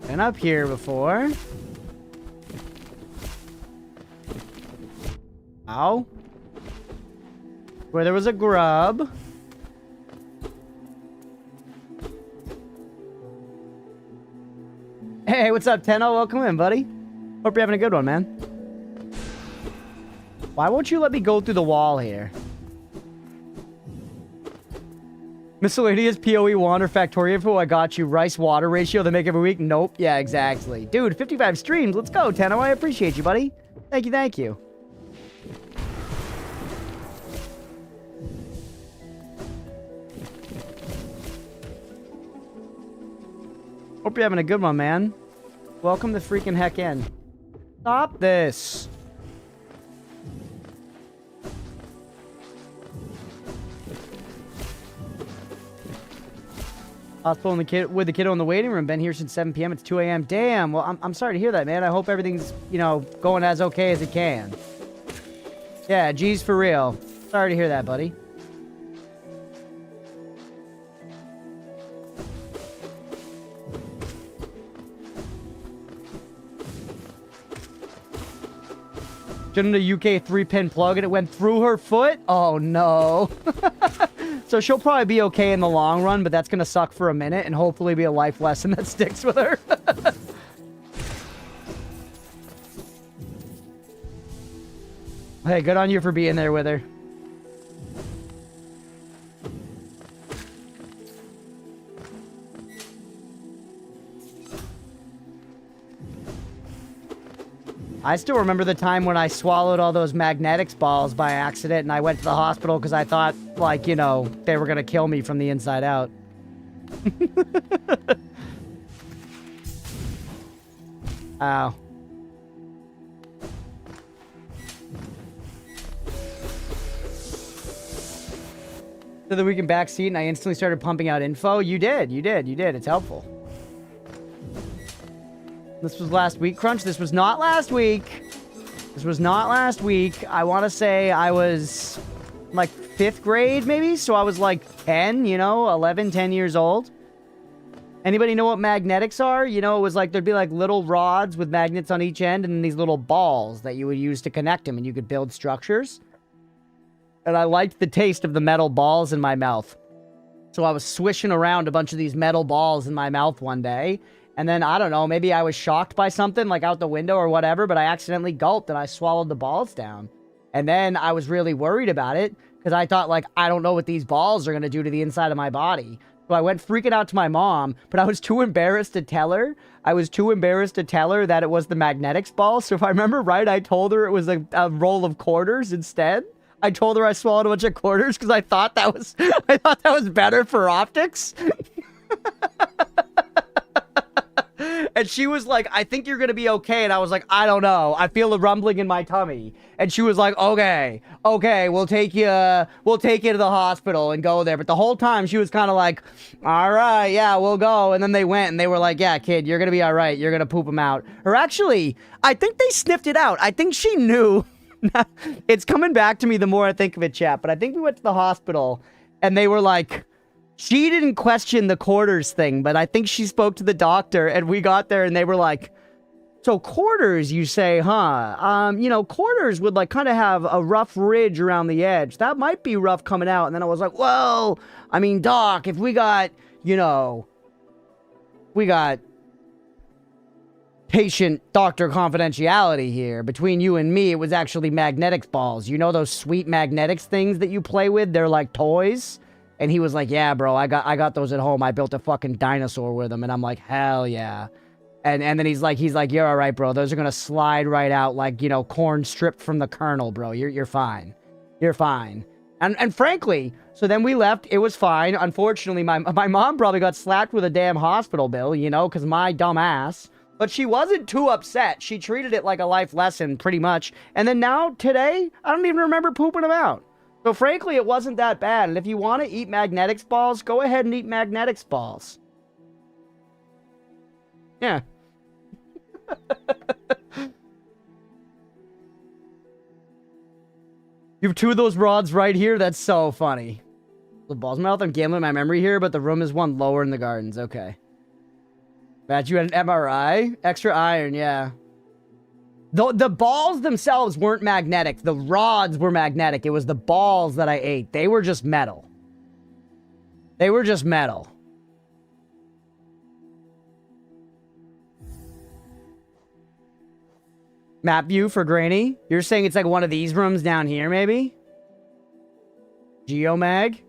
Been up here before. Ow. Where there was a grub. Hey, what's up, Tenno? Welcome in, buddy. Hope you're having a good one, man. Why won't you let me go through the wall here? Miscellaneous PoE water factory info. I got you. Rice water ratio they make every week. Nope. Yeah, exactly. Dude, 55 streams. Let's go, Tenno. I appreciate you, buddy. Thank you, thank you. Hope you're having a good one, man. Welcome the freaking heck in. Stop this. Hospital and the kid with the kiddo in the waiting room. Been here since 7 p.m. It's 2 a.m. Damn. Well, I'm sorry to hear that, man. I hope everything's, you know, going as okay as it can. Yeah, G's for real. Sorry to hear that, buddy. In a UK 3-pin plug and it went through her foot? Oh no. So she'll probably be okay in the long run, but that's gonna suck for a minute and hopefully be a life lesson that sticks with her. Hey, good on you for being there with her. I still remember the time when I swallowed all those magnetics balls by accident and I went to the hospital because I thought, like, you know, they were going to kill me from the inside out. Ow. So that we can backseat and I instantly started pumping out info. You did. It's helpful. This was last week, Crunch. This was not last week. This was not last week. I want to say I was like 5th grade, maybe? So I was like 10, you know, 11, 10 years old. Anybody know what magnetics are? You know, it was like, there'd be like little rods with magnets on each end and then these little balls that you would use to connect them and you could build structures. And I liked the taste of the metal balls in my mouth. So I was swishing around a bunch of these metal balls in my mouth one day. And then, I don't know, maybe I was shocked by something, like out the window or whatever, but I accidentally gulped and I swallowed the balls down. And then I was really worried about it, because I thought, like, I don't know what these balls are going to do to the inside of my body. So I went freaking out to my mom, but I was too embarrassed to tell her. I was too embarrassed to tell her that it was the magnetics ball. So if I remember right, I told her it was a roll of quarters instead. I told her I swallowed a bunch of quarters because I thought that was better for optics. And she was like, I think you're gonna be okay. And I was like, I don't know. I feel a rumbling in my tummy. And she was like, okay, we'll take you to the hospital and go there. But the whole time she was kind of like, all right, yeah, we'll go. And then they went and they were like, yeah, kid, you're gonna be all right. You're gonna poop them out. Or actually, I think they sniffed it out. I think she knew. It's coming back to me the more I think of it, chat. But I think we went to the hospital and they were like, she didn't question the quarters thing, but I think she spoke to the doctor and we got there and they were like, so quarters, you say, huh? You know, quarters would like kind of have a rough ridge around the edge. That might be rough coming out. And then I was like, well, I mean, doc, if we got, you know, we got patient-doctor confidentiality here. Between you and me, it was actually magnetics balls. You know those sweet magnetics things that you play with? They're like toys. And he was like, yeah, bro, I got those at home. I built a fucking dinosaur with them. And I'm like, hell yeah. And then he's like, you're all right, bro. Those are going to slide right out like, you know, corn stripped from the kernel, bro. You're fine. You're fine. And frankly, so then we left. It was fine. Unfortunately, my mom probably got slapped with a damn hospital bill, you know, because my dumb ass. But she wasn't too upset. She treated it like a life lesson, pretty much. And then now, today, I don't even remember pooping them out. So frankly, it wasn't that bad. And if you want to eat magnetics balls, go ahead and eat magnetics balls. Yeah. You have two of those rods right here? That's so funny. The balls in my mouth, I'm gambling my memory here, but the room is one lower in the gardens. Okay. Matt, you had an MRI? Extra iron, yeah. The balls themselves weren't magnetic. The rods were magnetic. It was the balls that I ate. They were just metal. They were just metal. Map view for Granny. You're saying it's like one of these rooms down here, maybe? Geomag.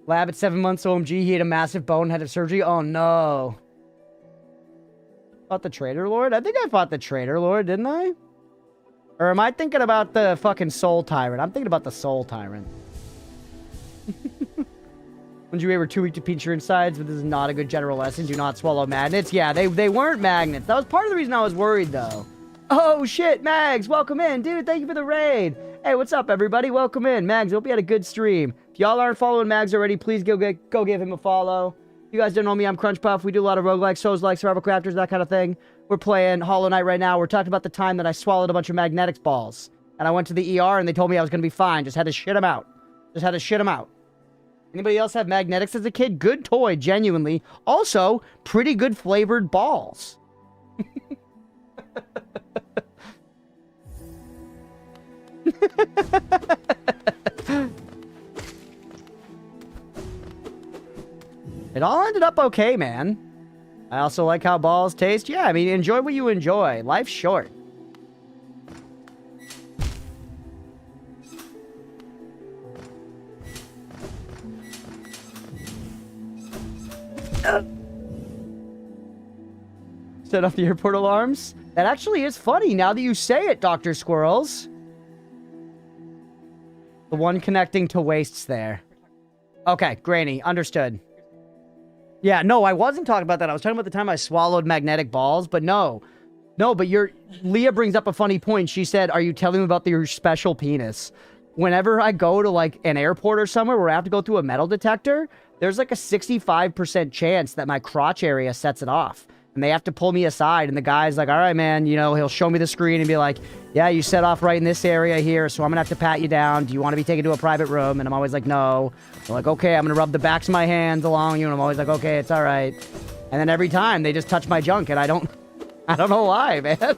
Lab at 7 months OMG. He had a massive bone, had a surgery. Oh, no. Fought the Traitor Lord? I think I fought the Traitor Lord, didn't I? Or am I thinking about the fucking Soul Tyrant? I'm thinking about the Soul Tyrant. When you were too weak to pinch your insides, but this is not a good general lesson. Do not swallow magnets. Yeah, they weren't magnets. That was part of the reason I was worried, though. Oh, shit, Mags, welcome in. Dude, thank you for the raid. Hey, what's up, everybody? Welcome in. Mags, hope you had a good stream. If y'all aren't following Mags already, please go give him a follow. If you guys don't know me, I'm Crunchpuff. We do a lot of roguelikes, Souls-like, survival crafters, that kind of thing. We're playing Hollow Knight right now. We're talking about the time that I swallowed a bunch of magnetics balls. And I went to the ER and they told me I was going to be fine. Just had to shit them out. Just had to shit them out. Anybody else have magnetics as a kid? Good toy, genuinely. Also, pretty good flavored balls. It all ended up okay, man. I also like how balls taste. Yeah, I mean, enjoy what you enjoy. Life's short. Set off the airport alarms. That actually is funny now that you say it, Dr. Squirrels. The one connecting to wastes there. Okay, Granny, understood. Yeah, no, I wasn't talking about that. I was talking about the time I swallowed magnetic balls, but no. No, but Leah brings up a funny point. She said, are you telling me about your special penis? Whenever I go to, like, an airport or somewhere where I have to go through a metal detector, there's, like, a 65% chance that my crotch area sets it off. And they have to pull me aside, and the guy's like, all right, man, you know, he'll show me the screen and be like, yeah, you set off right in this area here, so I'm gonna have to pat you down. Do you want to be taken to a private room? And I'm always like, no. They're like, okay, I'm gonna rub the backs of my hands along you, and I'm always like, okay, it's all right. And then every time, they just touch my junk, and I don't know why, man.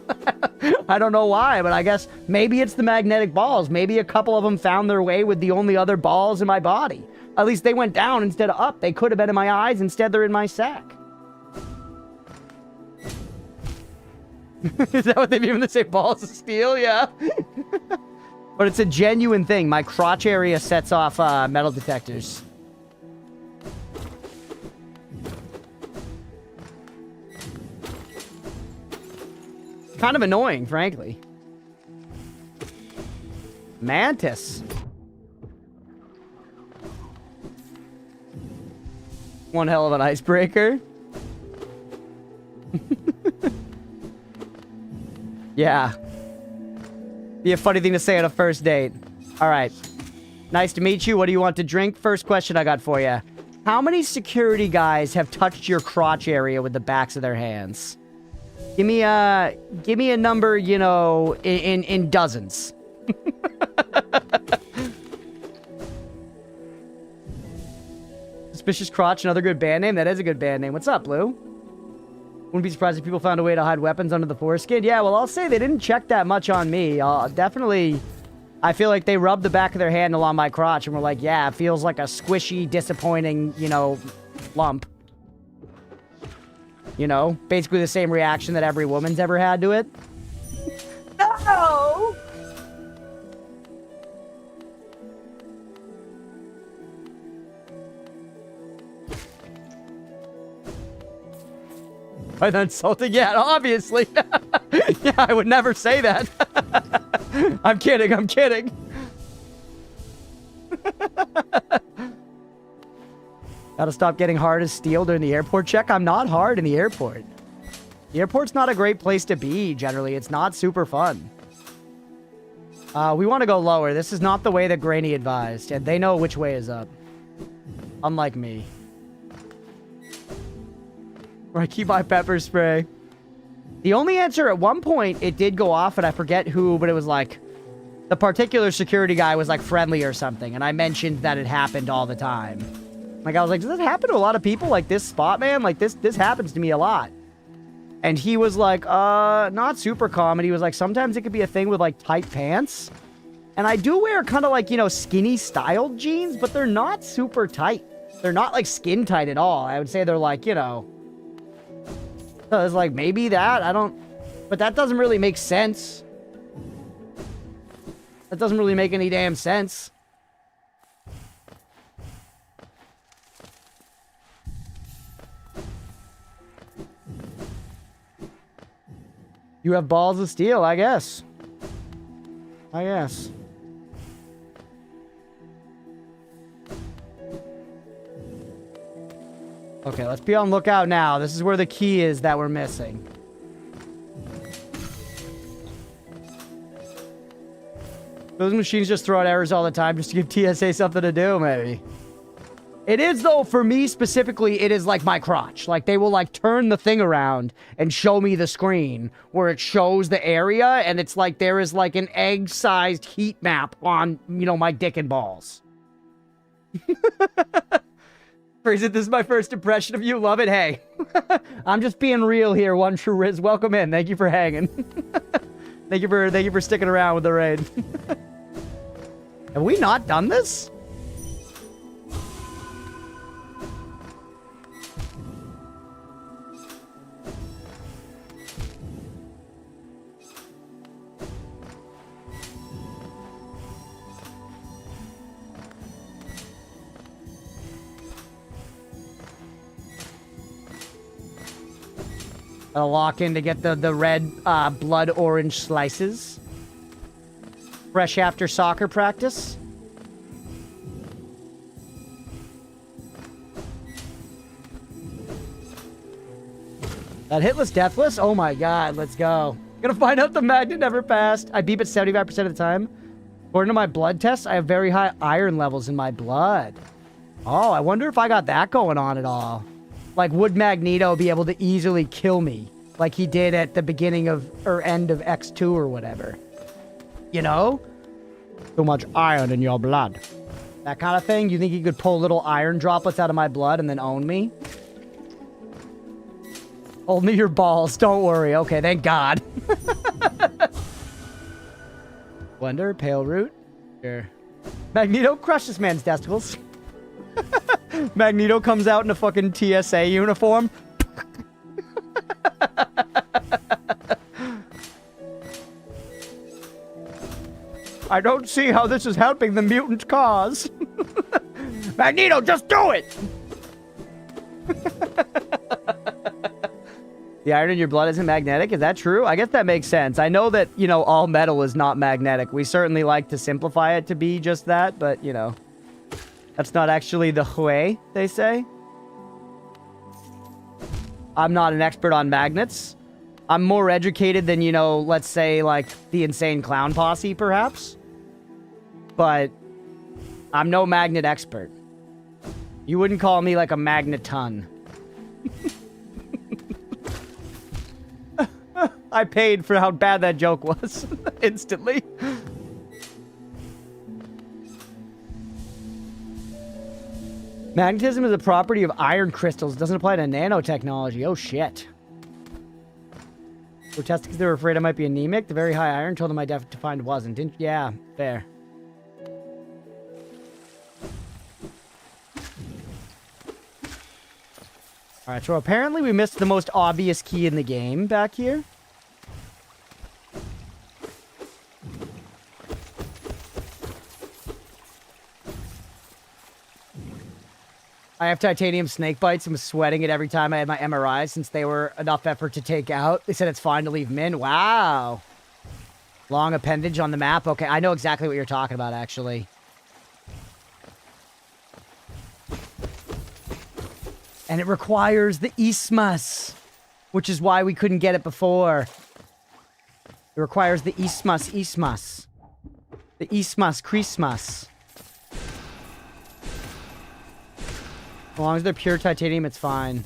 I don't know why, but I guess maybe it's the magnetic balls. Maybe a couple of them found their way with the only other balls in my body. At least they went down instead of up. They could have been in my eyes. Instead, they're in my sack. Is that what they mean when they say balls of steel? Yeah. But it's a genuine thing. My crotch area sets off metal detectors. Kind of annoying, frankly. Mantis. One hell of an icebreaker. Yeah. Be a funny thing to say on a first date. All right. Nice to meet you. What do you want to drink? First question I got for you. How many security guys have touched your crotch area with the backs of their hands? Give me a number, you know, in dozens. Suspicious Crotch, another good band name. That is a good band name. What's up, Blue? Wouldn't be surprised if people found a way to hide weapons under the foreskin. Yeah, well, I'll say they didn't check that much on me. Definitely, I feel like they rubbed the back of their hand along my crotch and were like, yeah, it feels like a squishy, disappointing, you know, lump. You know, basically the same reaction that every woman's ever had to it. No! By the insulting? Yeah, obviously. Yeah, I would never say that. I'm kidding, I'm kidding. Gotta stop getting hard as steel during the airport check. I'm not hard in the airport. The airport's not a great place to be, generally. It's not super fun. We want to go lower. This is not the way that Granny advised, and they know which way is up. Unlike me. Where I keep my pepper spray. The only answer, at one point, it did go off, and I forget who, but it was like... The particular security guy was, like, friendly or something, and I mentioned that it happened all the time. Like, I was like, does this happen to a lot of people? Like, this spot, man? Like, this happens to me a lot. And he was like, not super common. He was like, sometimes it could be a thing with, like, tight pants. And I do wear kind of, like, you know, skinny-styled jeans, but they're not super tight. They're not, like, skin tight at all. I would say they're, like, you know... So it's like, maybe that, I don't... But that doesn't really make sense. That doesn't really make any damn sense. You have balls of steel, I guess. I guess. Okay, let's be on lookout now. This is where the key is that we're missing. Those machines just throw out errors all the time just to give TSA something to do, maybe. It is, though, for me specifically, it is like my crotch. Like, they will, like, turn the thing around and show me the screen where it shows the area, and it's like there is, like, an egg-sized heat map on, you know, my dick and balls. Phrase it, this is my first impression of you. Love it. Hey, I'm just being real here. One True Riz, welcome in. Thank you for hanging. thank you for sticking around with the raid. Have we not done this? I'll lock in to get the red blood orange slices. Fresh after soccer practice. That hitless deathless? Oh my god, let's go. Gonna find out the magnet never passed. I beep it 75% of the time. According to my blood test, I have very high iron levels in my blood. Oh, I wonder if I got that going on at all. Like, would Magneto be able to easily kill me like he did at the beginning of, or end of X2 or whatever? You know? Too much iron in your blood. That kind of thing? You think he could pull little iron droplets out of my blood and then own me? Only your balls, don't worry. Okay, thank God. Blender, pale root. Sure. Magneto, crush this man's testicles. Magneto comes out in a fucking TSA uniform. I don't see how this is helping the mutant cause. Magneto, just do it! The iron in your blood isn't magnetic? Is that true? I guess that makes sense. I know that, you know, all metal is not magnetic. We certainly like to simplify it to be just that, but, you know. That's not actually the way, they say. I'm not an expert on magnets. I'm more educated than, you know, let's say, like, the Insane Clown Posse, perhaps. But I'm no magnet expert. You wouldn't call me, like, a magneton. I paid for how bad that joke was. Instantly. Magnetism is a property of iron crystals. It doesn't apply to nanotechnology. Oh, shit. We're testing because they were afraid I might be anemic. The very high iron told them I defined wasn't. Yeah, fair. Alright, so apparently we missed the most obvious key in the game back here. I have titanium snake bites and was sweating it every time I had my MRI since they were enough effort to take out. They said it's fine to leave them in. Wow. Long appendage on the map. Okay, I know exactly what you're talking about, actually. And it requires the isthmus, which is why we couldn't get it before. It requires the isthmus. The isthmus, Christmas. As long as they're pure titanium, it's fine.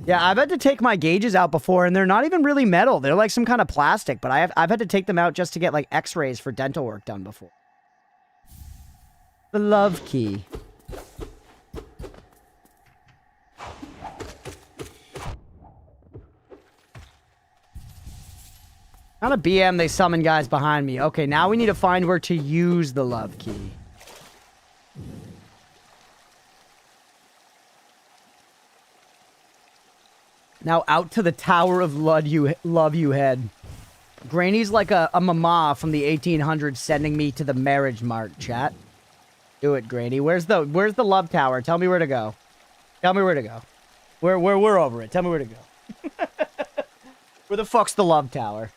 Yeah, I've had to take my gauges out before, and they're not even really metal. They're like some kind of plastic, but I've had to take them out just to get, like, x-rays for dental work done before. The love key. Kind of BM, they summon guys behind me. Okay, now we need to find where to use the love key. Now out to the Tower of Love you head. Granny's like a mama from the 1800s sending me to the marriage mart, chat. Do it, Granny. Where's the love tower? Tell me where to go. Tell me where to go. We're over it. Tell me where to go. Where the fuck's the love tower?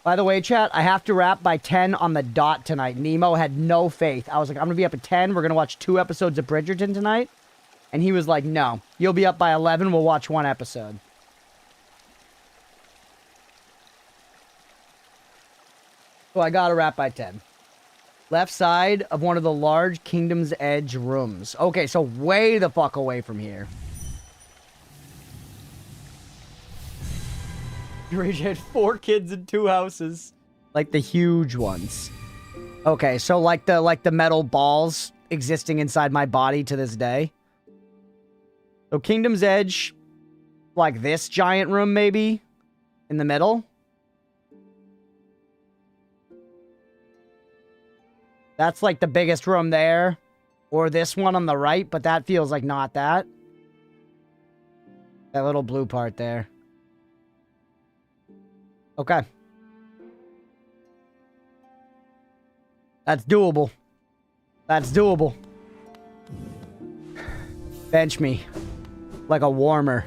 By the way, chat, I have to wrap by 10 on the dot tonight. Nemo had no faith. I was like, I'm gonna be up at 10. We're gonna watch 2 episodes of Bridgerton tonight. And he was like, no, you'll be up by 11. We'll watch 1 episode. So I gotta wrap by 10. Left side of one of the large Kingdom's Edge rooms. Okay, so way the fuck away from here. Rage had 4 kids and 2 houses. Like the huge ones. Okay, so like the metal balls existing inside my body to this day. So Kingdom's Edge, like this giant room maybe, in the middle. That's like the biggest room there. Or this one on the right, but that feels like not that. That little blue part there. Okay. That's doable. That's doable. Bench me. Like a warmer.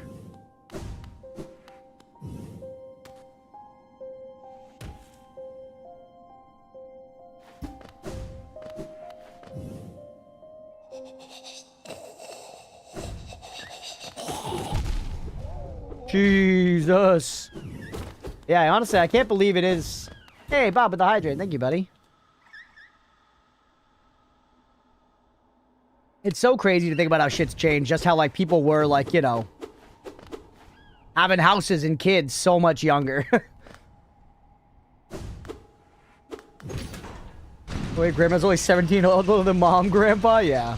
Jesus. Yeah, honestly, I can't believe it is. Hey, Bob with the hydrate. Thank you, buddy. It's so crazy to think about how shit's changed. Just how, like, people were, like, you know, having houses and kids so much younger. Wait, Grandma's only 17 older than Mom, Grandpa? Yeah.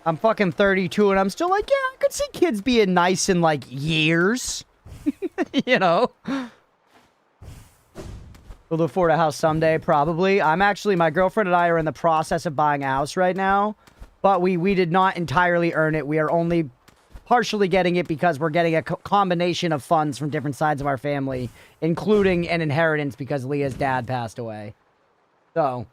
I'm fucking 32 and I'm still like, yeah, I could see kids being nice in, like, years. You know? We'll afford a house someday, probably. My girlfriend and I are in the process of buying a house right now. But we did not entirely earn it. We are only partially getting it because we're getting a combination of funds from different sides of our family. Including an inheritance because Leah's dad passed away. So...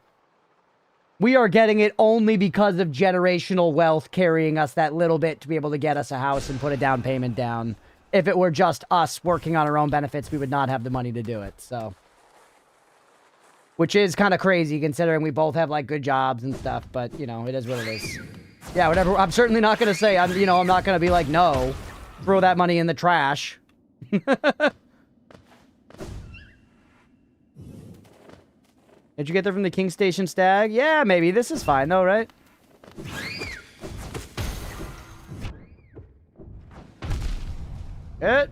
we are getting it only because of generational wealth carrying us that little bit to be able to get us a house and put a down payment down. if it were just us working on our own benefits, we would not have the money to do it, so. Which is kind of crazy considering we both have, like, good jobs and stuff, but, you know, it is what it is. Yeah, whatever. I'm certainly not going to say, I'm not going to be like, no, throw that money in the trash. Did you get there from the King Station Stag? Yeah, maybe. This is fine, though, right? Good.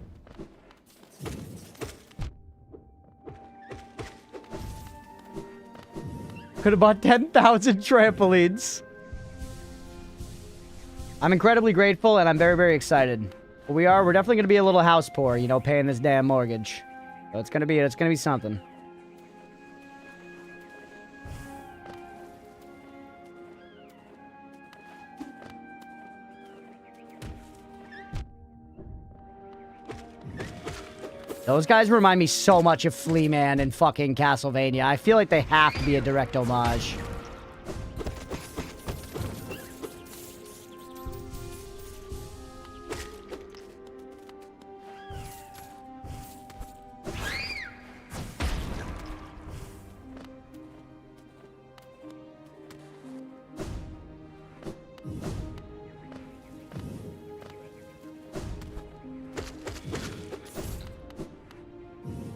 Could have bought 10,000 trampolines. I'm incredibly grateful, and I'm very, very excited. But we're definitely going to be a little house poor, you know, paying this damn mortgage. So it's going to be something. Those guys remind me so much of Flea Man and fucking Castlevania. I feel like they have to be a direct homage.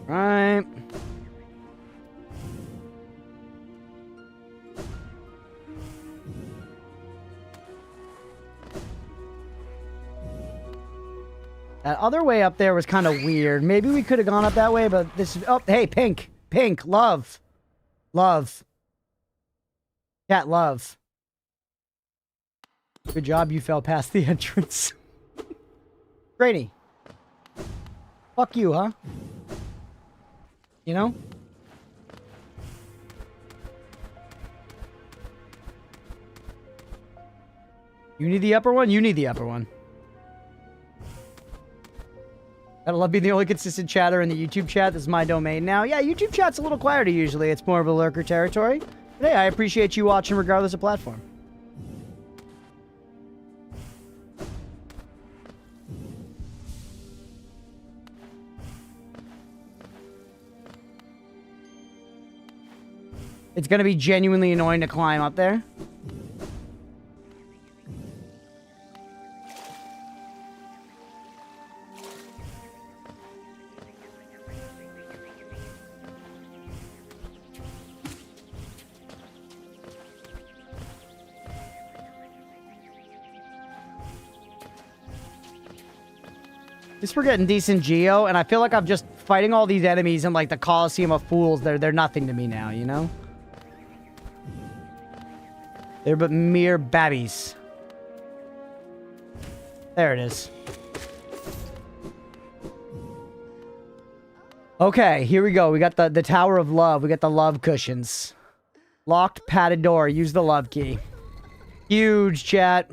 Right. That other way up there was kind of weird. Maybe we could have gone up that way, but this is... Oh, hey, pink. Pink. Love. Love. Cat, love. Good job you fell past the entrance. Grady. Fuck you, huh? You know? You need the upper one? You need the upper one. Gotta love being the only consistent chatter in the YouTube chat. This is my domain now. Yeah, YouTube chat's a little quieter usually. It's more of a lurker territory. But hey, I appreciate you watching regardless of platform. It's gonna be genuinely annoying to climb up there. At least we're getting decent geo, and I feel like I'm just fighting all these enemies in like the Coliseum of Fools. They're nothing to me now, you know? They're but mere babbies. There it is. Okay, here we go. We got the Tower of Love. We got the love cushions. Locked padded door. Use the love key. Huge, chat.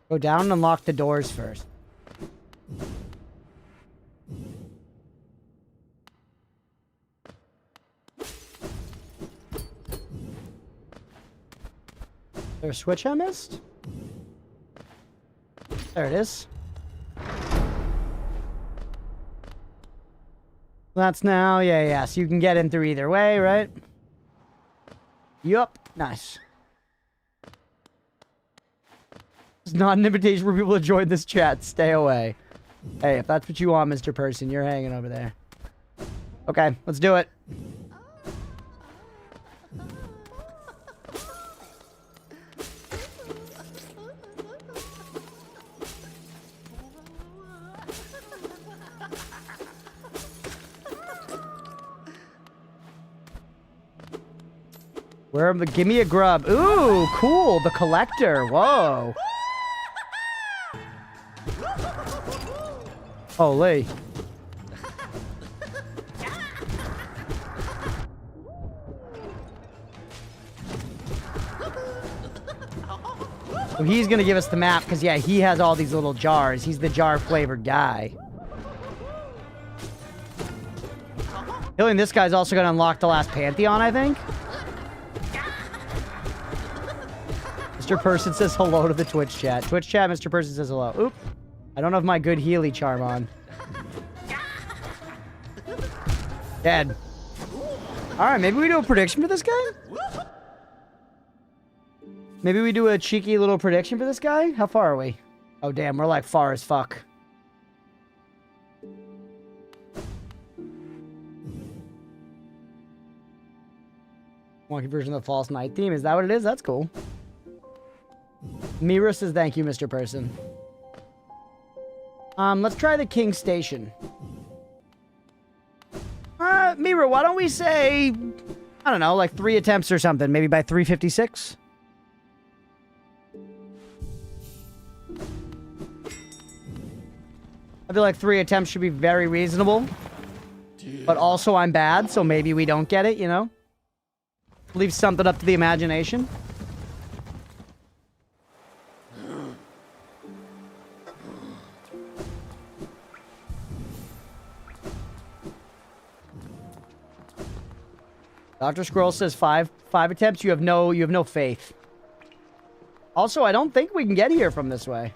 Go down and unlock the doors first. Is there a switch I missed? There it is. That's now, yeah, so you can get in through either way, right? Yup, nice. It's not an invitation for people to join this chat. Stay away. Hey, if that's what you want, Mr. Person, you're hanging over there. Okay, let's do it. Give me a grub. Ooh, cool. The collector. Whoa. Holy. So he's gonna give us the map because, yeah, he has all these little jars. He's the jar flavored guy. Killing this guy's also gonna unlock the last Pantheon, I think. Mr. Person says hello to the Twitch chat. Twitch chat, Mr. Person says hello. Oop. I don't have my good Healy charm on. Dead. Alright, maybe we do a prediction for this guy? Maybe we do a cheeky little prediction for this guy? How far are we? Oh, damn, we're like far as fuck. Wonky version of the False Night theme. Is that what it is? That's cool. Mira says thank you, Mr. Person. Let's try the King Station. Mira, why don't we say, I don't know, like 3 attempts or something, maybe by 356? I feel like 3 attempts should be very reasonable. But also I'm bad, so maybe we don't get it, you know? Leave something up to the imagination. Dr. Scroll says 5 attempts. You have no faith. Also, I don't think we can get here from this way.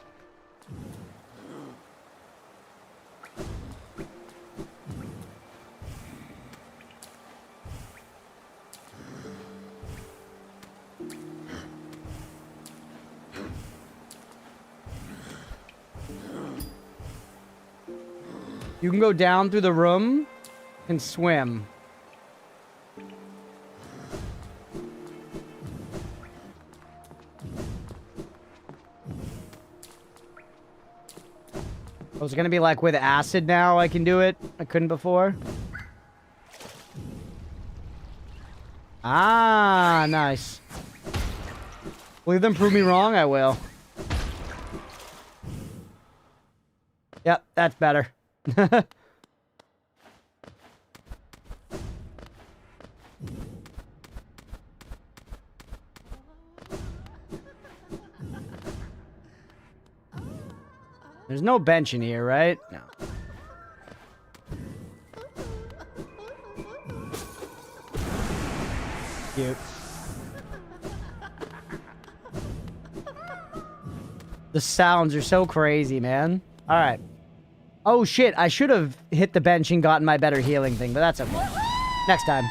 You can go down through the room and swim. Oh, is it gonna be like with acid now I can do it? I couldn't before. Ah, nice. Will you then prove me wrong? I will. Yep, that's better. There's no bench in here, right? No. Cute. The sounds are so crazy, man. All right. Oh, shit. I should have hit the bench and gotten my better healing thing, but that's okay. Next time.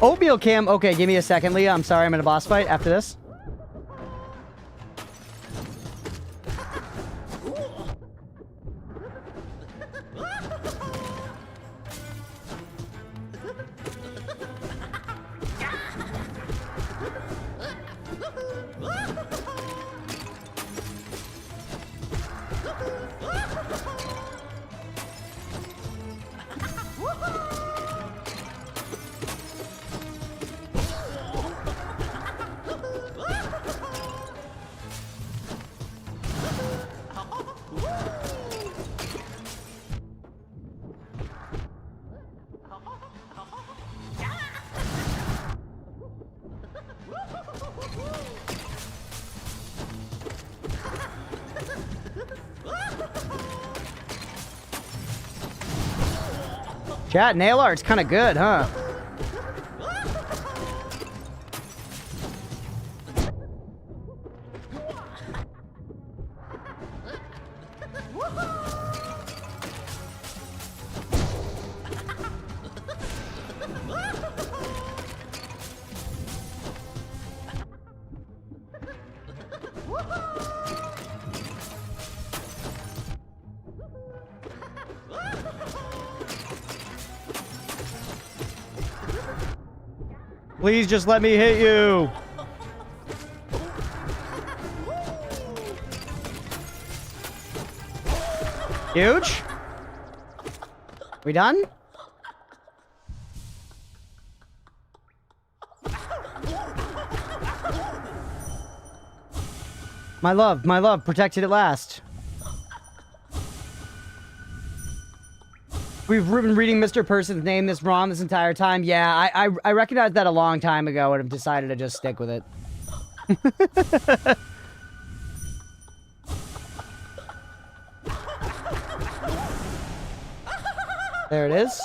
Oatmeal cam. Okay, give me a second, Leah. I'm sorry. I'm in a boss fight after this. Chat, nail art's kind of good, huh? Please just let me hit you. Huge. We done? My love, protected at last. We've been reading Mr. Person's name this wrong this entire time. Yeah, I recognized that a long time ago and have decided to just stick with it. There it is.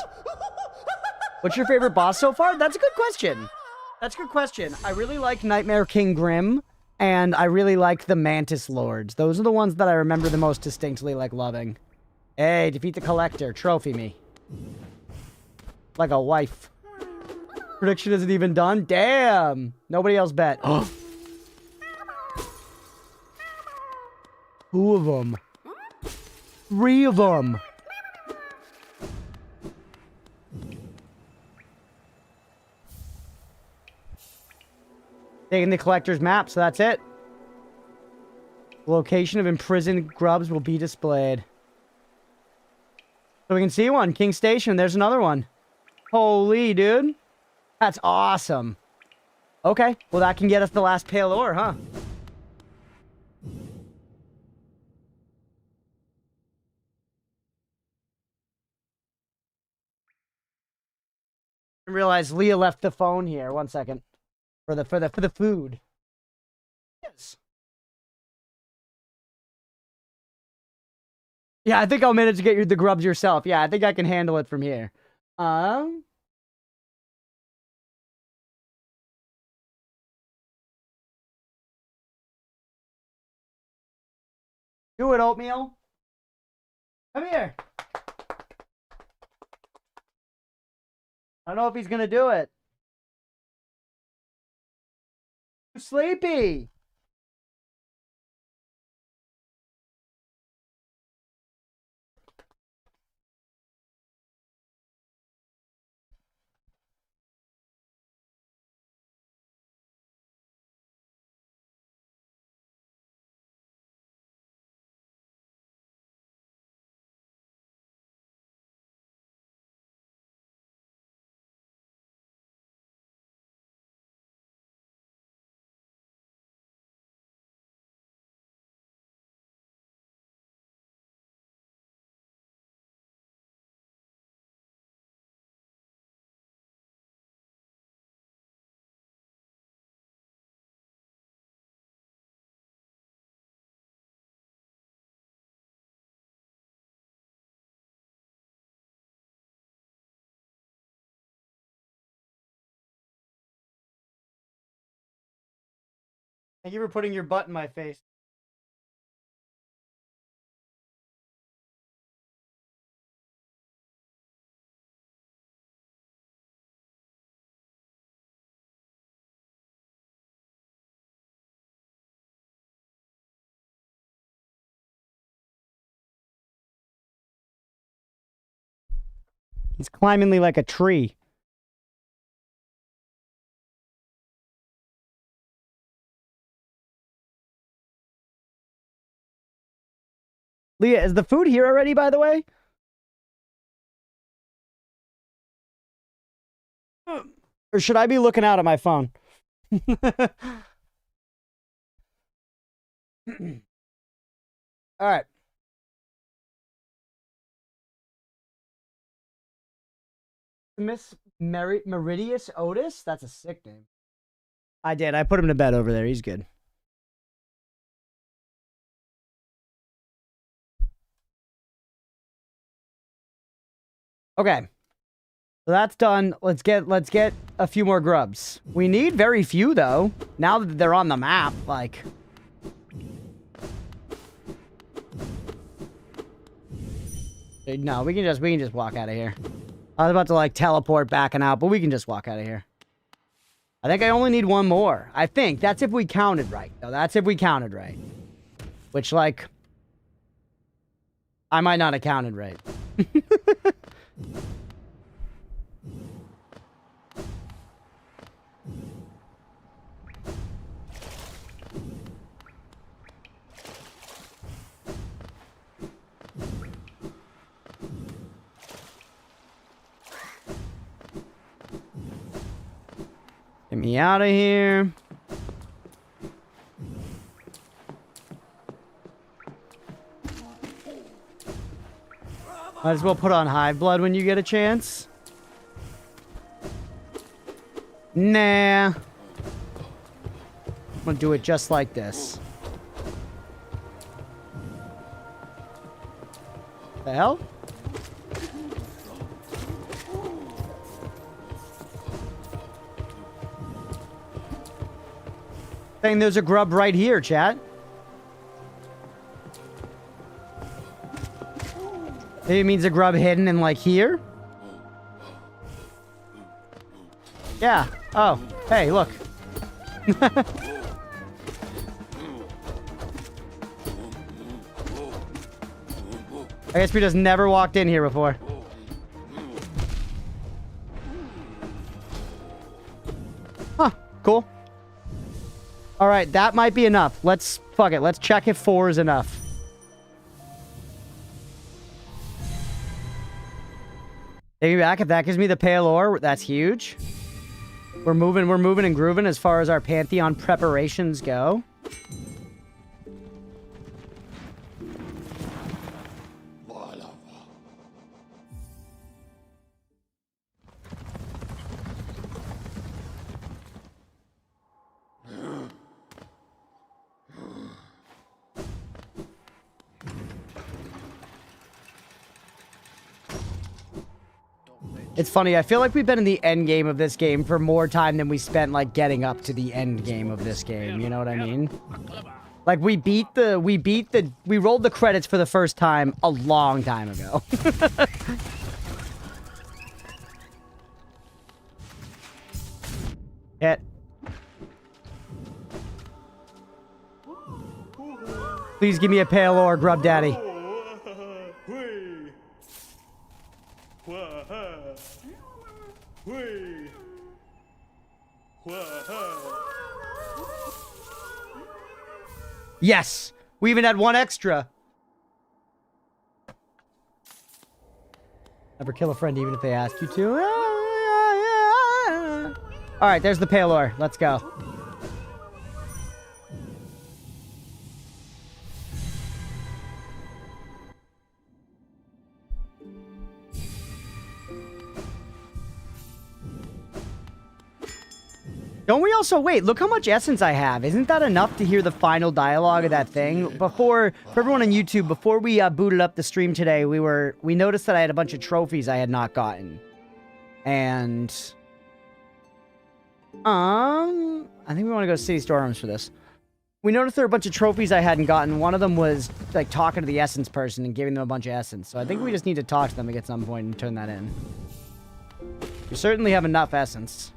What's your favorite boss so far? That's a good question. That's a good question. I really like Nightmare King Grim, and I really like the Mantis Lords. Those are the ones that I remember the most distinctly, like, loving. Hey, defeat the Collector. Trophy me. Like a wife. Prediction isn't even done? Damn! Nobody else bet. Two of them. 3 of them. Taking the collector's map, so that's it. The location of imprisoned grubs will be displayed. So we can see one. King Station. There's another one. Holy, dude. That's awesome. Okay. Well, that can get us the last pale ore, huh? I realized Leah left the phone here. 1 second. For the food. Yes. Yeah, I think I'll manage to get you the grubs yourself. Yeah, I think I can handle it from here. Do it, oatmeal. Come here. I don't know if he's gonna do it. I'm sleepy. Thank you for putting your butt in my face. He's climbing me like a tree. Leah, is the food here already, by the way? Or should I be looking out at my phone? All right. Miss Meridius Otis? That's a sick name. I did. I put him to bed over there. He's good. Okay. So that's done. Let's get a few more grubs. We need very few though. Now that they're on the map, like no, we can just walk out of here. I was about to like teleport back and out, but we can just walk out of here. I think I only need one more. I think that's if we counted right. though. That's if we counted right. Which like I might not have counted right. Get me out of here. Might as well put on Hive Blood when you get a chance. Nah. I'm gonna do it just like this. The hell? Saying there's a grub right here, chat. Maybe it means a grub hidden in, like, here? Yeah. Oh. Hey, look. I guess we just never walked in here before. Huh. Cool. Alright, that might be enough. Fuck it. Let's check if 4 is enough. Take me back. If that gives me the pale ore, that's huge. We're moving and grooving as far as our Pantheon preparations go. It's funny, I feel like we've been in the end game of this game for more time than we spent, like, getting up to the end game of this game, you know what I mean? Like, we rolled the credits for the first time a long time ago. Hit. Please give me a pale ore, Grub Daddy. Yes! We even had one extra. Never kill a friend even if they ask you to. Alright, there's the pale ore. Let's go. Don't we also... Wait, look how much essence I have. Isn't that enough to hear the final dialogue of that thing? For everyone on YouTube, before we booted up the stream today, we noticed that I had a bunch of trophies I had not gotten. And... I think we want to go to City Storerooms for this. We noticed there were a bunch of trophies I hadn't gotten. One of them was, like, talking to the essence person and giving them a bunch of essence. So I think we just need to talk to them at some point and turn that in. We certainly have enough essence.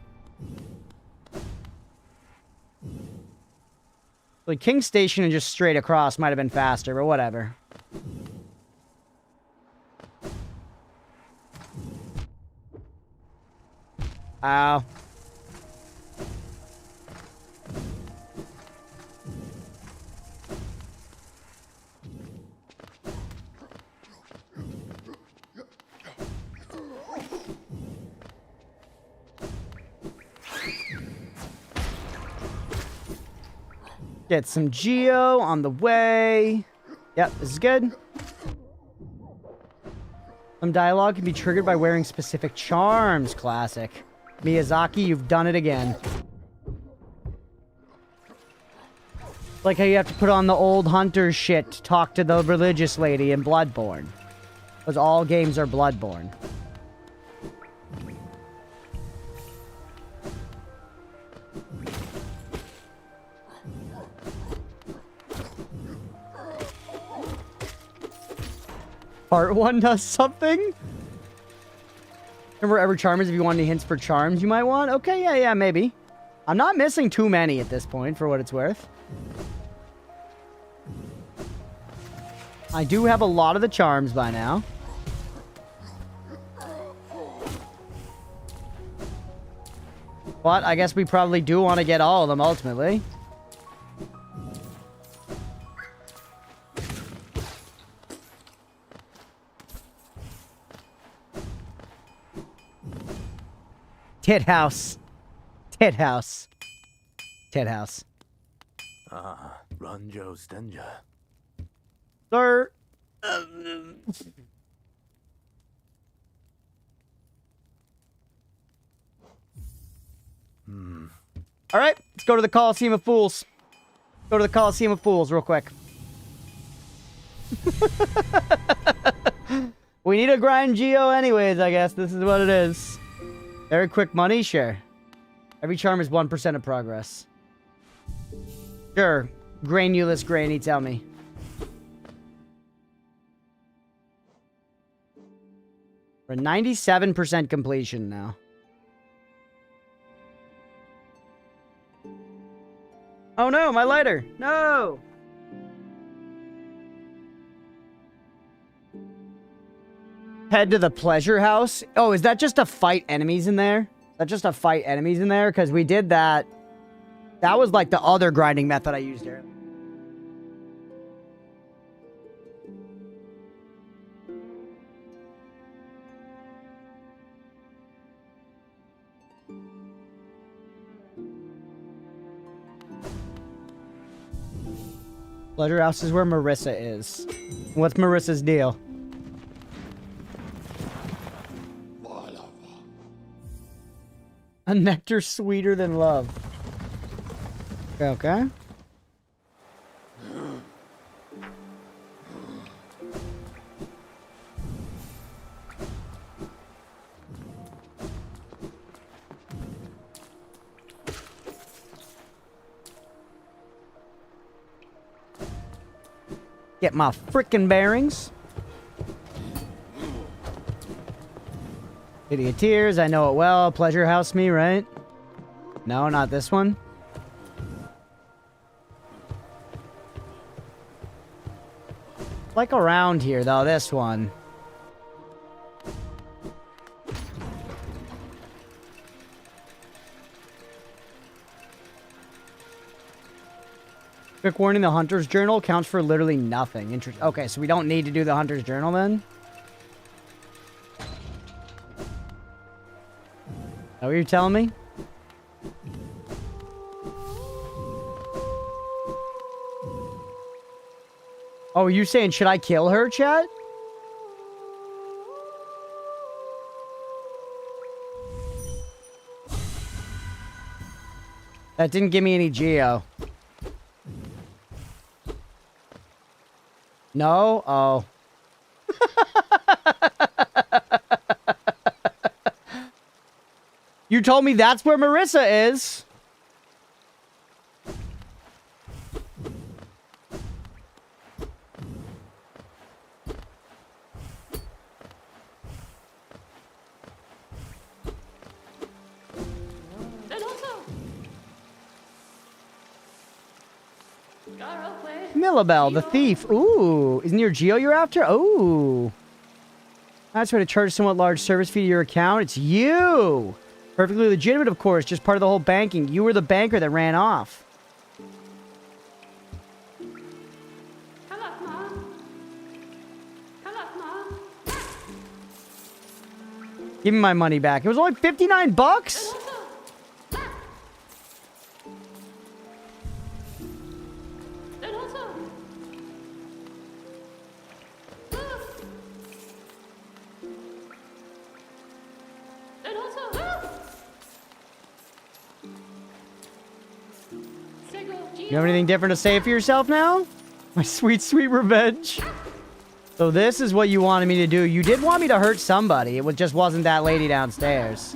Like, King Station and just straight across might have been faster, but whatever. Ow. Get some Geo on the way. Yep, this is good. Some dialogue can be triggered by wearing specific charms. Classic. Miyazaki, you've done it again. Like how you have to put on the old hunter shit to talk to the religious lady in Bloodborne. Because all games are Bloodborne. Part 1 does something? Remember every charmers if you want any hints for charms you might want? Okay, yeah, maybe. I'm not missing too many at this point, for what it's worth. I do have a lot of the charms by now. But I guess we probably do want to get all of them, ultimately. Tit house. Tit house. Tit house. Ah, Ranjo Stenja. Sir. All right, let's go to the Coliseum of Fools. Go to the Coliseum of Fools real quick. We need a grind Geo anyways, I guess. This is what it is. Very quick money, sure. Every charm is 1% of progress. Sure. Granulous Granny, tell me. We're 97% completion now. Oh no, my lighter! No! Head to the pleasure house? Oh, is that just to fight enemies in there? Is that just to fight enemies in there? Because we did that. That was like the other grinding method I used earlier. Pleasure house is where Marissa is. What's Marissa's deal? A nectar sweeter than love. Okay. Get my frickin' bearings. City of Tears, I know it well. Pleasure House me, right? No, not this one. Like around here, though, this one. Quick warning, the Hunter's Journal counts for literally nothing. Okay, so we don't need to do the Hunter's Journal then? Is that what you're telling me? Oh, are you saying, should I kill her, chat? That didn't give me any geo. No? Oh. You told me that's where Marissa is. Millabelle, the thief. Ooh. Isn't your Geo you're after? Ooh. That's why to charge a somewhat large service fee to your account. It's you. Perfectly legitimate, of course. Just part of the whole banking. You were the banker that ran off. Come up, Mom. Come up, Mom. Give me my money back. It was only 59 bucks? You have anything different to say for yourself now? My sweet, sweet revenge. So this is what you wanted me to do. You did want me to hurt somebody. It just wasn't that lady downstairs.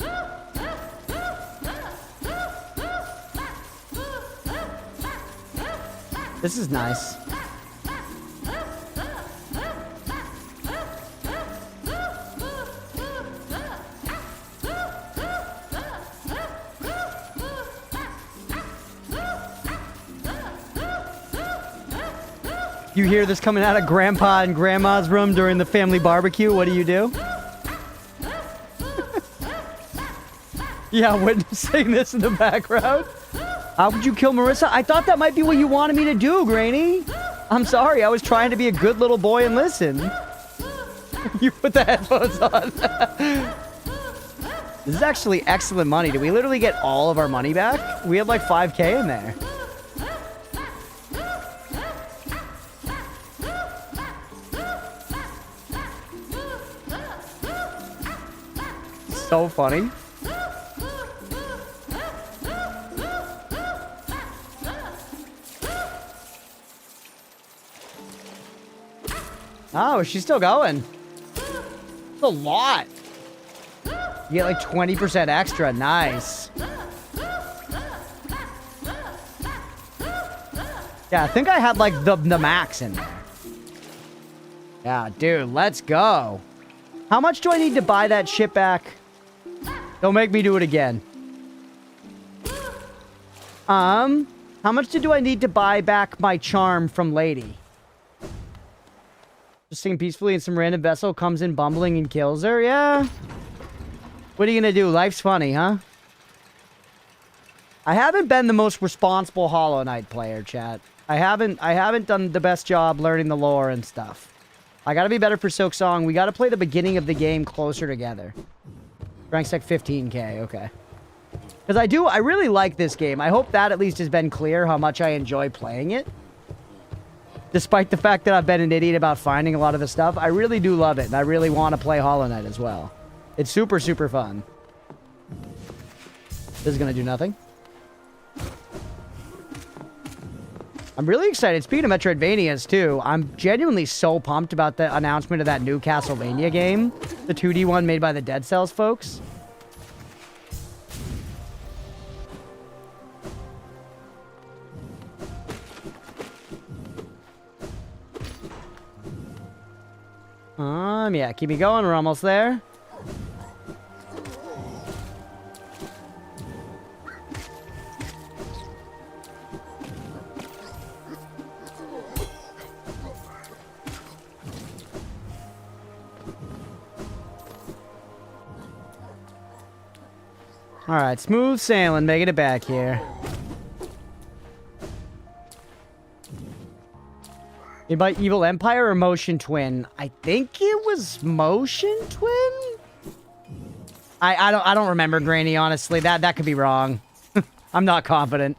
This is nice. You hear this coming out of Grandpa and Grandma's room during the family barbecue. What do you do? Yeah, witnessing this in the background. How could you kill Marissa? I thought that might be what you wanted me to do, Granny. I'm sorry. I was trying to be a good little boy and listen. You put the headphones on. This is actually excellent money. Did we literally get all of our money back? We had like 5K in there. So funny. Oh, she's still going. That's a lot. You get like 20% extra. Nice. Yeah, I think I had, like, the max in there. Yeah, dude, let's go. How much do I need to buy that shit back? Don't make me do it again. How much do I need to buy back my charm from Lady? Just singing peacefully and some random vessel comes in bumbling and kills her? Yeah. What are you gonna do? Life's funny, huh? I haven't been the most responsible Hollow Knight player, chat. I haven't done the best job learning the lore and stuff. I gotta be better for Silksong. We gotta play the beginning of the game closer together. Rank's like 15k, okay. Because I really like this game. I hope that at least has been clear how much I enjoy playing it. Despite the fact that I've been an idiot about finding a lot of the stuff, I really do love it, and I really want to play Hollow Knight as well. It's super, super fun. This is gonna do nothing. I'm really excited. Speaking of Metroidvanias, too, I'm genuinely so pumped about the announcement of that new Castlevania game. The 2D one made by the Dead Cells folks. Yeah, keep me going. We're almost there. Alright, smooth sailing, making it back here. You buy Evil Empire or Motion Twin? I think it was Motion Twin? I don't remember, Granny, honestly. That could be wrong. I'm not confident.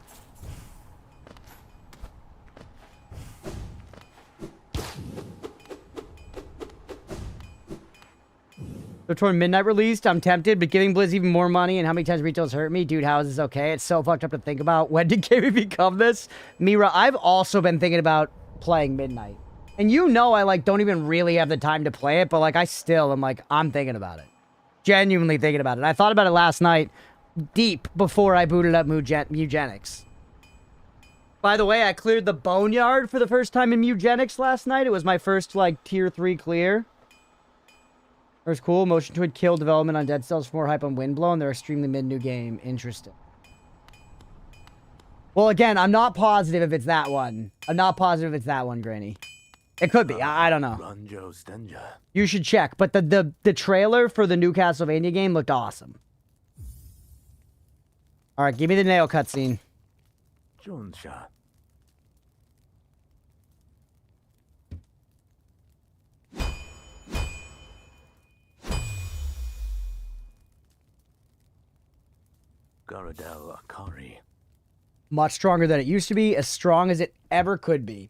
So toward Midnight released, I'm tempted, but giving Blizz even more money and how many times retail's hurt me? Dude, how is this okay? It's so fucked up to think about. When did gaming become this? Mira, I've also been thinking about playing Midnight. And you know I, like, don't even really have the time to play it, but, like, I still am, like, I'm thinking about it. Genuinely thinking about it. I thought about it last night, deep before I booted up Mugenics. By the way, I cleared the Boneyard for the first time in Mugenics last night. It was my first, like, tier 3 clear. It was cool. Motion Twin kill development on Dead Cells for more hype on Windblown. They're extremely mid-new game. Interesting. Well, again, I'm not positive if it's that one. I'm not positive if it's that one, Granny. It could be. I don't know. You should check. But the trailer for the new Castlevania game looked awesome. All right, give me the nail cutscene. Much stronger than it used to be, as strong as it ever could be.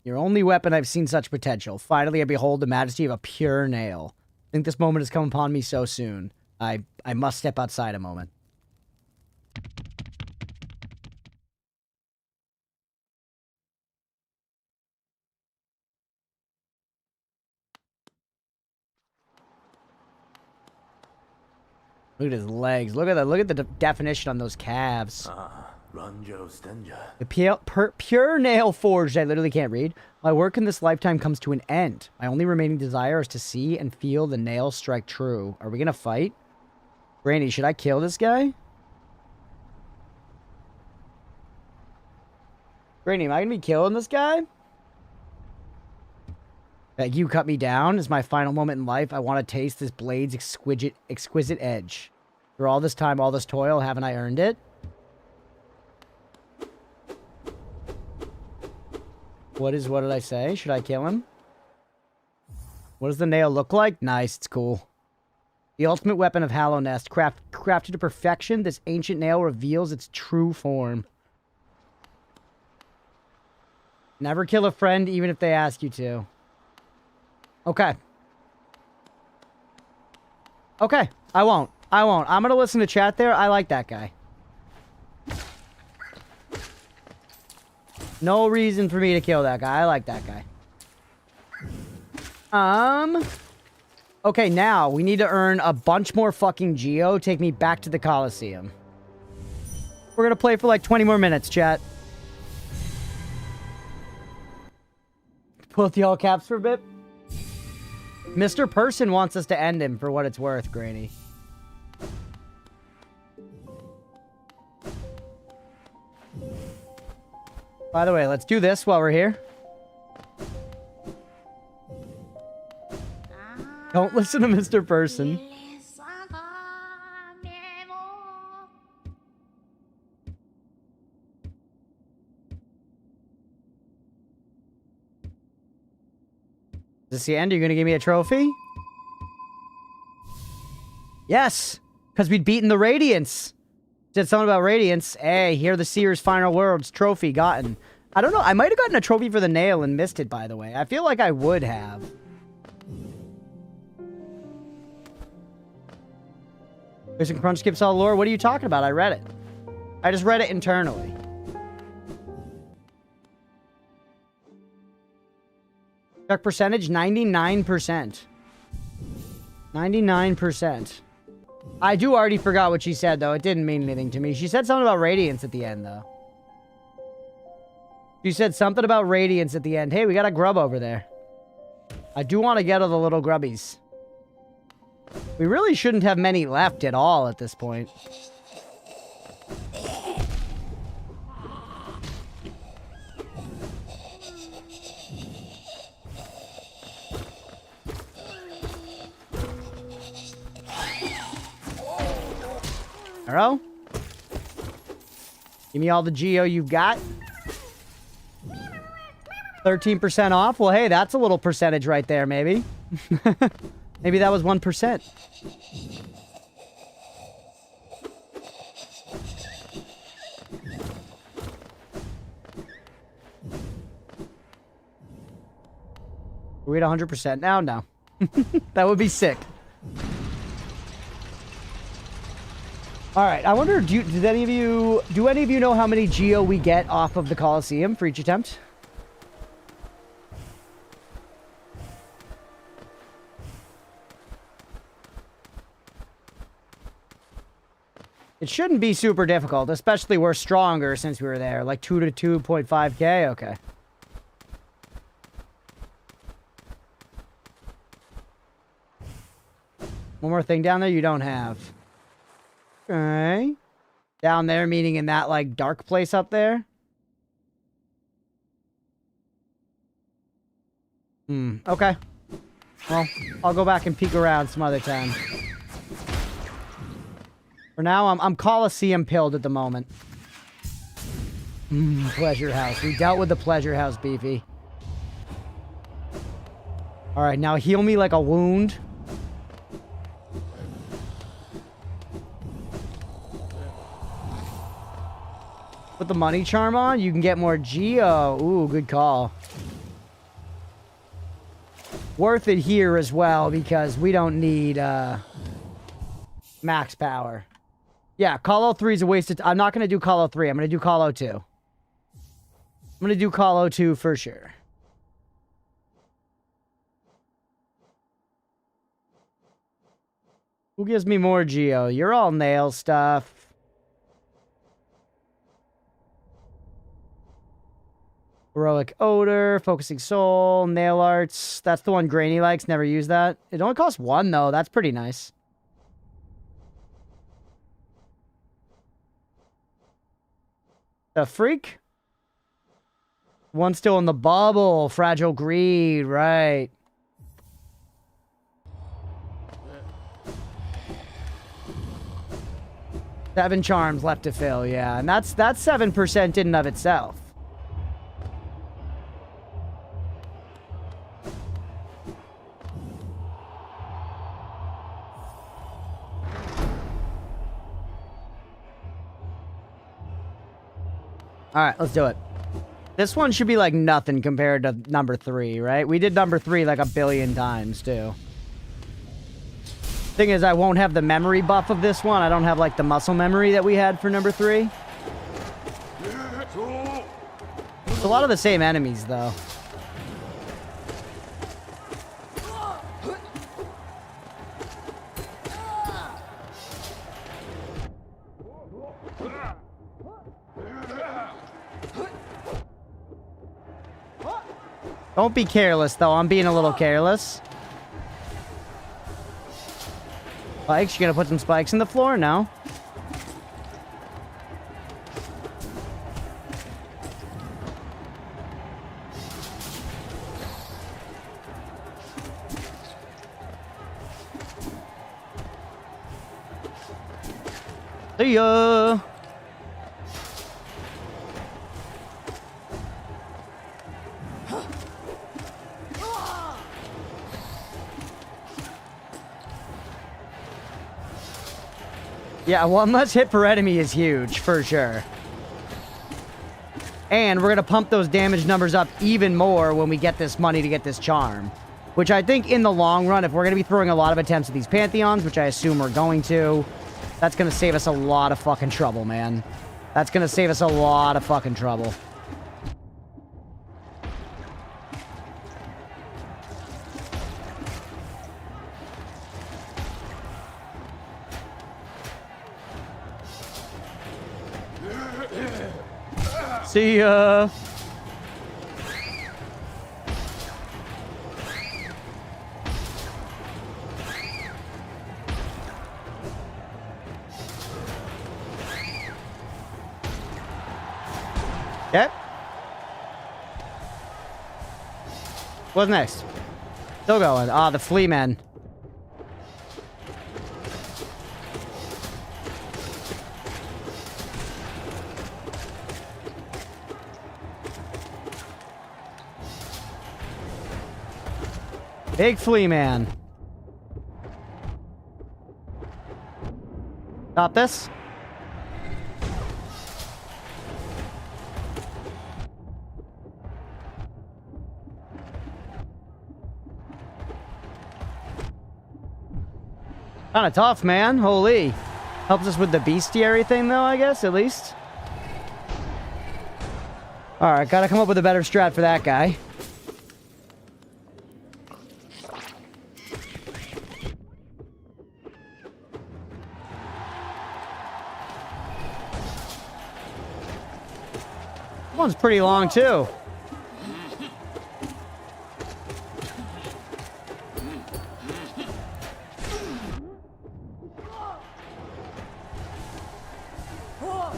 Your only weapon I've seen such potential. Finally, I behold the majesty of a pure nail. I think this moment has come upon me so soon. I must step outside a moment. Look at his legs. Look at that. Look at the definition on those calves. The pure nail forged. I literally can't read. My work in this lifetime comes to an end. My only remaining desire is to see and feel the nail strike true. Are we gonna fight? Granny, should I kill this guy? Granny, am I gonna be killing this guy? Like, you cut me down is my final moment in life. I want to taste this blade's exquisite edge. For all this time, all this toil, haven't I earned it? What did I say? Should I kill him? What does the nail look like? Nice, it's cool. The ultimate weapon of Hallow Nest. Crafted to perfection, this ancient nail reveals its true form. Never kill a friend, even if they ask you to. Okay. Okay, I won't. I'm gonna listen to chat there. I like that guy. No reason for me to kill that guy. I like that guy. Okay, now we need to earn a bunch more fucking Geo. Take me back to the Coliseum. We're gonna play for like 20 more minutes, chat. Both y'all caps for a bit. Mr. Person wants us to end him for what it's worth, Granny. By the way, let's do this while we're here. Don't listen to Mr. Person. Is this the end? Are you going to give me a trophy? Yes! Because we'd beaten the Radiance. Said something about Radiance. Hey, here the Seer's Final Words trophy gotten. I don't know. I might have gotten a trophy for the nail and missed it, by the way. I feel like I would have. There's some Crunch skips all lore. What are you talking about? I read it. I just read it internally. Check percentage, 99%. 99%. I do already forgot what she said, though. It didn't mean anything to me. She said something about Radiance at the end, though. She said something about Radiance at the end. Hey, we got a grub over there. I do want to get all the little grubbies. We really shouldn't have many left at all at this point. Arrow? Give me all the Geo you've got. 13% off? Well, hey, that's a little percentage right there, maybe. Maybe that was 1%. Are we at 100% now? No. That would be sick. All right, I wonder, do any of you know how many Geo we get off of the Coliseum for each attempt? It shouldn't be super difficult, especially we're stronger since we were there, like 2 to 2.5k. Okay. One more thing down there you don't have. Okay. Down there, meaning in that, like, dark place up there? Okay. Well, I'll go back and peek around some other time. For now, I'm Coliseum pilled at the moment. Pleasure House. We dealt with the Pleasure House, Beefy. Alright, now heal me like a wound. Put the money charm on, you can get more Geo. Ooh, good call. Worth it here as well, because we don't need, max power. Yeah, Call 03 is a waste of I'm not going to do Call 03. I'm going to do Call 02. I'm going to do Call 02 for sure. Who gives me more Geo? You're all nail stuff. Heroic Odor, Focusing Soul, Nail Arts. That's the one Granny likes. Never use that. It only costs 1, though. That's pretty nice. The freak? One still in the bubble. Fragile Greed, right. Seven charms left to fill, yeah. And that's 7% in and of itself. Alright, let's do it. This one should be like nothing compared to number 3, right? We did number 3 like a billion times, too. Thing is, I won't have the memory buff of this one. I don't have, like, the muscle memory that we had for number 3. It's a lot of the same enemies, though. Don't be careless, though. I'm being a little careless. Spikes? You gonna put some spikes in the floor? No. See ya! Yeah, one less hit per enemy is huge, for sure. And we're going to pump those damage numbers up even more when we get this money to get this charm. Which I think in the long run, if we're going to be throwing a lot of attempts at these Pantheons, which I assume we're going to, that's going to save us a lot of fucking trouble, man. That's going to save us a lot of fucking trouble. See ya. Yep. What's next? Still going. Ah, the flea man. Big flea man. Stop this. Kinda tough, man. Holy. Helps us with the bestiary thing, though, I guess, at least. Alright, gotta come up with a better strat for that guy. This one's pretty long, too.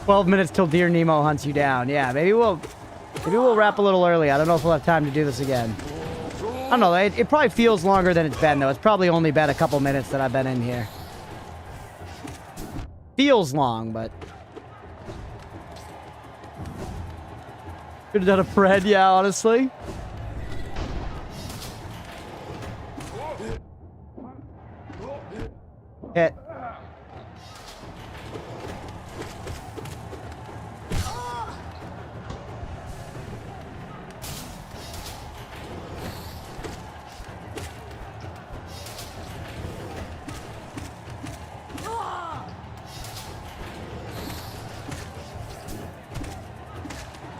"12 minutes till Dear Nemo hunts you down." Yeah, maybe we'll wrap a little early. I don't know if we'll have time to do this again. I don't know. It probably feels longer than it's been, though. It's probably only been a couple minutes that I've been in here. Feels long, but... Could have done a Fred, yeah, honestly. Hit.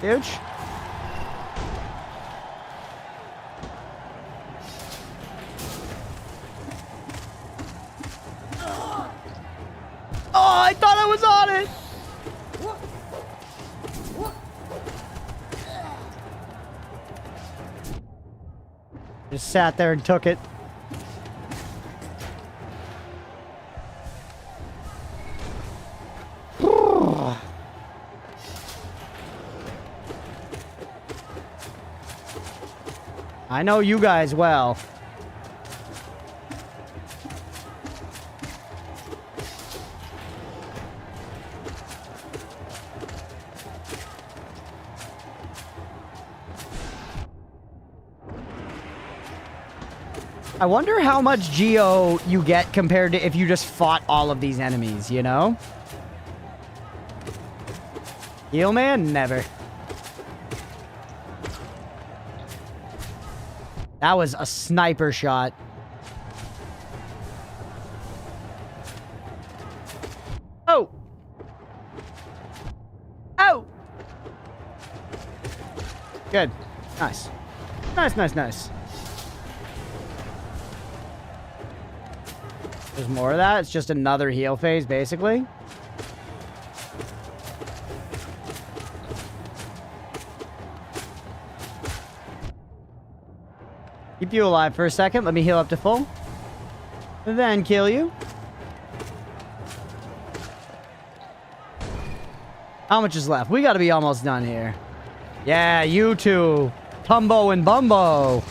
Huge. Oh, I thought I was on it. Just sat there and took it. I know you guys well. I wonder how much Geo you get compared to if you just fought all of these enemies, you know? Heal man? Never. That was a sniper shot. Oh! Oh! Good. Nice. Nice, nice, nice. There's more of that. It's just another heal phase, basically. Keep you alive for a second. Let me heal up to full. Then kill you. How much is left? We gotta be almost done here. Yeah, you two. Tumbo and Bumbo.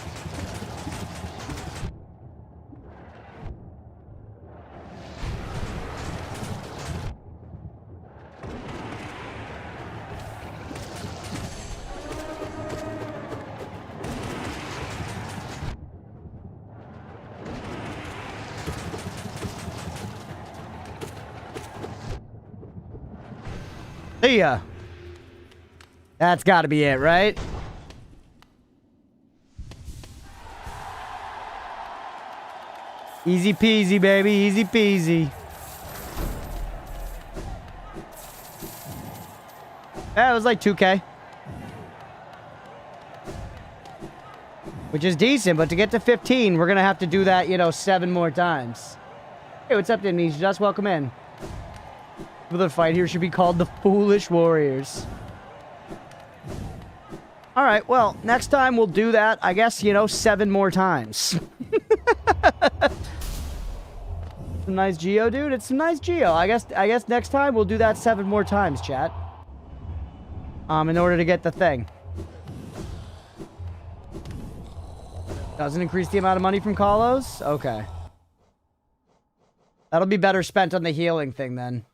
See ya. That's gotta be it, right? Easy peasy, baby. Easy peasy. Yeah, it was like 2K. Which is decent, but to get to 15, we're gonna have to do that, you know, 7 more times. Hey, what's up, Denise? Just welcome in. The fight here should be called the Foolish Warriors. Alright, well, next time we'll do that, I guess, you know, 7 more times. Some nice Geo, dude. It's some nice Geo. I guess next time we'll do that 7 more times, chat. In order to get the thing. Doesn't increase the amount of money from Kalos? Okay. That'll be better spent on the healing thing then.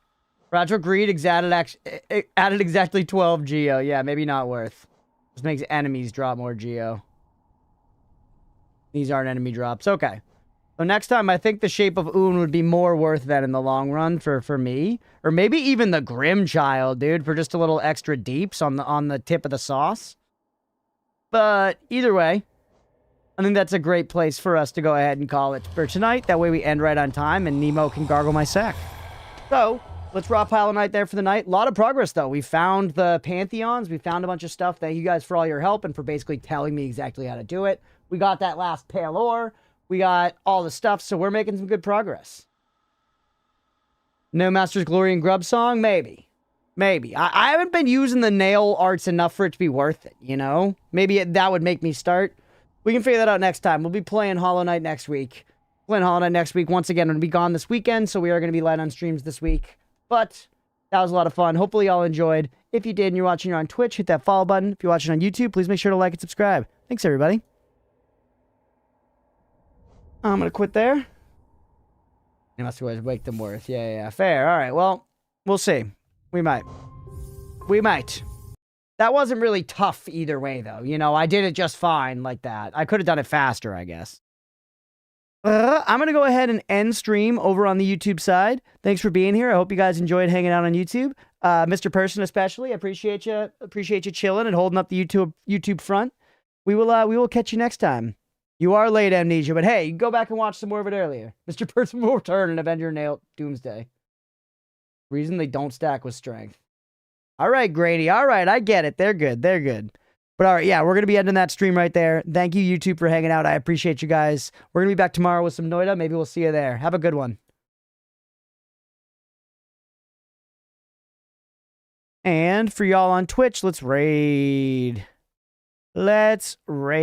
Fragile Greed added exactly 12 Geo. Yeah, maybe not worth. This makes enemies drop more Geo. These aren't enemy drops. Okay. So next time, I think the Shape of Un would be more worth that in the long run for me. Or maybe even the Grim Child, dude, for just a little extra deeps on the tip of the sauce. But either way, I think that's a great place for us to go ahead and call it for tonight. That way we end right on time and Nemo can gargle my sack. So, let's raw Hollow Knight there for the night. A lot of progress, though. We found the Pantheons. We found a bunch of stuff. Thank you guys for all your help and for basically telling me exactly how to do it. We got that last Pale Ore. We got all the stuff, so we're making some good progress. No Master's Glory and Grub Song? Maybe. Maybe. I haven't been using the nail arts enough for it to be worth it, you know? Maybe that would make me start. We can figure that out next time. We'll be playing Hollow Knight next week. Playing Hollow Knight next week. Once again, I'm going to be gone this weekend, so we are going to be light on streams this week. But that was a lot of fun. Hopefully y'all enjoyed. If you did and you're watching on Twitch, hit that follow button. If you're watching on YouTube, please make sure to like and subscribe. Thanks, everybody. I'm going to quit there. You must always wake them worth. Yeah, fair. All right, well, we'll see. We might. We might. That wasn't really tough either way, though. You know, I did it just fine like that. I could have done it faster, I guess. I'm going to go ahead and end stream over on the YouTube side. Thanks for being here. I hope you guys enjoyed hanging out on YouTube. Mr. Person especially, I appreciate you. Appreciate you chilling and holding up the YouTube front. We will catch you next time. You are late, Amnesia, but hey, you can go back and watch some more of it earlier. Mr. Person will return and avenge your nail Doomsday. Reason they don't stack with strength. All right, Grady. All right, I get it. They're good. They're good. But all right, yeah, we're going to be ending that stream right there. Thank you, YouTube, for hanging out. I appreciate you guys. We're going to be back tomorrow with some Noida. Maybe we'll see you there. Have a good one. And for y'all on Twitch, let's raid. Let's raid.